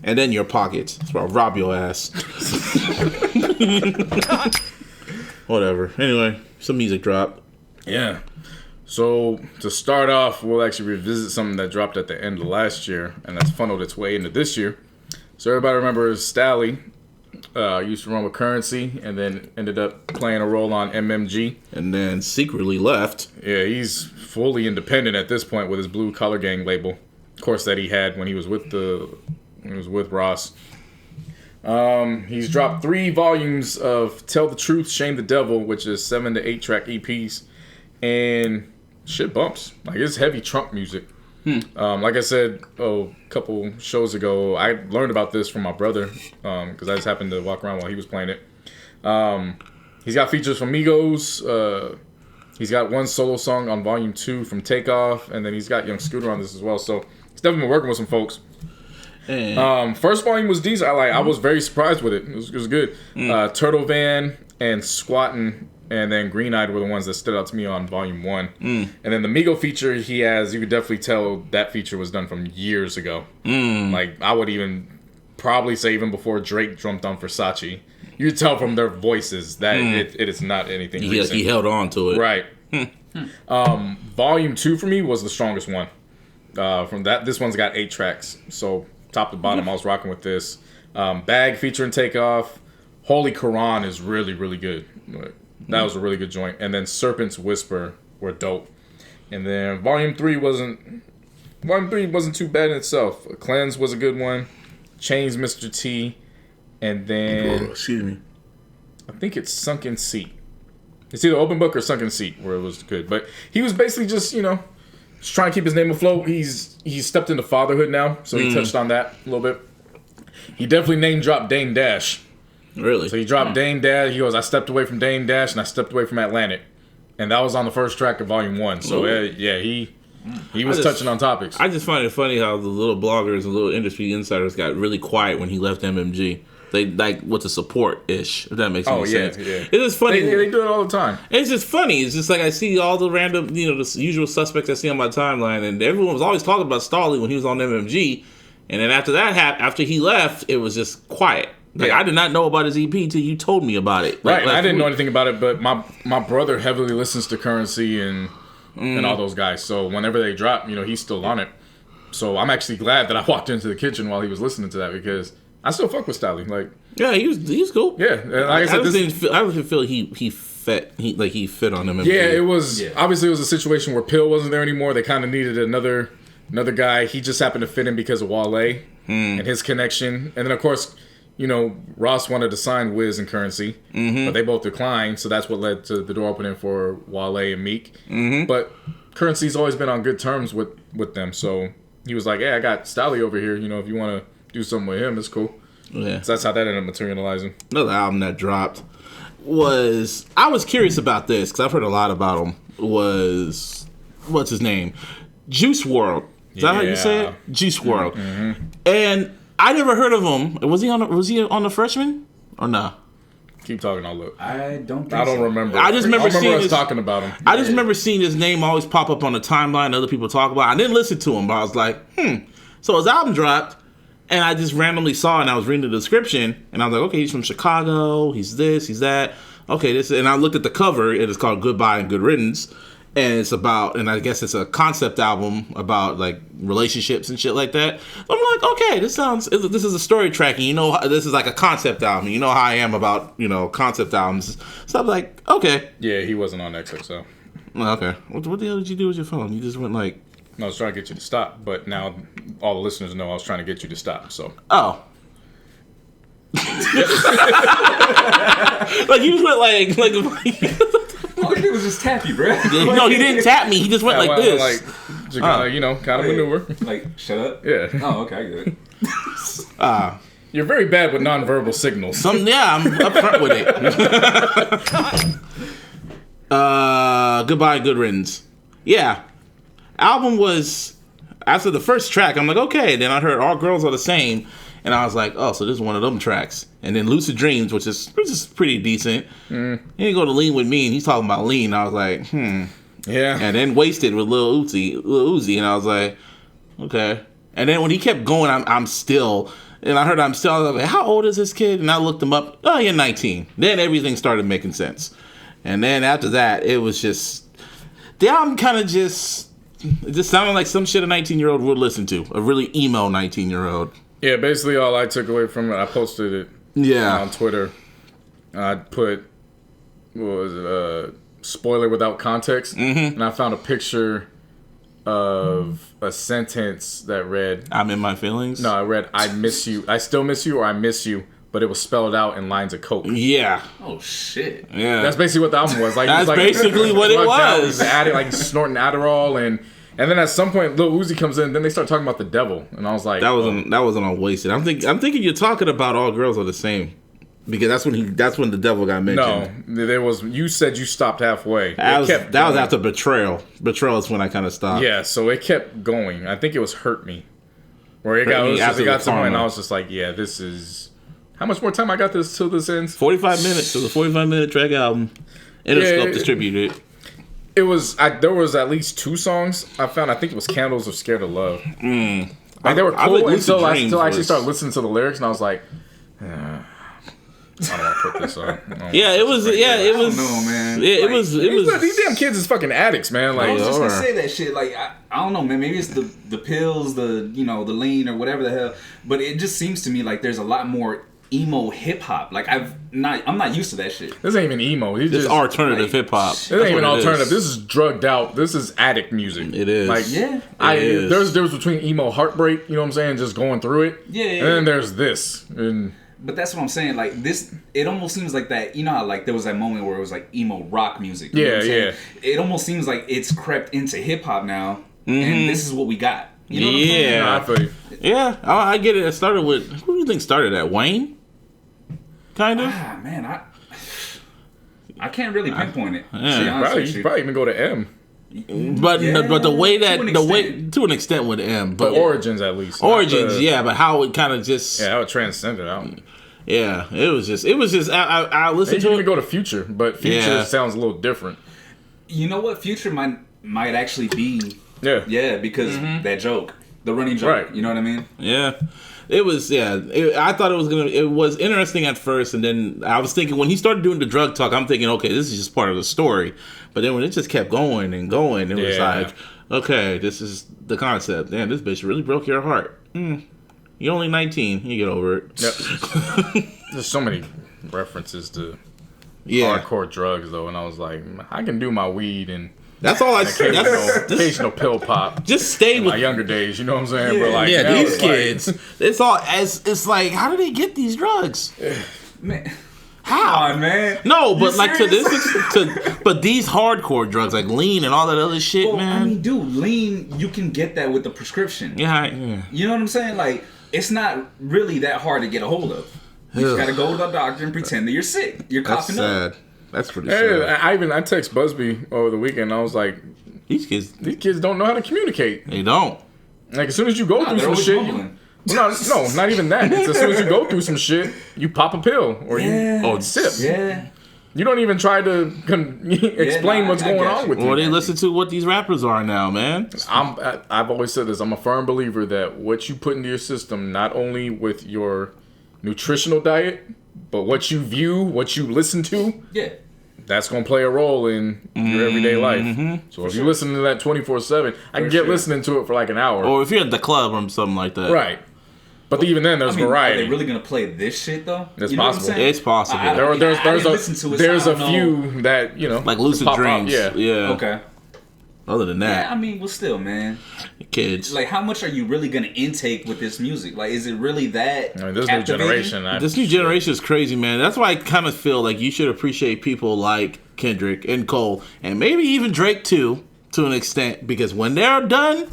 And then your pockets. That's why I'll rob your ass. Whatever. Anyway, some music drop. Yeah. So, to start off, we'll actually revisit something that dropped at the end of last year, and that's funneled its way into this year. So, everybody remembers Stally used to run with Currency, and then ended up playing a role on MMG. And then secretly left. Yeah, he's fully independent at this point with his Blue Collar Gang label. Of course, that he had when he was with Ross. He's dropped 3 volumes of Tell the Truth, Shame the Devil, which is 7 to 8 track EPs. And... shit bumps. Like, it's heavy trunk music. Like I said a couple shows ago, I learned about this from my brother because I just happened to walk around while he was playing it. He's got features from Migos. He's got one solo song on Volume 2 from Takeoff, and then he's got Young Scooter on this as well. So he's definitely been working with some folks. First volume was decent. I was very surprised with it. It was good. Turtle Van and Squattin' and then Green Eyed were the ones that stood out to me on Volume 1. And then the Migo feature he has, you could definitely tell that feature was done from years ago. Like, I would even probably say even before Drake jumped on Versace. You could tell from their voices that it is not anything recent. He held on to it. Right. Volume 2 for me was the strongest one. From that, this one's got 8 tracks. So, top to bottom, I was rocking with this. Bag featuring Takeoff. Holy Quran is really, really good. That was a really good joint. And then Serpent's Whisper were dope. And then Volume 3 wasn't too bad in itself. Cleanse was a good one. Chains Mr. T. And then excuse me. I think it's Sunken Seat. It's either Open Book or Sunken Seat where it was good. But he was basically just trying to keep his name afloat. He's stepped into fatherhood now, so he touched on that a little bit. He definitely name dropped Dame Dash. Really? So he dropped Dame Dash. He goes, I stepped away from Dame Dash and I stepped away from Atlantic. And that was on the first track of Volume 1. So, he was touching on topics. I just find it funny how the little bloggers and little industry insiders got really quiet when he left MMG. They, like, with the support-ish, if that makes any sense. Yeah. It's just funny. They do it all the time. It's just funny. It's just like I see all the random, the usual suspects I see on my timeline, and everyone was always talking about Stally when he was on MMG. And then after that happened, after he left, it was just quiet. Like, I did not know about his EP till you told me about it. Right, I didn't know anything about it, but my brother heavily listens to Currency and all those guys. So whenever they drop, he's still on it. So I'm actually glad that I walked into the kitchen while he was listening to that because I still fuck with Stally. Like, yeah, he's cool. Yeah, like I said, I didn't feel he fit on him. Yeah, it was obviously it was a situation where Pill wasn't there anymore. They kind of needed another guy. He just happened to fit in because of Wale and his connection. And then of course, Ross wanted to sign Wiz and Currency, but they both declined. So that's what led to the door opening for Wale and Meek. But Currency's always been on good terms with them. So he was like, "Yeah, I got Stally over here. If you want to do something with him, it's cool." Yeah. So that's how that ended up materializing. Another album that dropped I was curious about this because I've heard a lot about him. What's his name? Juice WRLD. Is that how you say it? Juice WRLD. And I never heard of him. Was he on the Freshman or nah? Keep talking. I'll look. I don't remember. I just remember seeing us talking about him. I just remember seeing his name always pop up on the timeline. Other people talk about it. I didn't listen to him, but I was like, So his album dropped, and I just randomly saw it, and I was reading the description, and I was like, okay, he's from Chicago. He's this, he's that. Okay, this, and I looked at the cover, and it's called Goodbye and Good Riddance. And it's about, and I guess it's a concept album about like relationships and shit like that. So I'm like, okay, this is a story track, and this is like a concept album. You know how I am about concept albums. So I'm like, okay. Yeah, he wasn't on XXL. Okay, what the hell did you do with your phone? You just went like. I was trying to get you to stop, but now all the listeners know I was trying to get you to stop. So. Oh. Like you just went like. All he did was just tap you, bro. No, he didn't tap me. He just went like this. Kind of maneuver. Like, shut up? Yeah. Oh, okay, I get it. You're very bad with nonverbal signals. I'm upfront with it. Goodbye, Good Riddance. Yeah. Album was, after the first track, I'm like, okay. Then I heard All Girls Are the Same. And I was like, oh, so this is one of them tracks. And then Lucid Dreams, which is pretty decent. Then you go to Lean With Me, and he's talking about lean. I was like, Yeah. And then Wasted with Lil Uzi, and I was like, okay. And then when he kept going, I'm still, and I heard I was like, how old is this kid? And I looked him up. Oh, you're 19. Then everything started making sense. And then after that, it was just, the album kind of it just sounded like some shit a 19-year-old would listen to. A really emo 19-year-old. Yeah, basically all I took away from it, I posted it on Twitter. I put, spoiler without context. And I found a picture of a sentence that read, I'm in my feelings? No, I read, I miss you. I still miss you, or I miss you. But it was spelled out in lines of coke. Yeah. Oh, shit. Yeah. That's basically what the album was. Like, That's basically what it was. Like snorting Adderall and then at some point, Lil Uzi comes in. Then they start talking about the devil, and I was like, that wasn't on Wasted. I'm thinking you're talking about All Girls Are the Same, because that's when the devil got mentioned. No, there was. You said you stopped halfway. That was after Betrayal. Betrayal is when I kind of stopped. Yeah, so it kept going. I think it was Hurt Me, where it got to the point, and I was just like, yeah, this is. How much more time I got this till this ends? 45 minutes. It was a 45-minute track album. Interscope distributed it. It was. There was at least 2 songs I found. I think it was Candles or Scared of Love. Like they were cool until I actually started listening to the lyrics, and I was like, I don't want to put this on. It was. It was. No, man. It was. These damn kids is fucking addicts, man. Like, I was just gonna say that shit. Like, I don't know, man. Maybe it's the pills, the the lean or whatever the hell. But it just seems to me like there's a lot more emo hip hop. Like I'm not used to that shit. This ain't even emo. This is alternative hip hop. This ain't even alternative. This is drugged out. This is addict music. It is. Like there's a difference between emo heartbreak, you know what I'm saying, just going through it. Yeah. And then there's this. But that's what I'm saying. Like this, it almost seems like that. You know how like there was that moment where it was like emo rock music. You know what I'm saying? It almost seems like it's crept into hip hop now, and this is what we got. You know what I'm saying? I feel you. Yeah, I get it. It started with, who do you think started that? Wayne? Kind of. Man, I can't really pinpoint it. Yeah. You probably even go to M. But the way to an extent with M, but Origins at least. Origins, but how it kind of just how it transcended out. Yeah, it was just. I listened to it. Even go to Future, but Future sounds a little different. You know what? Future might actually be. Yeah, because that joke. the running joke. Right. You know what I mean? Yeah. It was, I thought it was interesting at first, and then I was thinking, when he started doing the drug talk, I'm thinking, okay, this is just part of the story. But then when it just kept going and going, it was like, okay, this is the concept. Damn, this bitch really broke your heart. You're only 19. You get over it. Yep. There's so many references to hardcore drugs, though, and I was like, I can do my weed and that's all I said. Occasional pill pop. Just stay with my younger days, you know what I'm saying? Yeah, but like, these kids, it's all it's like, how do they get these drugs? Man. How? Come on, man. No, but like but these hardcore drugs like lean and all that other shit, man. I mean, dude, lean, you can get that with the prescription. Yeah. You know what I'm saying? Like, it's not really that hard to get a hold of. You just gotta go to the doctor and pretend that you're sick. You're coughing up. That's pretty sad. I text Busby over the weekend. I was like, these kids don't know how to communicate. They don't. Like, as soon as you go through some shit, no, not even that. It's as soon as you go through some shit, you pop a pill or you sip. Yeah. You don't even try to explain what's going on with you. Or they listen to what these rappers are now, man. I've always said this. I'm a firm believer that what you put into your system, not only with your nutritional diet, but what you view, what you listen to, that's going to play a role in your everyday life. So if you listen to that 24/7, I can get listening to it for like an hour. Or if you're at the club or something like that. Right. But even then, there's variety. Are they really going to play this shit, though? It's possible. It's possible. There's a few that, you know. Like Lucid Dreams. Yeah. Okay. Other than that. Yeah, I mean, well, still, man. Kids. Like, how much are you really going to intake with this music? Like, is it really that this new generation. This new generation is crazy, man. That's why I kind of feel like you should appreciate people like Kendrick and Cole, and maybe even Drake, too, to an extent. Because when they're done,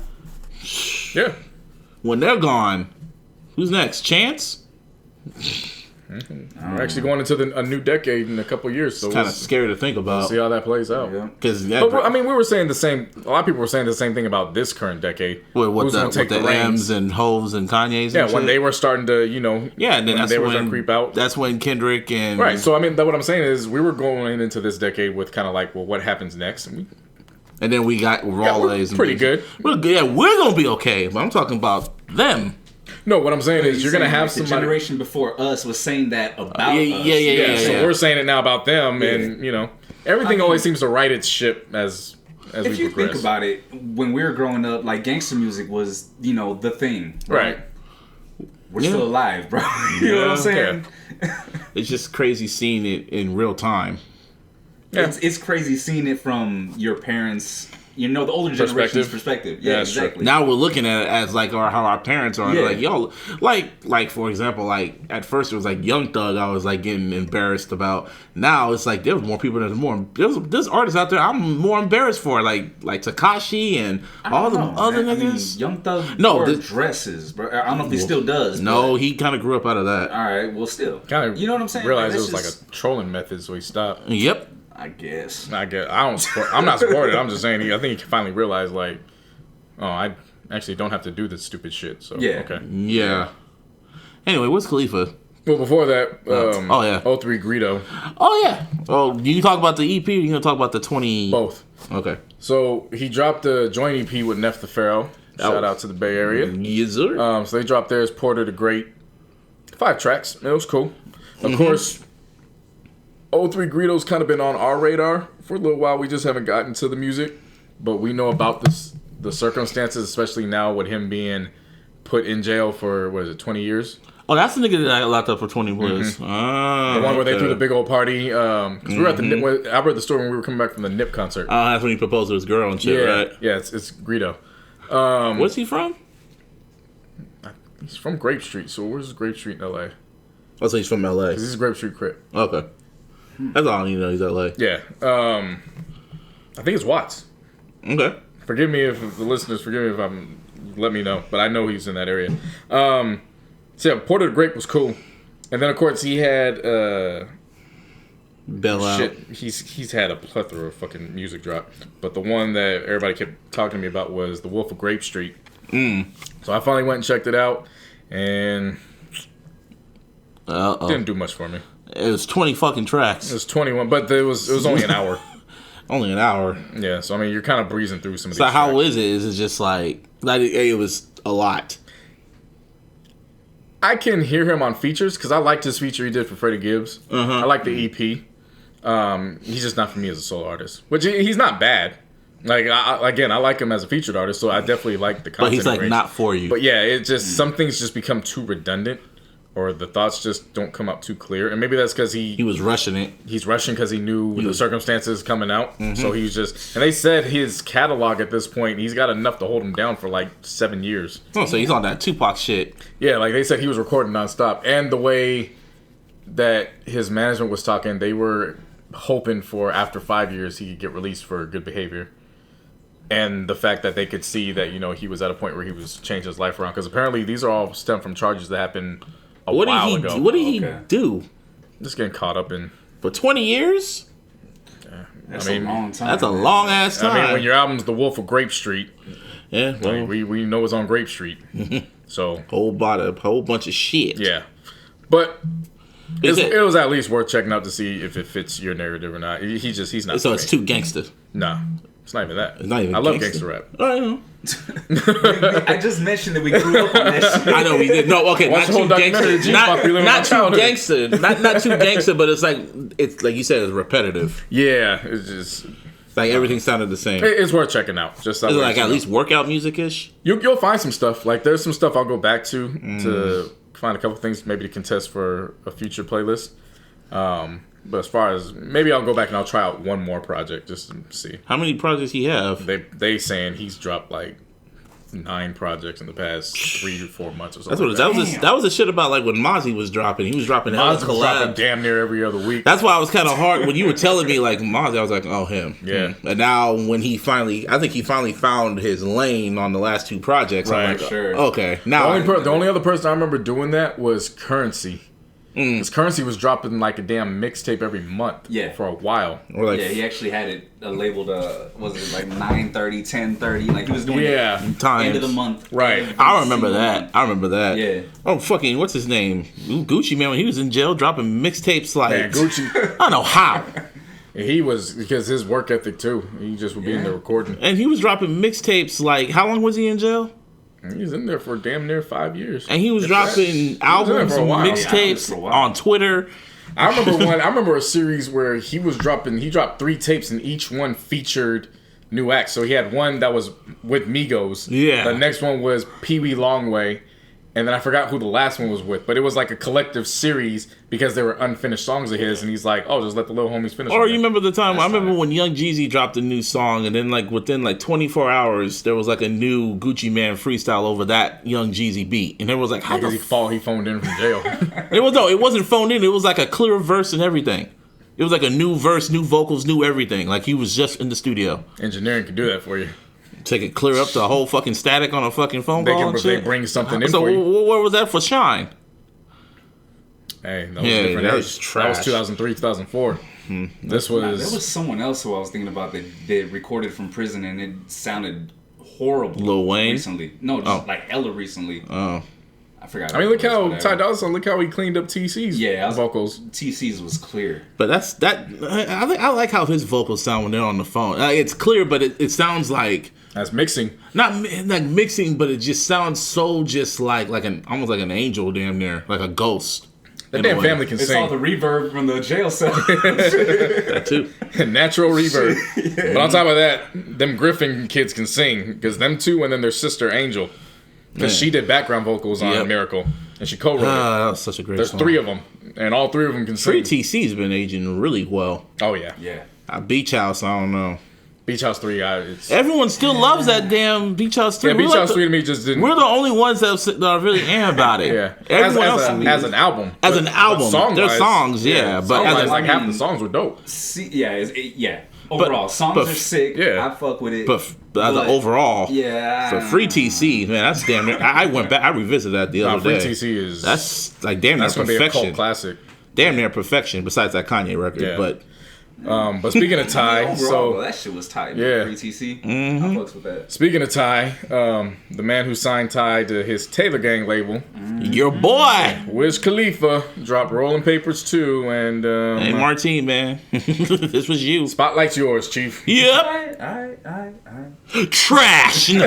when they're gone, who's next? Chance? We're actually going into a new decade in a couple of years, so it's kind of scary to think about. We'll see how that plays out. Because we were saying the same. A lot of people were saying the same thing about this current decade. With the M's and Hoves and Kanye's. Yeah, when they were starting to, and then they were going to creep out. That's when Kendrick and So I mean, what I'm saying is, we were going into this decade with kind of like, well, what happens next? And then we got Raw pretty good. We're gonna be okay. But I'm talking about them. No, what I'm saying is you're going to have somebody... The generation before us was saying that about us. Yeah. So we're saying it now about them, and, everything always seems to right its ship as we progress. If you think about it, when we were growing up, like, gangster music was, the thing. Right. We're still alive, bro. You know what I'm saying? It's just crazy seeing it in real time. Yeah. It's crazy seeing it from your parents... the older generation's perspective. Yeah, exactly. True. Now we're looking at it as like how our parents are. Like, yo, like for example, like at first it was like Young Thug. I was like getting embarrassed about. Now it's like there's more people. There's artists out there I'm more embarrassed for. Like Tekashi and all the other niggas. Young Thug wore dresses, bro. I don't know if he still does. No, he kind of grew up out of that. All right, well, still, kind of. You know what I'm saying? Realized it was like a trolling method, so he stopped. Yep. I guess. I'm not supporting it. I'm just saying. I think he finally realized, like, I actually don't have to do this stupid shit. So okay. Yeah. Anyway, what's Khalifa? Well, before that, 03 Greedo. Oh yeah. Oh, do you talk about the EP? Or you gonna talk about the 20? Both. Okay. So he dropped a joint EP with Neff the Pharaoh. Shout out to the Bay Area. Yes, sir. So they dropped theirs, Porter the Great. 5 tracks. It was cool. Of course. 03 Greedo's kind of been on our radar for a little while. We just haven't gotten to the music, but we know about the circumstances, especially now with him being put in jail for 20 years. Oh, that's the nigga that I locked up for 20 years. The one where they threw the big old party. Because we were at the Nip. I read the story when we were coming back from the Nip concert. That's when he proposed to his girl and shit, right? Yeah, it's Greedo. Where's he from? He's from Grape Street. So where's Grape Street in L.A.? Oh, so he's from L.A. This is Grape Street Crip. Okay. That's all you know. He's L.A. Yeah. I think it's Watts. Okay. Forgive me if the listeners, let me know. But I know he's in that area. So yeah, Porter the Great was cool. And then, of course, he had... Bell Out. He's had a plethora of fucking music drop. But the one that everybody kept talking to me about was The Wolf of Grape Street. So I finally went and checked it out. And... didn't do much for me. It was 20 fucking tracks. It was 21, but it was only an hour. Only an hour. Yeah, so I mean, you're kind of breezing through some of these So how tracks. is it? Is it just like it was a lot. I can hear him on features because I liked his feature he did for Freddie Gibbs. I like the EP. He's just not for me as a solo artist, which he's not bad. Like I like him as a featured artist, so I definitely like the content. But he's like range. not for you. But yeah, it just some things just become too redundant, or the thoughts just don't come up too clear. And maybe that's because he was rushing it. He's rushing because he knew the circumstances coming out. So he was just. And they said his catalog at this point, he's got enough to hold him down for like 7 years. Oh, so he's on that Tupac shit. Yeah, like they said, he was recording nonstop, and the way that his management was talking, they were hoping for after 5 years he could get released for good behavior. And the fact that they could see that, he was at a point where he was changing his life around. Because apparently these are all stem from charges that happened a while ago. What did he do? Just getting caught up in... For 20 years? Yeah. That's a long time. That's a long ass time. I mean, when your album's The Wolf of Grape Street... Yeah, well... we know it's on Grape Street. So... Whole bunch of shit. Yeah. But... It was at least worth checking out to see if it fits your narrative or not. He's not... So it's too gangster. Nah. It's not even that. It's not even I love gangster rap. I know. I just mentioned that we grew up on that shit. I know we did. No, okay, Watch not too gangster. Not too gangster. Not too gangster, but it's like you said, it's repetitive. Yeah, it's just like everything sounded the same. It's worth checking out. Just is it like at least workout music-ish? You'll find some stuff. Like there's some stuff I'll go back to find a couple things maybe to contest for a future playlist. But as far as maybe I'll go back and I'll try out one more project just to see. How many projects he have? They saying he's dropped like 9 projects in the past 3 to 4 months or something. That was the shit about like when Mozzie was dropping. He was dropping collabs damn near every other week. That's why I was kind of hard when you were telling me like Mozzie. I was like, oh, him. Yeah. And now when I think he finally found his lane on the last 2 projects. Right. I'm like, sure. Okay. Now the only other person I remember doing that was Currency. Because Currency was dropping like a damn mixtape every month for a while. He actually had it labeled, was it like 9:30, 10:30? Like he was doing times. end of the month. Right. I remember that. Yeah. Oh, fucking, what's his name? Gucci, man, when he was in jail dropping mixtapes like... Man, Gucci... I don't know how. He was, because his work ethic too. He just would be in there recording. And he was dropping mixtapes like... How long was he in jail? He was in there for damn near 5 years. And he was dropping albums and mixtapes on Twitter. I remember a series where he dropped 3 tapes and each one featured new acts. So he had one that was with Migos. Yeah. The next one was Pee Wee Longway. And then I forgot who the last one was with. But it was like a collective series because they were unfinished songs of his. And he's like, oh, just let the little homies finish. Or you remember the time, I remember when Young Jeezy dropped a new song. And then like within like 24 hours, there was like a new Gucci Mane freestyle over that Young Jeezy beat. And it was like, how did he fall? He phoned in from jail. It wasn't phoned in. It was like a clear verse and everything. It was like a new verse, new vocals, new everything. Like he was just in the studio. Engineering could do that for you. Take it clear up the whole fucking static on a fucking phone call. They bring something in for you. Where was that for Shine? Hey, that was different. That was trash. That was 2003, 2004. This was... there was someone else who I was thinking about that recorded from prison and it sounded horrible. Lil Wayne? Recently. No, just like hella recently. Oh. I forgot. I mean, look how Ty Dolla $ign, look how he cleaned up TC's vocals. TC's was clear. But I like how his vocals sound when they're on the phone. It's clear, but it sounds like... That's mixing. Not like mixing, but it just sounds so just like almost like an angel damn near, like a ghost. That damn family can sing. It's all the reverb from the jail cell. That too. Natural reverb. But on top of that, them Griffin kids can sing. Because them two and then their sister Angel. Because she did background vocals on Miracle. And she co-wrote it. That was such a great song. There's 3 of them. And all 3 of them can sing. Free TC's been aging really well. Oh, yeah. Yeah. Beach House, I don't know. Beach House 3, everyone still loves that damn Beach House 3. Yeah, Beach House 3 to me just didn't... We're the only ones that are really air about it. Yeah. Everyone else... As an album. As an album. Their songs, but as like half the songs were dope. Overall, songs are sick. Yeah. I fuck with it. But as an overall... Yeah. For Free TC, man, that's damn... I went back... I revisited that the other day. Free TC is... That's like damn near perfection. That's going to be a cult classic. Damn near perfection, besides that Kanye record, but... But speaking of Ty, overall, that shit was tight. Yeah, Free TC. I fucks with that. Speaking of Ty, the man who signed Ty to his Taylor Gang label, your boy Wiz Khalifa, dropped Rolling Papers 2, and hey Martine, man, this was you. Spotlight's yours, Chief. Yep. I. Trash. No.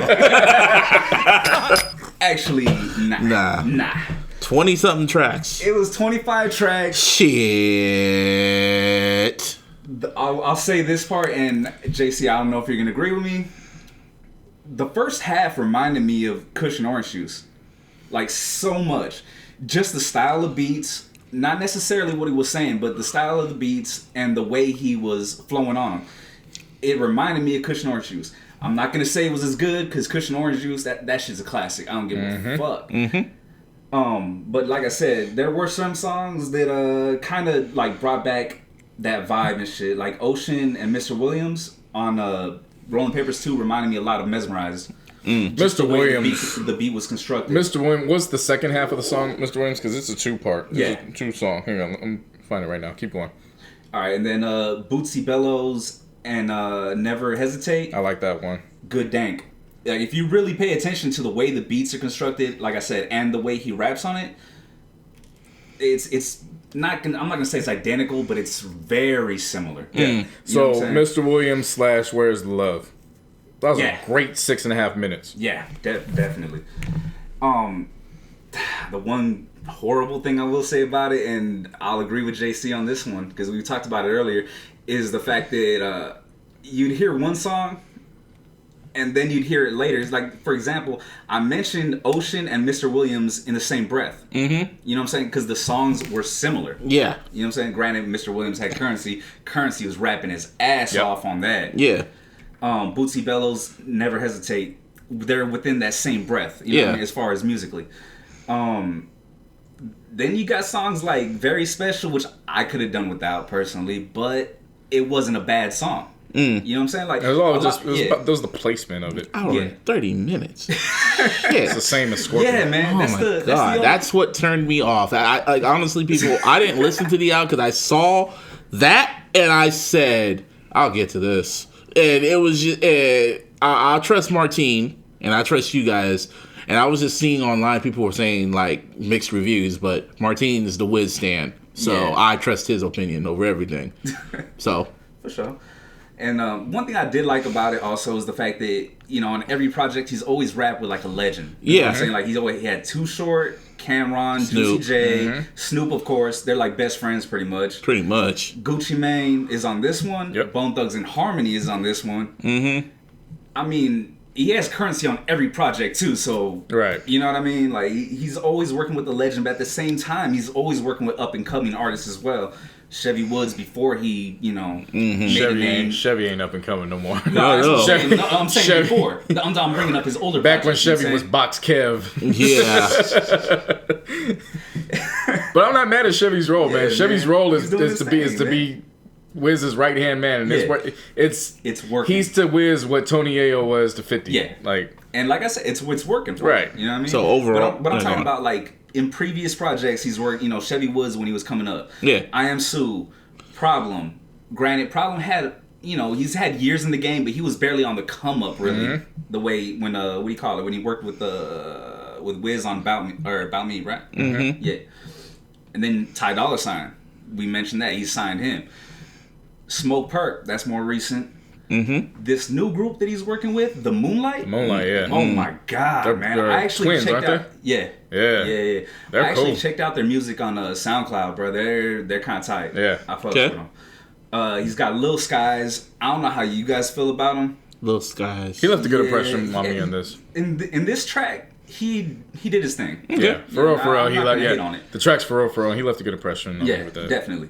Actually, nah. 20-something tracks. It was 25 tracks. Shit. I'll say this part, and JC, I don't know if you're gonna agree with me. The first half reminded me of Kush and Orange Juice, like so much. Just the style of beats, not necessarily what he was saying, but the style of the beats and the way he was flowing on them. It reminded me of Kush and Orange Juice. I'm not gonna say it was as good because Kush and Orange Juice, that shit's a classic. I don't give a fuck. But like I said, there were some songs that kind of like brought back that vibe and shit. Like Ocean and Mr. Williams on Rolling Papers 2 reminded me a lot of Mesmerize. Mr. Williams. The beat was constructed. Mr. Williams, what's the second half of the song, Mr. Williams? Because it's a two-part. Yeah. It's a two-song. Hang on, I'm finding it right now. Keep going. All right, and then Bootsy Bellows and Never Hesitate. I like that one. Good dank. Like, if you really pay attention to the way the beats are constructed, like I said, and the way he raps on it, it's not gonna, I'm not gonna say it's identical, but it's very similar. Yeah. So Mr. Williams / Where's the Love? That was a great 6.5 minutes. Yeah, definitely. The one horrible thing I will say about it, and I'll agree with JC on this one because we talked about it earlier, is the fact that you'd hear one song and then you'd hear it later. It's like, for example, I mentioned Ocean and Mr. Williams in the same breath. Mm-hmm. You know what I'm saying? Because the songs were similar. Yeah. You know what I'm saying? Granted, Mr. Williams had Currency. Currency was rapping his ass off on that. Yeah. Bootsy Bellows, Never Hesitate. They're within that same breath. You know what I mean? As far as musically. Then you got songs like Very Special, which I could have done without personally, but it wasn't a bad song. You know what I'm saying? Like it was all that was the placement of it. Hour and 30 minutes. It's the same as Scorpion. Yeah, man. That's what turned me off. I like, honestly, people, I didn't listen to the album because I saw that and I said, I'll get to this. And it was just, I trust Martine and I trust you guys. And I was just seeing online, people were saying like mixed reviews, but Martine is the whiz stand. So I trust his opinion over everything. So. For sure. And one thing I did like about it also is the fact that, you know, on every project, he's always rapped with like a legend. You know what I'm saying? Like he had Too Short, Cameron, Snoop. Juicy J, Snoop, of course. They're like best friends pretty much. Gucci Mane is on this one. Bone Thugs and Harmony is on this one. I mean, he has Currency on every project too, so you know what I mean? Like he's always working with the legend, but at the same time, he's always working with up and coming artists as well. Chevy Woods before he, you know, made a name. Chevy ain't up and coming no more. No, I'm saying before. I'm bringing up his older. Back when Chevy was Box Kev. Yeah. But I'm not mad at Chevy's role, man. Chevy's role is to be Wiz's right hand man, and it's working. He's to Wiz what Tony Ayo was to 50. Yeah, and like I said, it's working for him. You know what I mean? So overall, but I'm talking about like. In previous projects, he's worked, you know, Chevy Woods when he was coming up. Yeah. I Am Sue, Problem. Granted, Problem had, you know, he's had years in the game, but he was barely on the come up, really. The way, when, what do you call it? When he worked with Wiz on About Me, right? Yeah. And then Ty Dolla $ign, we mentioned that. He signed him. Smoke Perk, that's more recent. This new group that he's working with, the Moonlight. Yeah. Oh my God, man! I actually twins, checked out. Yeah. I actually checked out their music on SoundCloud, bro. They're kind of tight. Yeah, I fuck with them. He's got Lil Skies. I don't know how you guys feel about him. Lil Skies. He left a good impression on me on this. In this track, he did his thing. Yeah, for real. He like the track's for real. He left a good impression. Yeah, with that. Definitely.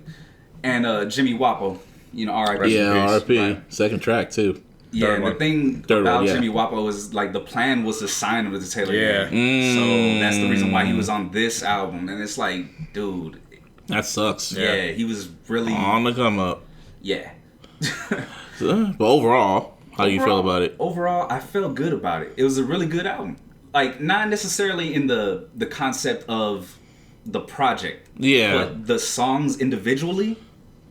And Jimmy Wapo. You know, R.I.P. Yeah, R.I.P. Right. Second track, too. Yeah, the thing about Jimmy Wapo was, like, the plan was to sign him to the Taylor Gang. So that's the reason why he was on this album. And it's like, dude. That sucks. Yeah, he was really... on the come up. Yeah. But overall, how do you feel about it? Overall, I felt good about it. It was a really good album. Like, not necessarily in the concept of the project. Yeah. But the songs individually...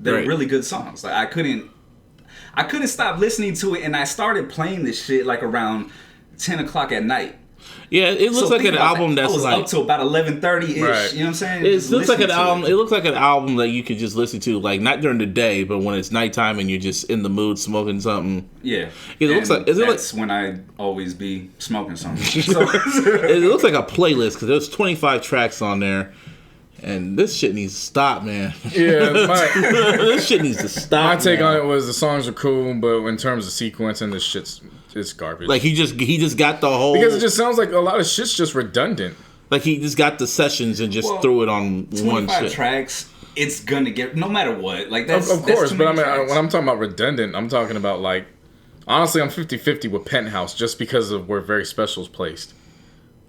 They're really good songs. Like I couldn't stop listening to it, and I started playing this shit like around 10 o'clock at night. Yeah, it looks like an album that's I was like up till about 11:30 ish. Right. You know what I'm saying? it looks like an album. It looks like an album that you could just listen to, like not during the day, but when it's nighttime and you're just in the mood smoking something. Yeah, It looks like. that's when I always be smoking something. So, It looks like a playlist because there's 25 tracks on there, and this shit needs to stop, man. Yeah, This shit needs to stop. my take man. on it was the songs are cool, but in terms of sequencing, this shit's it's garbage. Like he just got the whole because it just sounds like a lot of shit's just redundant. like he just got the sessions and just threw it on one 25 shit. tracks. It's gonna get no matter what. Like that's Of course, too but I many mean, tracks. when I'm talking about redundant, I'm talking about like, honestly, I'm 50-50 with Penthouse just because of where Very Special is placed.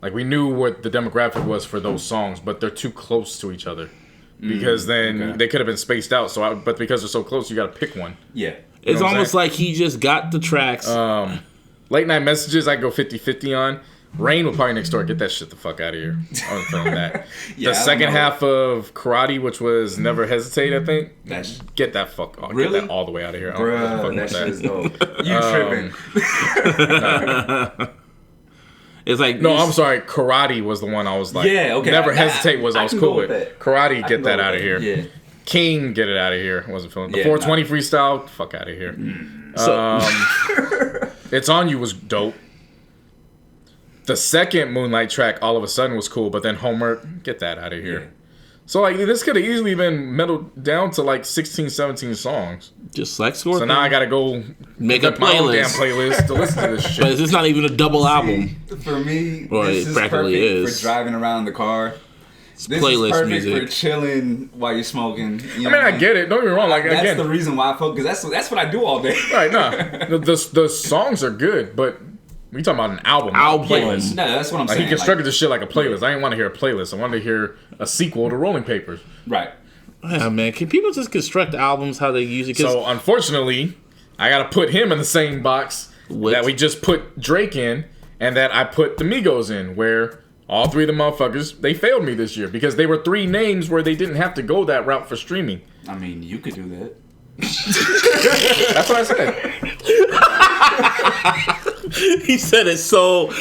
Like we knew what the demographic was for those songs, but they're too close to each other. Because then they could have been spaced out. But because they're so close, you got to pick one. Yeah, It's know what I'm almost saying? like he just got the tracks. Late Night Messages, I go 50-50 on. Rain will probably next door. Get that shit the fuck out of here. I wasn't feeling that. Yeah, The I second don't know. half of Karate, which was Never Hesitate, I think. That's Get that fuck. Really? Get that all the way out of here. I don't know what the bruh, fuck that with shit is dope. You tripping? It's like No, I'm sorry. Karate was the one I was like. Yeah, okay. Never I Hesitate was I was can cool go with. with that. Karate, I get can go that with out of that. here. Yeah. King, get it out of here. Wasn't feeling the Yeah, 420 freestyle. Fuck out of here. It's On You was dope. The second Moonlight track, all of a sudden, was cool, but then Homework, get that out of here. Yeah. So like this could have easily been meddled down to like 16, 17 songs. just like Scorpion. So now I gotta go Make a my own damn playlist. playlist to listen to this But shit. it's not even a double album. For me, Well, this it is practically perfect is. for driving around the car. This playlist is perfect music. for chilling while you're smoking. You I know mean, I get it. Don't get me wrong. Like That's again, the reason why I focus. That's what I do all day. right? No, the songs are good, but we talking about an album, not a playlist. No, that's what I'm Like saying. he constructed this shit like a playlist. I didn't want to hear a playlist. I wanted to hear a sequel to Rolling Papers. Right. Yeah, man. Can people just construct albums how they use it? 'Cause So unfortunately, I gotta put him in the same box With- that we just put Drake in, and that I put the Migos in, where all three of the motherfuckers they failed me this year because they were three names where they didn't have to go that route for streaming. I mean, you could do that. That's what I said. he said it so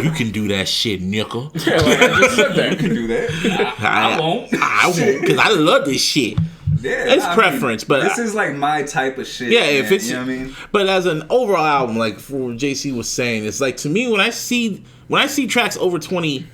you can do that shit, nickel. Yeah, like I just said You that. can do that. I won't. I won't because I love this shit. Yeah, It's I preference, but this is like my type of shit. Yeah, man, if it's you know what I mean. But as an overall album, like what JC was saying, it's like to me when I see tracks over 20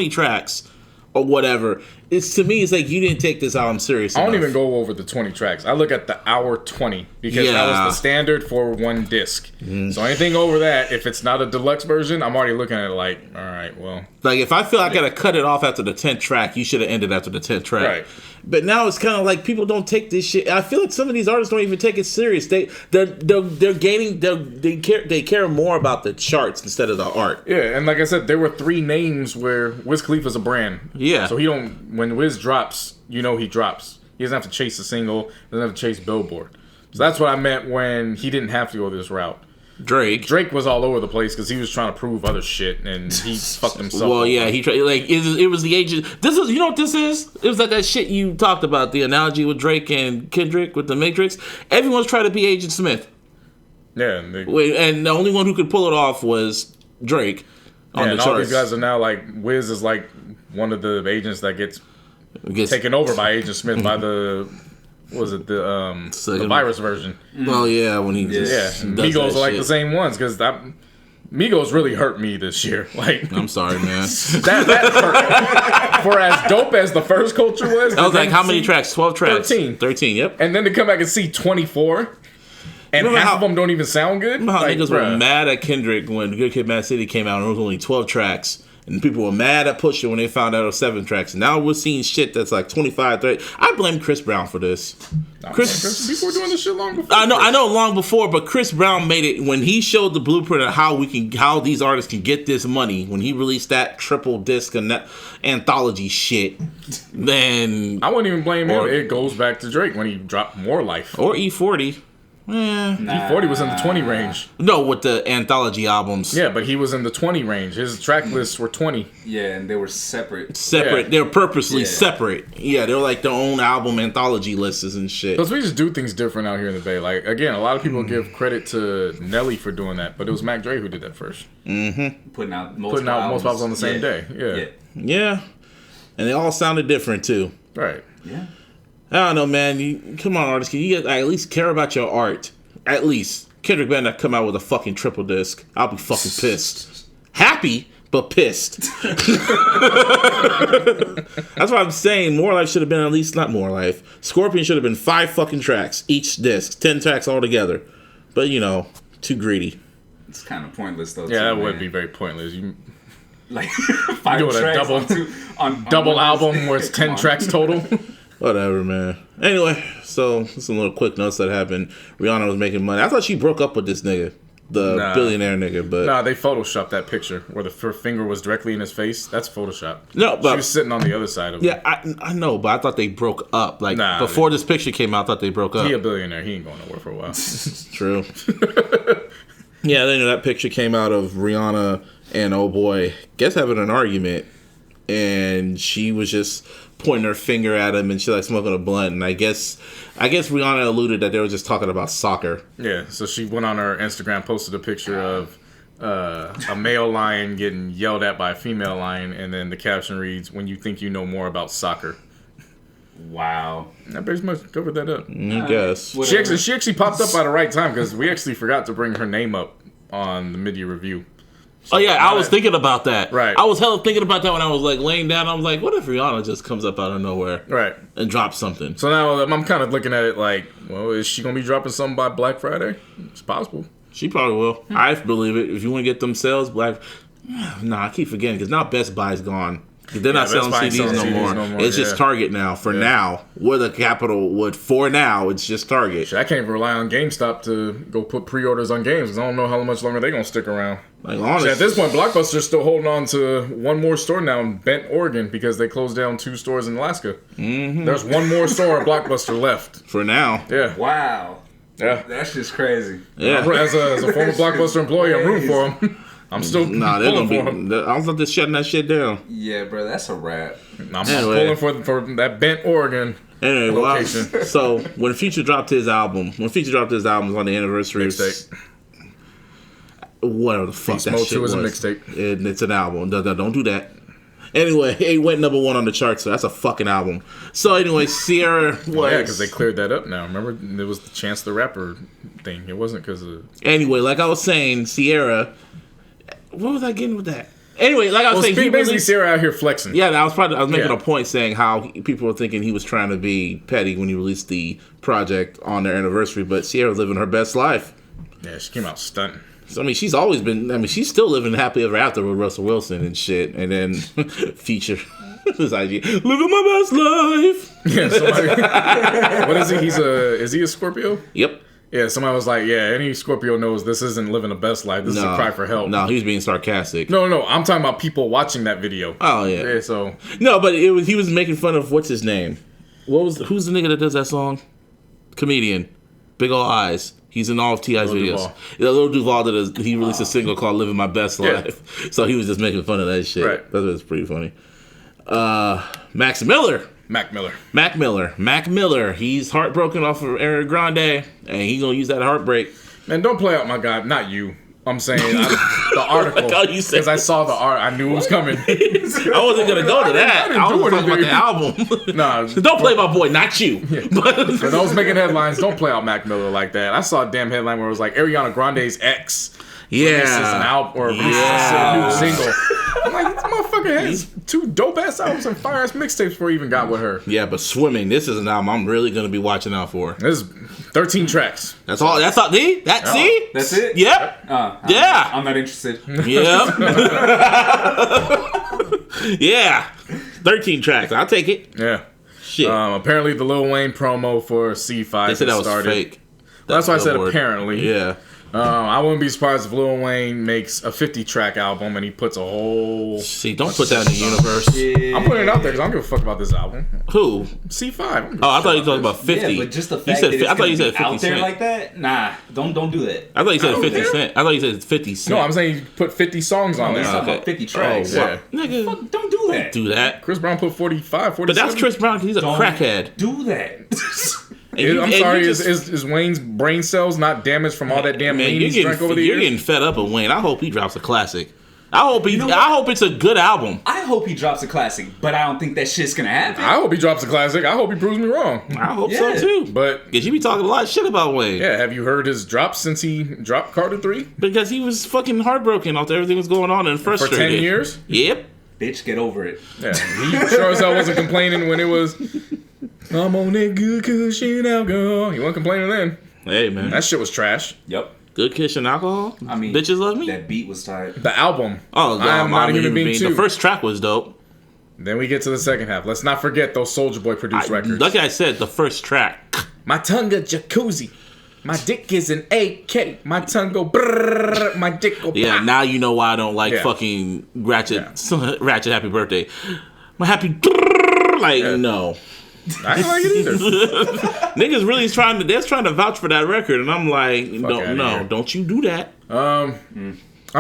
tracks or whatever, it's to me it's like you didn't take this album serious I don't enough. even go over the 20 tracks. I look at the hour 20 because that was the standard for one disc. So anything over that, if it's not a deluxe version, I'm already looking at it like, all right, well. Like if I feel I gotta cut it off after the 10th track, you should have ended after the 10th track. Right. But now it's kind of like people don't take this shit. I feel like some of these artists don't even take it serious. They're care more about the charts instead of the art. Yeah, and like I said, there were three names where Wiz Khalifa's a brand. Yeah. So when Wiz drops, you know he drops. He doesn't have to chase a single, doesn't have to chase Billboard. So that's what I meant when he didn't have to go this route. Drake was all over the place because he was trying to prove other shit and he fucked himself. Well, over. yeah, he tried. Like it was the agent. This is, you know what this is? It was like that shit you talked about, the analogy with Drake and Kendrick with the Matrix. Everyone's trying to be Agent Smith. Yeah, And the only one who could pull it off was Drake on the and charts. all these guys are now like Wiz is like one of the agents that gets taken over by Agent Smith by the the virus version. Well, yeah, when he Yeah, just does Migos that are like shit. the same ones because Migos really hurt me this year. Like I'm sorry, man. that hurt. For as dope as the first Culture was, I was like, how many tracks? 12 tracks. 13. Yep. And then to come back and see 24, and Remember half how- of them don't even sound good. Remember how Like, niggas were bruh. mad at Kendrick when Good Kid, Mad City came out and it was only 12 tracks. And people were mad at Pusha when they found out it was 7 tracks. And now we're seeing shit that's like 25, 30. I blame Chris Brown for this. Chris, people were doing this shit long before. I know long before, but Chris Brown made it when he showed the blueprint of how these artists can get this money. When he released that triple disc and that anthology shit, then I wouldn't even blame him. It goes back to Drake when he dropped More Life. or E40. E40 was in the 20 range. No, with the anthology albums. Yeah, but he was in the 20 range. His track lists were 20. Yeah, and they were separate. Yeah. They were purposely separate. Yeah, they were like their own album anthology lists and shit. Because we just do things different out here in the Bay. Like, again, a lot of people give credit to Nelly for doing that, but it was Mac Dre who did that first. Putting out most Yeah. And they all sounded different, too. Right. Yeah. I don't know, man. Come on, artists. Can you at least care about your art? At least. Kendrick better not come out with a fucking triple disc. I'll be fucking pissed. Happy, but pissed. That's what I'm saying. More Life should have been at least, not More Life. Scorpion should have been 5 fucking tracks each disc. 10 tracks altogether. But, you know, too greedy. It's kind of pointless, though. Yeah, that would be very pointless. You like 5 doing tracks a double album where it's 10 tracks total. Whatever, man. Anyway, so some little quick notes that happened. Rihanna was making money. I thought she broke up with this nigga, the billionaire nigga, but they photoshopped that picture where her finger was directly in his face. That's Photoshop. No, but she was sitting on the other side of him. Yeah, I know, but I thought they broke up. Like before this picture came out, I thought they broke up. He a billionaire. He ain't going nowhere for a while. True. Yeah, then that picture came out of Rihanna and oh boy, guess having an argument, and she was just pointing her finger at him and she like smoking a blunt, and I guess Rihanna alluded that they were just talking about soccer. Yeah, so she went on her Instagram, posted a picture of a male lion getting yelled at by a female lion, and then the caption reads, "When you think you know more about soccer." Wow. I pretty much covered that up. I guess. She actually popped up at the right time because we actually forgot to bring her name up on the mid-year review. So, I was thinking about that. Right. I was hella thinking about that when I was like laying down. I was like, what if Rihanna just comes up out of nowhere, right, and drops something? So now I'm kind of looking at it like, well, is she gonna be dropping something by Black Friday? It's possible. She probably will. I believe it. If you want to get them sales, I keep forgetting because now Best Buy's gone. They're not selling CDs no more. It's just Target now. For now, with a capital would. For now, it's just Target. I can't even rely on GameStop to go put pre-orders on games because I don't know how much longer they're gonna stick around. Like honestly, at this point, Blockbuster's still holding on to one more store now in Bend, Oregon, because they closed down 2 stores in Alaska. Mm-hmm. There's one more store at Blockbuster left for now. Yeah. Wow. Yeah. That's just crazy. Yeah. As a former Blockbuster employee, I'm rooting for them. I'm still they're gonna be. I was they're shutting that shit down. Yeah, bro, that's a wrap. I'm pulling for that Bent, Oregon location. So when Future dropped his album, on the anniversary, whatever the fuck that shit was. A mixtape. It's an album. Don't do that. Anyway, it went number 1 on the chart, so that's a fucking album. So anyway, Sierra was... yeah, because they cleared that up now. Remember, there was the Chance the Rapper thing. It wasn't because of... Anyway, like I was saying, Sierra... What was I getting with that? Anyway, like I was saying... basically Sierra out here flexing. Yeah, I was making a point saying how people were thinking he was trying to be petty when he released the project on their anniversary, but Sierra's living her best life. Yeah, she came out stunting. So, she's always been... she's still living happily ever after with Russell Wilson and shit. And then Future... his IG. Living my best life. Yeah, somebody... what is he? Is he a Scorpio? Yep. Yeah, somebody was like, yeah, any Scorpio knows this isn't living the best life. This is a cry for help. No, he was being sarcastic. No, I'm talking about people watching that video. Oh, yeah. Yeah, so... No, but he was making fun of... What's his name? Who's the nigga that does that song? Comedian. Big ol' eyes. He's in all of T.I.'s videos. Yeah, Lil Duval he released a single called Living My Best Life. Yeah. So he was just making fun of that shit. Right. That was pretty funny. Mac Miller. He's heartbroken off of Ariana Grande, and he gonna use that heartbreak. Man, don't play out my guy. Not you. I'm saying the article. Because I saw the art. I knew it was coming. I wasn't going to go to that. I was talking about the album. Nah, don't play my boy, not you. Yeah. For those making headlines, don't play out Mac Miller like that. I saw a damn headline where it was like Ariana Grande's ex. Yeah. Releases an album or releases a new single. I'm like, this motherfucker has 2 dope-ass albums and fire-ass mixtapes before he even got with her. Yeah, but Swimming, this is an album I'm really going to be watching out for. This is 13 tracks. That's all. That's all. See? See? That's it? Yep. Yeah. I'm not interested. Yep. Yeah. 13 tracks. I'll take it. Yeah. Shit. Apparently the Lil Wayne promo for C5 they said that was started. fake. That's why I said apparently. Yeah. I wouldn't be surprised if Lil Wayne makes a 50-track album and he puts a whole... See, don't put that in the universe. Yeah. I'm putting it out there because I don't give a fuck about this album. Who? C5. Oh, I thought you were talking about 50. Yeah, but just the fact that it's out there like that? Nah, don't do that. I thought you said 50 Cent. I thought you said 50 Cent. No, I'm saying you put 50 songs on there. He's talking about 50 tracks. Oh, yeah. Nigga, Fuck, don't do that. do that. Chris Brown put 45, 47. But that's Chris Brown because he's a crackhead. Do that. I'm sorry, is Wayne's brain cells not damaged from all that damn lean he's drank over the years? You're getting fed up with Wayne. I hope he drops a classic. I hope it's a good album. I hope he drops a classic, but I don't think that shit's gonna happen. I hope he drops a classic. I hope he proves me wrong. I hope so too. But because you be talking a lot of shit about Wayne. Yeah, have you heard his drops since he dropped Carter 3? Because he was fucking heartbroken after everything was going on and frustrated. For 10 years? Yep. Bitch, get over it. Yeah, he sure as hell wasn't complaining when it was, I'm on that good cushion alcohol. He wasn't complaining then. Hey, man. That shit was trash. Yep. Good cushion alcohol? I mean, bitches love me? That beat was tight. The album. Oh, I am not a human being too. The first track was dope. Then we get to the second half. Let's not forget those Soulja Boy produced records. Like I said, the first track. My tongue a jacuzzi. My dick is an AK. My tongue go brrrr. My dick go Yeah, pop. now you know why I don't like fucking Ratchet Happy Birthday. My happy no. I ain't like it either. Niggas really trying to vouch for that record, and I'm like, don't you do that. I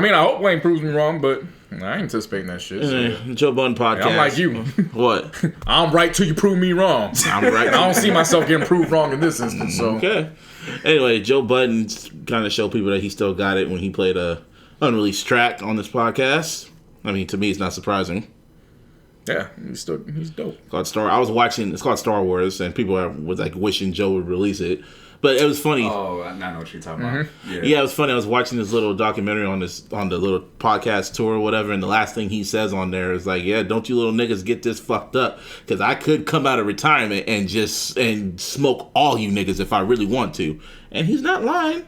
mean, I hope Wayne proves me wrong, but I ain't anticipating that shit. So. Joe Budden podcast. I'm like you. What? I'm right till you prove me wrong. I'm right. I don't see myself getting proved wrong in this instance. So okay. Anyway, Joe Budden kind of showed people that he still got it when he played a unreleased track on this podcast. I mean, to me, it's not surprising. Yeah, he's dope. It's called Star Wars, and people was like wishing Joe would release it. But it was funny. Oh, I know what you're talking about. Yeah, it was funny. I was watching this little documentary on the little podcast tour or whatever, and the last thing he says on there is like, "Yeah, don't you little niggas get this fucked up? Because I could come out of retirement and smoke all you niggas if I really want to." And he's not lying.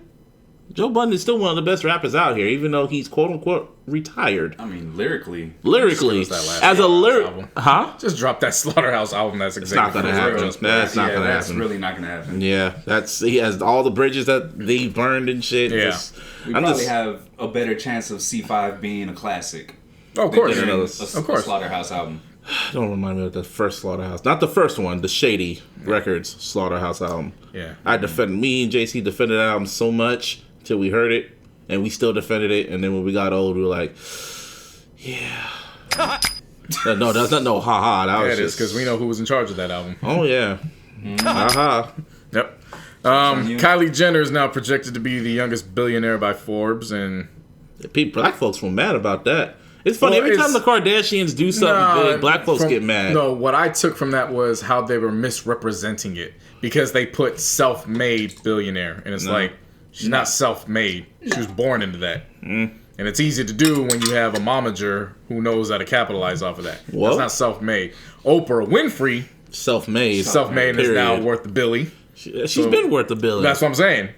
Joe Budden is still one of the best rappers out here, even though he's quote unquote retired. I mean, lyrically, as a lyric, just drop that Slaughterhouse album. That's exactly not gonna happen. That's not gonna happen. That's really not gonna happen. Yeah, he has all the bridges that they burned and shit. Yeah, we probably have a better chance of C5 being a classic. Oh, of course, of course. Slaughterhouse album. Don't remind me of the first Slaughterhouse. Not the first one, the Shady Records Slaughterhouse album. Yeah, me and JC defended that album so much till we heard it, and we still defended it. And then when we got old, we were like, yeah. No, that's not no ha-ha. That was just because we know who was in charge of that album. Oh, yeah. Ha-ha. Yep. Kylie Jenner is now projected to be the youngest billionaire by Forbes, and black folks were mad about that. It's funny, every time the Kardashians do something big, black folks get mad. No, what I took from that was how they were misrepresenting it, because they put self-made billionaire, and it's like, she's not self-made. She was born into that. And it's easy to do when you have a momager who knows how to capitalize off of that. Whoa. That's not self-made. Oprah Winfrey, self-made and is now worth the billy. She's been worth the billy. That's what I'm saying.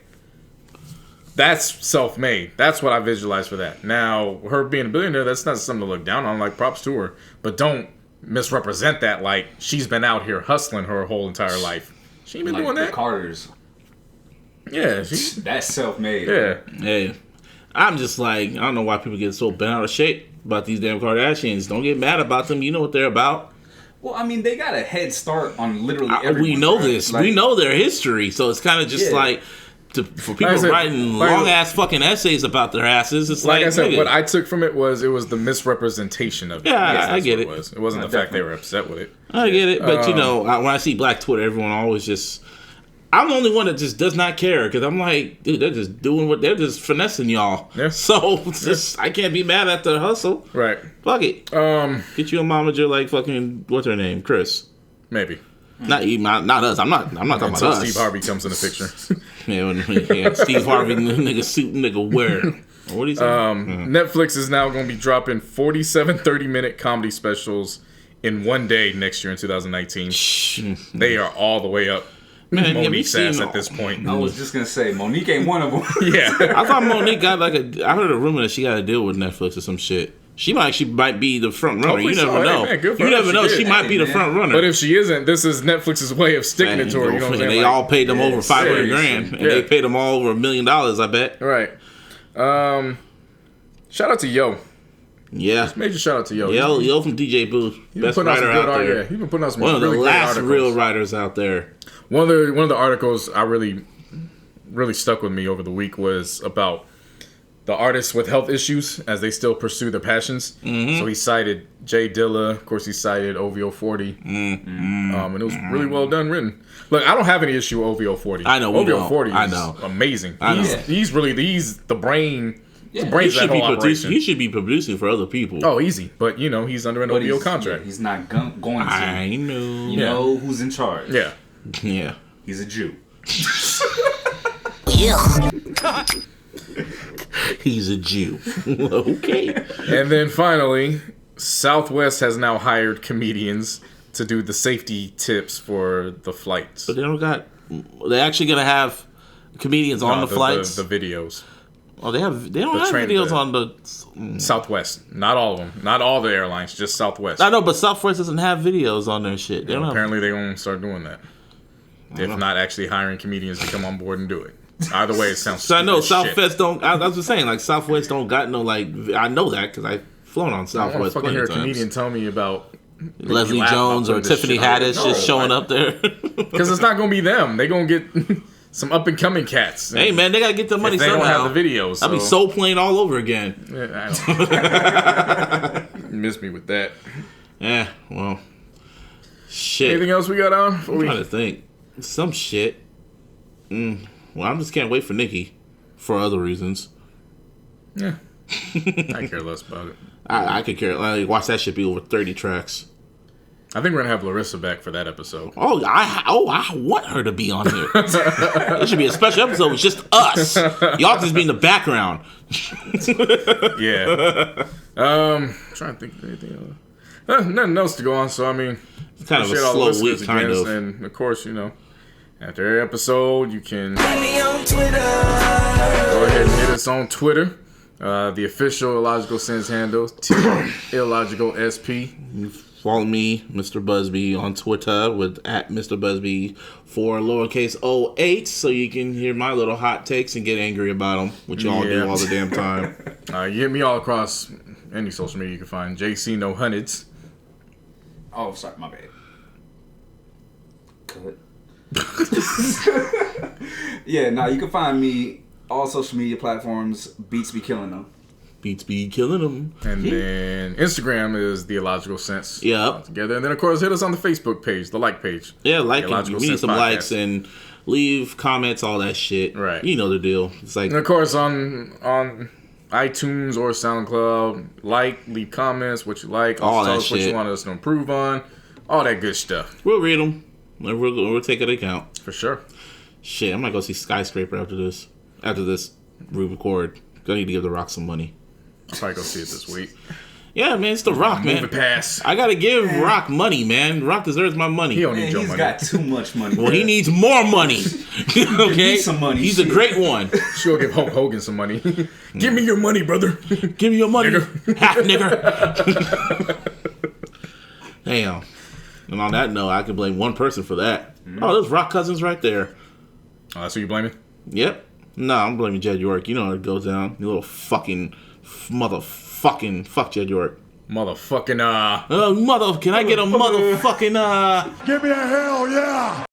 That's self-made. That's what I visualize for that. Now, her being a billionaire, that's not something to look down on. Like, props to her. But don't misrepresent that like she's been out here hustling her whole entire life. She ain't been doing that. The Carters. Yeah, that's self-made. Yeah. Hey, I'm just like, I don't know why people get so bent out of shape about these damn Kardashians. Don't get mad about them. You know what they're about. Well, I mean, they got a head start on literally everyone. We know this. Like, we know their history. So it's kind of just like, for people writing long-ass fucking essays about their asses, it's like I said, what I took from it was the misrepresentation of it. Yeah, I get it. It wasn't the fact they were upset with it. I get it. But, when I see Black Twitter, everyone always just... I'm the only one that just does not care, because I'm like, dude, they're just doing they're just finessing y'all. Yeah. So it's just, I can't be mad at the hustle. Right. Fuck it. Get you a momager like fucking, what's her name? Chris. Maybe. Not us. I'm not talking about us. Steve Harvey comes in the picture. Steve Harvey, nigga suit, nigga wear. What do you say? Netflix is now going to be dropping 47 30-minute comedy specials in one day next year in 2019. They are all the way up. Man, Monique's ass at this point. I was just gonna say Monique ain't one of them. Yeah, I thought Monique got I heard a rumor that she got a deal with Netflix or some shit. She might be the front runner. You Hopefully never so. know. Hey, man, good for You her. never She know. did. She might be the front runner. But if she isn't, this is Netflix's way of sticking it to her. You know what I'm saying? They Like, all paid them over $500 grand, and Yeah. they paid them all over $1 million. I bet. Right. Shout out to Yo. Yeah. Major shout out to Yo. Yo from DJ Booth, best writer out there. Yeah, he's been putting out some One of the really great last articles. real writers out there. One of the articles I really stuck with me over the week was about the artists with health issues as they still pursue their passions. Mm-hmm. So he cited Jay Dilla, of course he cited OVO 40. Mm-hmm. And it was really well done written. Look, I don't have any issue with OVO 40. I know. OVO 40 is I know. amazing. I know. He's the brain. Yeah. The brains He of should that be whole operation. He should be producing for other people. Oh, easy. But, he's under an But OVO contract. he's not going to. I know. You know who's in charge. Yeah. Yeah. He's a Jew. He's a Jew. Okay. And then finally, Southwest has now hired comedians to do the safety tips for the flights. But they're actually going to have comedians on the flights? The videos. Oh, they don't have videos on the... Southwest. Not all of them. Not all the airlines, just Southwest. I know, but Southwest doesn't have videos on their shit. They don't Apparently they're going to start doing that. If not actually hiring comedians to come on board and do it. Either way, it sounds So I know stupid Southwest don't... I was just saying, like, Southwest don't got no, like... I know that because I've flown on shit. I want to Southwest fucking plenty hear of a times. comedian tell me about... Leslie Jones or Tiffany Haddish just showing up there. Because it's not going to be them. They're going to get some up-and-coming cats. Hey, man, they got to get the money If they somehow. don't have the videos. I'll be Soul Plane all over again. Yeah, I don't miss me with that. Yeah, well... Shit. Anything else we got on? I'm trying to think. Some shit. Well, I just can't wait for Nikki. For other reasons. Yeah. I care less about it. I could care. Like, watch that shit be over 30 tracks. I think we're going to have Larissa back for that episode. Oh, I want her to be on here. It should be a special episode with just us. Y'all just be in the background. Yeah. Trying to think of anything else. Nothing else to go on, so I mean... It's kind of a appreciate all the slow listeners week, kind again, of. And of course, after every episode, you can Find me on Twitter. go ahead and hit us on Twitter. The official Illogical Sense handle, Illogical SP. Follow me, Mr. Busby, on Twitter with @Mr. Busby for lowercase 08, so you can hear my little hot takes and get angry about them, which y'all do all the damn time. You hit me all across any social media you can find. JC No Hundreds. Oh, sorry, my bad. Cut. Yeah, you can find me all social media platforms. Beats be killing them. Beats be killing them. And then Instagram is The Illogical Sense. Yep. Together. And then, of course, hit us on the Facebook page, the like page. Yeah, like The it. Illogical We need Sense some Podcast. likes and leave comments, all that shit. Right. You know the deal. It's like... And, of course, on iTunes or SoundCloud, leave comments, what you like. All Also tell that us what you shit. want us to improve on. All that good stuff. We'll read them. We'll take it account. For sure. Shit, I'm gonna go see Skyscraper after this. After this record. Gonna need to give The Rock some money. I'll probably go see it this week. Yeah, man, it's The Rock, man. Move it past. I gotta give Rock money, man. Rock deserves my money. He don't Man, need your he's money. got too much money. Well, he needs more money. Okay? needs some money. He's a great one. She'll give Hulk Hogan some money. Give me your money, brother. Give me your money. Nigger. Half nigger. Damn. And on that note, I can blame one person for that. Oh, there's Rock Cousins right there. Oh, that's who you blaming? Yep. No, I'm blaming Jed York. You know how it goes down. You little fucking motherfucking fuck Jed York. Motherfucking, Can I get a motherfucking Give me a hell yeah!